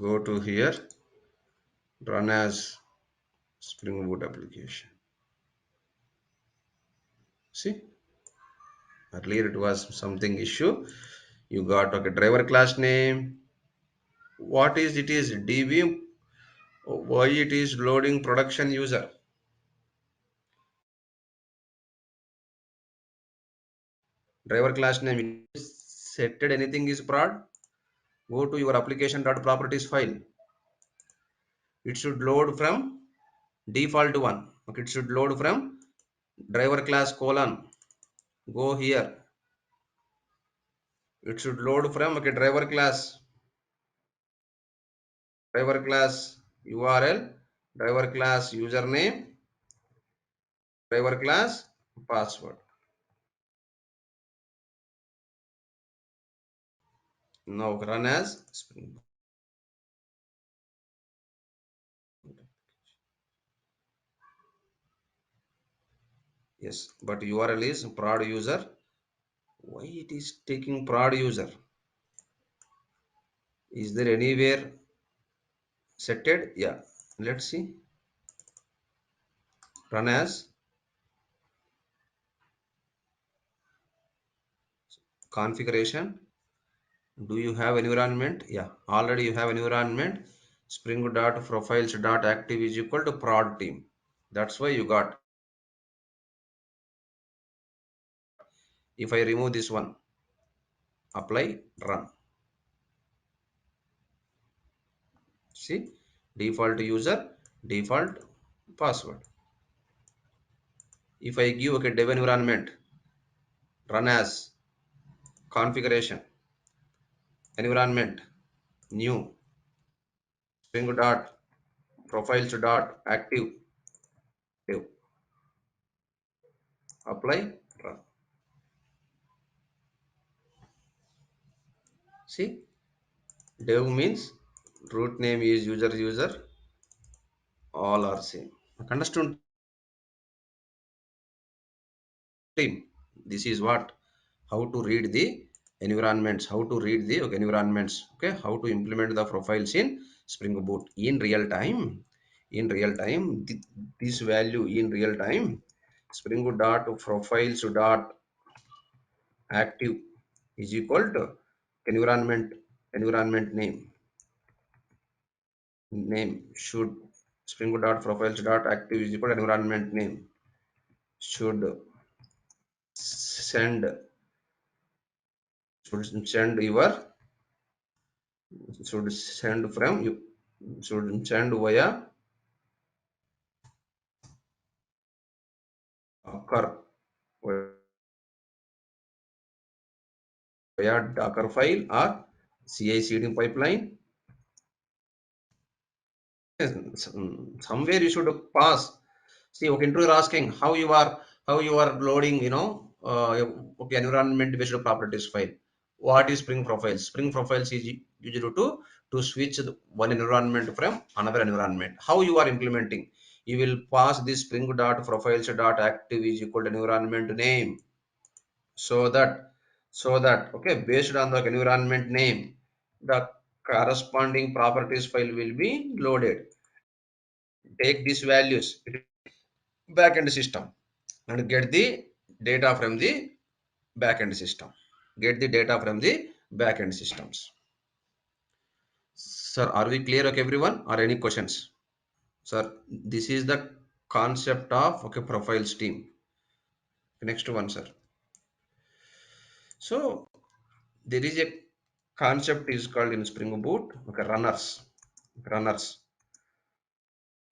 Go to here, run as Spring Boot application. See, earlier it was something issue. You got okay driver class name. What is it is db? Why it is loading production user? Driver class name is setted anything is prod. Go to your application.properties file. It should load from default one. Okay, it should load from driver class colon. Go here. It should load from okay driver class URL, driver class username, driver class password. Now run as Spring. Yes, but URL is prod user. Why it is taking prod user? Is there anywhere setted? Yeah, let's see. Run as configuration. Do you have environment? Yeah, already you have environment. Spring dot profiles dot active is equal to prod team. That's why you got. If I remove this one, apply, run. See, default user, default password. If I give okay dev environment, run as configuration, environment, new, spring dot profiles dot active, dev, apply, run. See, dev means root name is user, all are same. Understood team? This is what, how to read the environments, how to read the okay, environments, okay, how to implement the profiles in Spring Boot in real time. In real time, this value in real time, Spring Boot dot profiles dot active is equal to environment name should Spring Boot dot profiles dot active is equal to environment name should send send your should send from you should send via Docker via Docker file or CI/CD pipeline. Somewhere you should pass. See, okay, interviewer asking how you are loading, okay, environment based properties file. What is Spring Profiles? Spring Profiles is used to switch one environment from another environment. How you are implementing? You will pass this Spring dot profiles dot active is equal to environment name, so that okay, based on the environment name, the corresponding properties file will be loaded. Take these values backend system and get the data from the backend system. Get the data from the backend systems. Sir, are we clear, okay, everyone, or any questions? Sir, this is the concept of okay profiles team. Next one, sir. So there is a concept is called in Spring Boot okay, runners.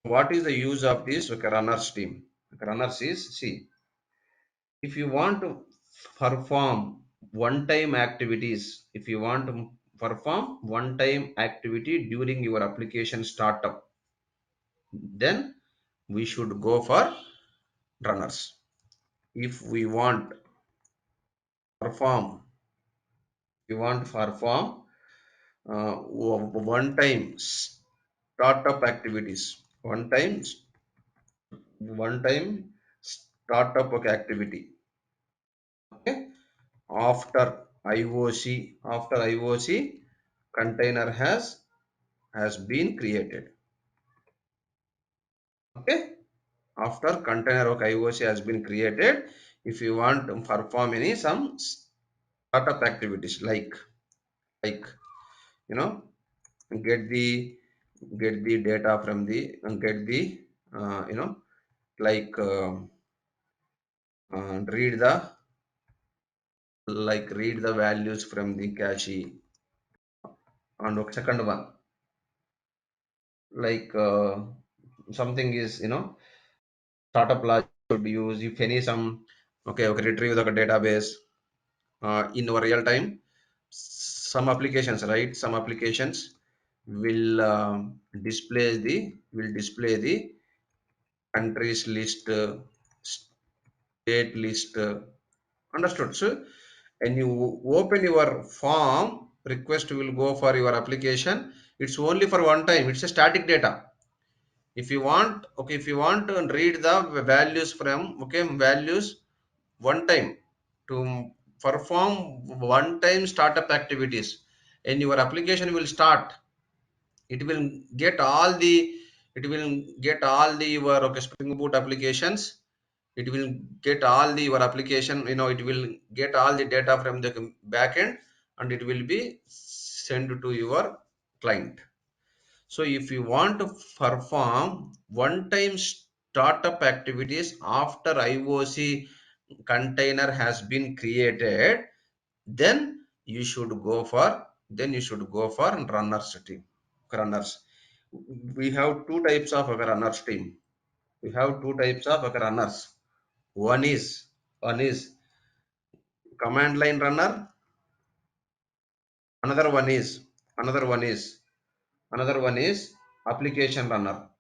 What is the use of this okay, runners team? Runners is, see, if you want to perform one time activities, if you want to perform one time activity during your application startup, then we should go for runners. If perform we want to perform one time startup activities, one time startup okay, activity, okay, after IOC container has been created, okay, after container of IOC has been created, if you want to perform any some startup activities like you know get the get the data from the get the like read the read the values from the cache, and okay, second one like something is startup logic should use if any some okay retrieve the database in our real time. Some applications, right, some applications will display the countries list, state list, understood. So when you open your form, request will go for your application. It's only for one time. It's a static data. If you want, okay, if you want to read the values from, okay, values one time to perform one time startup activities, and your application will start. It will get all the, it will get all the your, okay, Spring Boot applications. It will get all the your application, it will get all the data from the backend, and it will be sent to your client. So if you want to perform one time startup activities after IOC container has been created, then you should go for, runners team. Runners, we have two types of runners team. We have two types of runners. One is command line runner. Another one is another one is another one is application runner.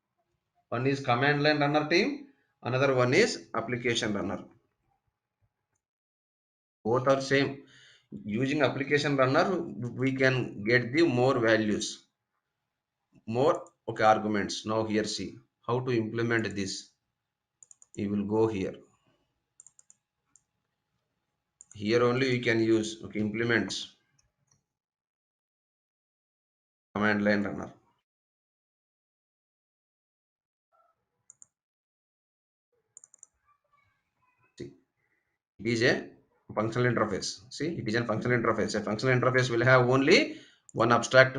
One is command line runner team. Another one is application runner. Both are same. Using application runner, we can get the more values, more, okay, arguments. Now here see how to implement this. You will go here. Here only you can use, okay, implements command line runner. See, it is a functional interface. See, it is a functional interface. A functional interface will have only one abstract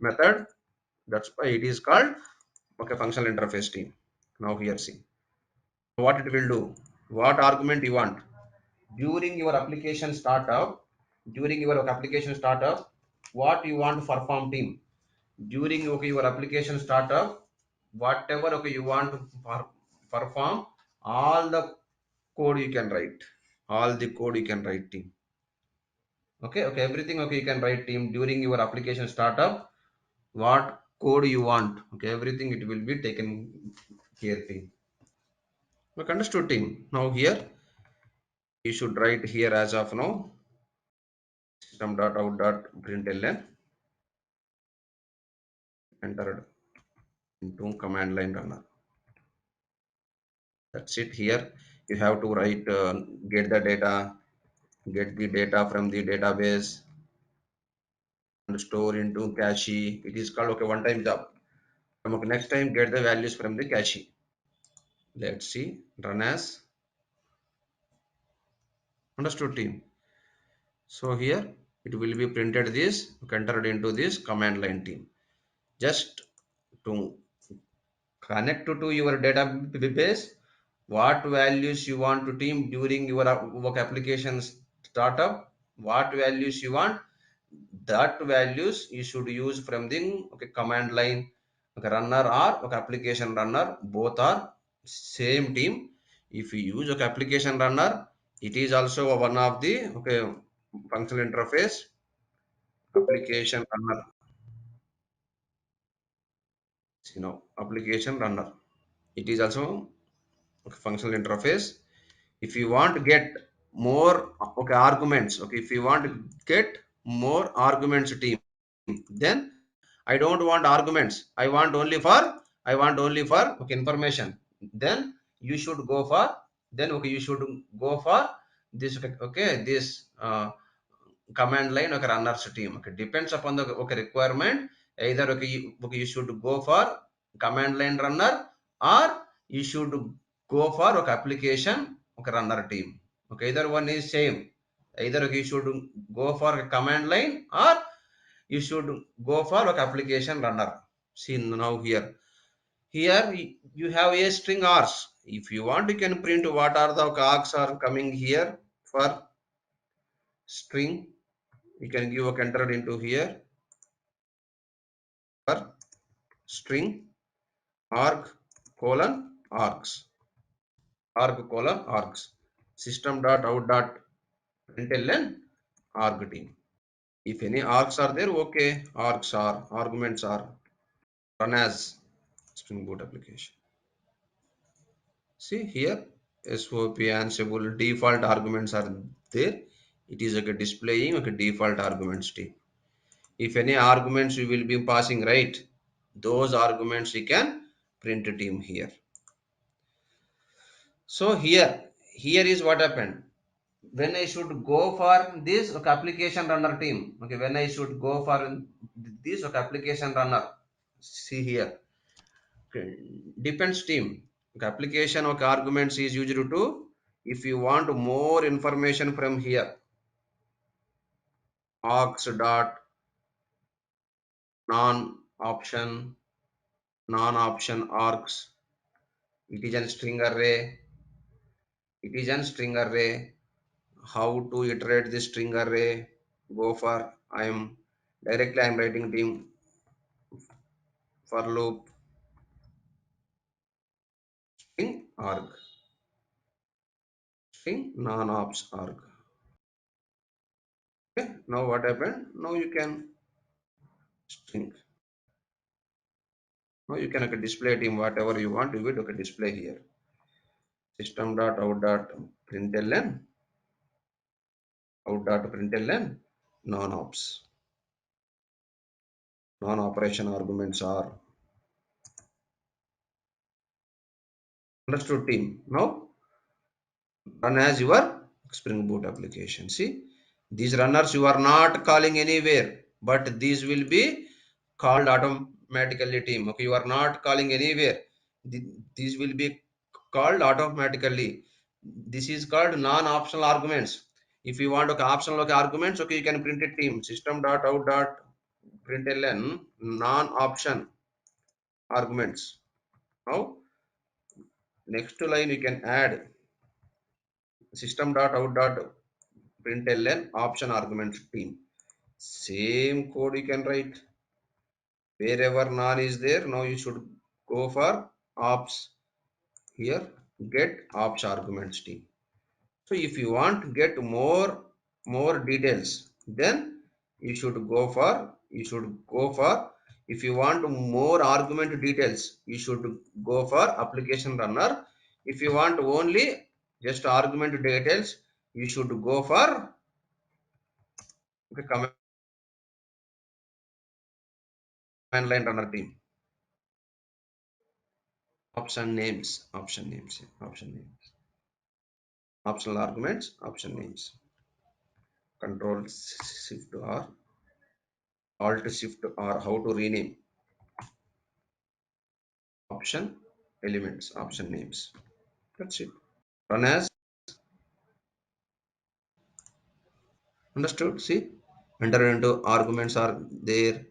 method. That's why it is called, okay, functional interface team. Now here see what it will do. What argument you want during your application startup. During your application startup, what you want to perform team during, okay, your application startup. Whatever, okay, you want to perform, all the code you can write. All the code you can write team. Okay, everything, okay, you can write team during your application startup. What code you want, okay, everything it will be taken here team. Look, understood team. Now here you should write here as of now system.out.println entered into command line runner. That's it. Here you have to write, get the data, get the data from the database and store into cache. It is called, okay, one time job. Okay, next time get the values from the cache. Let's see, run as. Understood team. So here it will be printed this, entered into this command line team. Just to connect to your database, what values you want to team during your work application startup, what values you want, that values you should use from the, okay, command line, okay, runner, or, okay, application runner. Both are same team. If you use, okay, application runner, it is also one of the, okay, functional interface. Application runner, application runner, it is also, okay, functional interface. If you want to get more, okay, arguments, okay, if you want to get more arguments team, then I don't want arguments, I want only for, okay, information. Then you should go for, then, okay, you should go for this, okay, this command line, okay, runners team. Okay, depends upon the, okay, requirement. Either, okay, okay, you should go for command line runner, or you should go for, okay, application, okay, runner team. Okay, either one is same. Either, okay, you should go for a command line, or you should go for, okay, application runner. See now here you have a string args. If you want, you can print what are the args are coming here for string. You can give a enter into here for string arg colon args, system dot out dot println arg team. If any args are there, okay, args are arguments are run as Spring Boot application. See here, SOP, Ansible default arguments are there. It is like a displaying, like a default arguments team. If any arguments we will be passing, right, those arguments we can print team here. So here is what happened. When I should go for this, okay, application runner team, okay, when I should go for this, okay, application runner, see here, okay, depends team, okay, application, okay, arguments is used to, if you want more information from here, args dot non option args, it is a string array, it is a string array. How to iterate this string array, go for, I'm writing team for loop string arg, string non-ops arg. Okay, now what happened, now you can string, now you can, okay, display team whatever you want, you will, okay, display here system dot out dot println, out dot println non-ops, non-operation arguments are understood team. Now run as your Spring Boot application. See, these runners you are not calling anywhere, but these will be called automatically team. Okay, you are not calling anywhere. These will be called automatically. This is called non-optional arguments. If you want, okay, optional, okay, arguments, okay, you can print it team system dot out dot println non-option arguments. Now next line you can add system dot out dot println option arguments team. Same code you can write. Wherever none is there, now you should go for ops here, get ops arguments team. So if you want to get more details, then you should go for, if you want more argument details, you should go for application runner. If you want only just argument details, you should go for, okay, command line runner team. Option names, optional arguments, option names. Control Shift R, Alt Shift R, how to rename option elements, option names. That's it. Run as, understood. See, enter into arguments are there,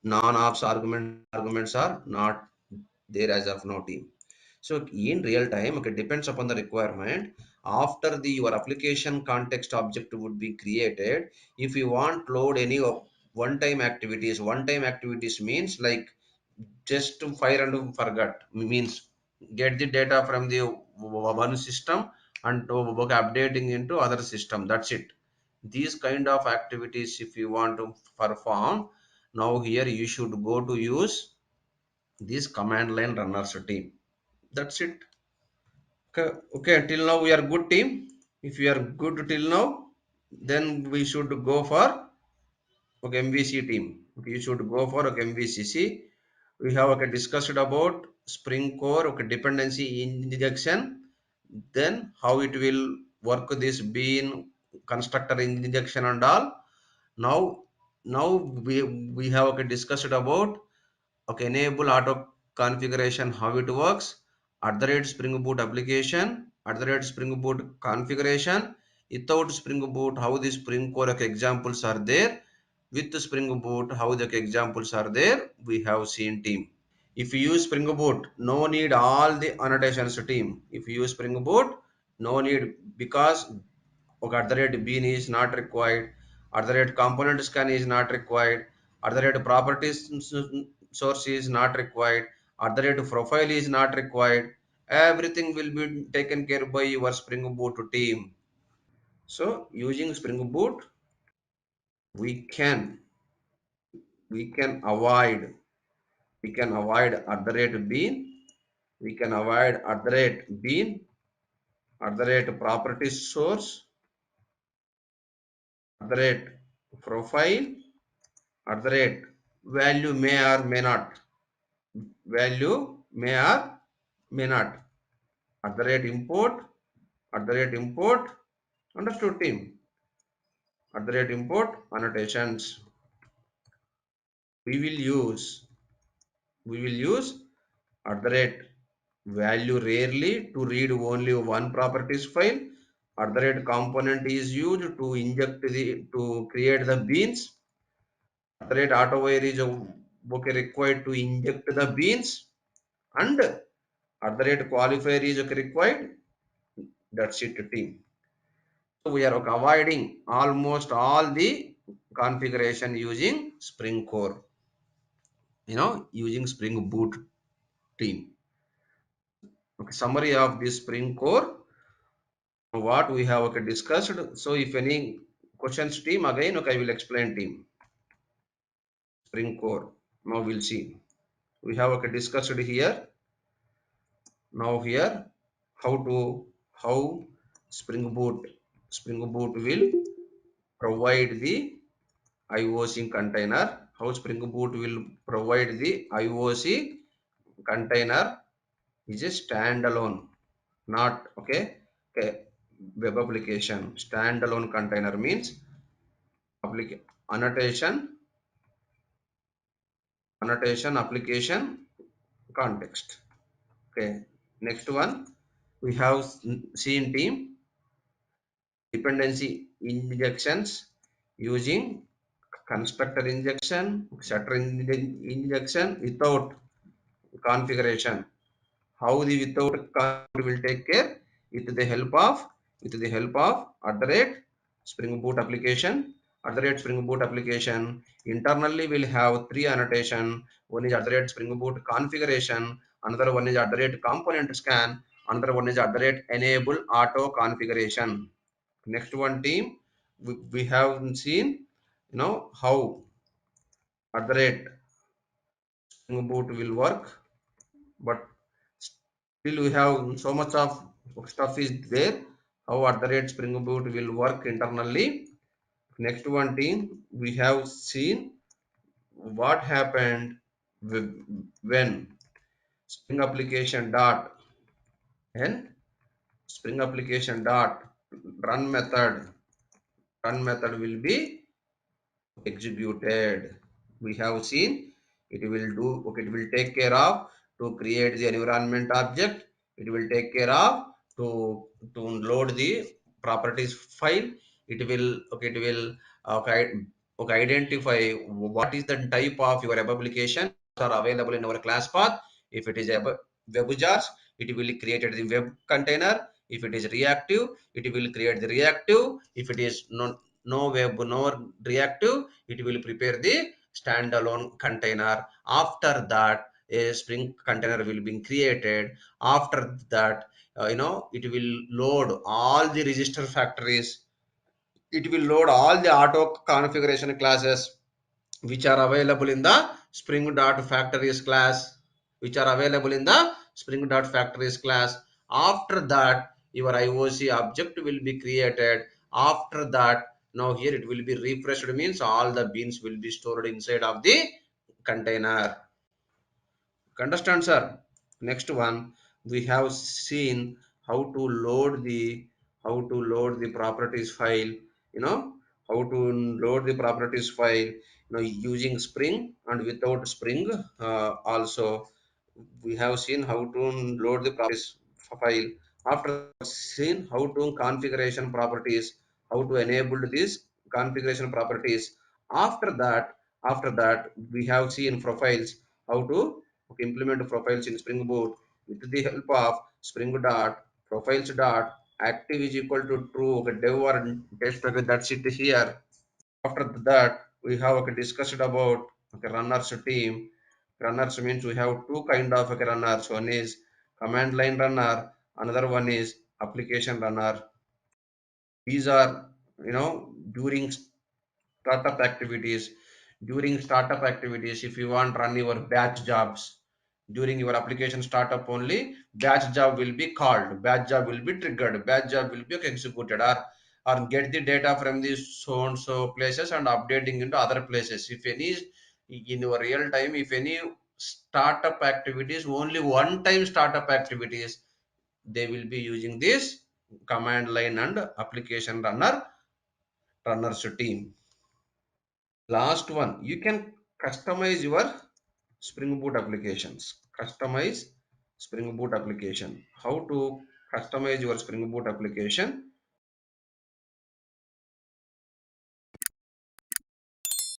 non-ops arguments are not there as of now team. So in real time, okay, depends upon the requirement. After the your application context object would be created. If you want load any of one time activities means like just to fire and forget, means get the data from the one system and to updating into other system. That's it. These kind of activities, if you want to perform, now here you should go to use this command line runners team. That's it. Okay, okay, till now we are good team. If we are good till now, then we should go for, okay, MVC team. Okay, you should go for, okay, MVCC. We have, okay, discussed about Spring Core, okay, dependency injection, then how it will work this bean constructor injection and all. Now now we have, okay, discussed about, okay, enable auto configuration, how it works, at the rate Spring Boot application, at the rate Spring Boot configuration, without Spring Boot, how the Spring Core, okay, examples are there, with the Spring Boot, how the, okay, examples are there, we have seen team. If you use Spring Boot, no need all the annotations team. If you use Spring Boot, no need, because, okay, at the rate bean is not required, at the rate component scan is not required, at the rate properties source is not required, at the rate profile is not required. Everything will be taken care by your Spring Boot team. So using Spring Boot, we can we can avoid at the rate bean, we can avoid at the rate bean, at the rate property source, at the rate profile, at the rate, value may or may not, value may or may not, at the rate import, at the rate import, understood team, at the rate import annotations. We will use, we will use at the rate value rarely to read only one properties file. At the rate component is used to inject the, to create the beans. At the rate auto wire is okay, required to inject the beans, and at the rate qualifier is okay, required. That's it team. So we are okay, avoiding almost all the configuration using Spring Core, using Spring Boot team. Okay, summary of this Spring Core, what we have okay, discussed. So if any questions team, again okay, I will explain team. Spring Core, now we'll see. We have okay, discussed here. Now here, how Spring Boot will provide the IOC container. How Spring Boot will provide the IOC container is a standalone, not okay. Okay, web application. Standalone container means annotation, application, context. Okay. Next one, we have seen team dependency injections using constructor injection, setter injection without configuration. How the without configuration will take care with the help of at the rate Spring Boot application. At the rate Spring Boot application internally will have three annotation. One is at the rate Spring Boot configuration, another one is at the rate component scan, another one is at the rate enable auto configuration. Next one team, we have seen how at the rate Spring Boot will work, but still we have so much of stuff is there. How at the rate Spring Boot will work internally. Next one team, we have seen what happened when Spring application dot and Spring application dot run method will be executed. We have seen it will do okay, it will take care of to create the environment object, it will take care of to load the properties file, it will okay, it will okay, identify what is the type of your web application are available in our class path. If it is a web jars, it will create the web container. If it is reactive, it will create the reactive. If it is no web nor reactive, it will prepare the standalone container. After that, a Spring container will be created. After that, it will load all the register factories, it will load all the auto configuration classes which are available in the spring.factories class, which are available in the spring.factories class. After that, your IOC object will be created. After that, now here it will be refreshed, means all the beans will be stored inside of the container. Understand sir? Next one, we have seen how to load the properties file, how to load the properties file, using Spring and without Spring. Also we have seen how to load the properties file. After seen how to configuration properties, how to enable these configuration properties. After that we have seen profiles, how to implement profiles in Spring Boot with the help of Spring dot profiles dot active is equal to true, okay, dev or test, okay, that's it here. After that, we have okay, discussed about okay, runners team. Runners means we have two kind of okay, runners. One is command line runner, another one is application runner. These are, during startup activities. During startup activities, if you want run your batch jobs, during your application startup only, batch job will be called, batch job will be triggered, batch job will be executed. Or or get the data from these so and so places and updating into other places. If any in your real time, if any startup activities, only one time startup activities, they will be using this command line and application runners team. Last one, you can customize your Spring Boot applications. Customize Spring Boot application. How to customize your Spring Boot application?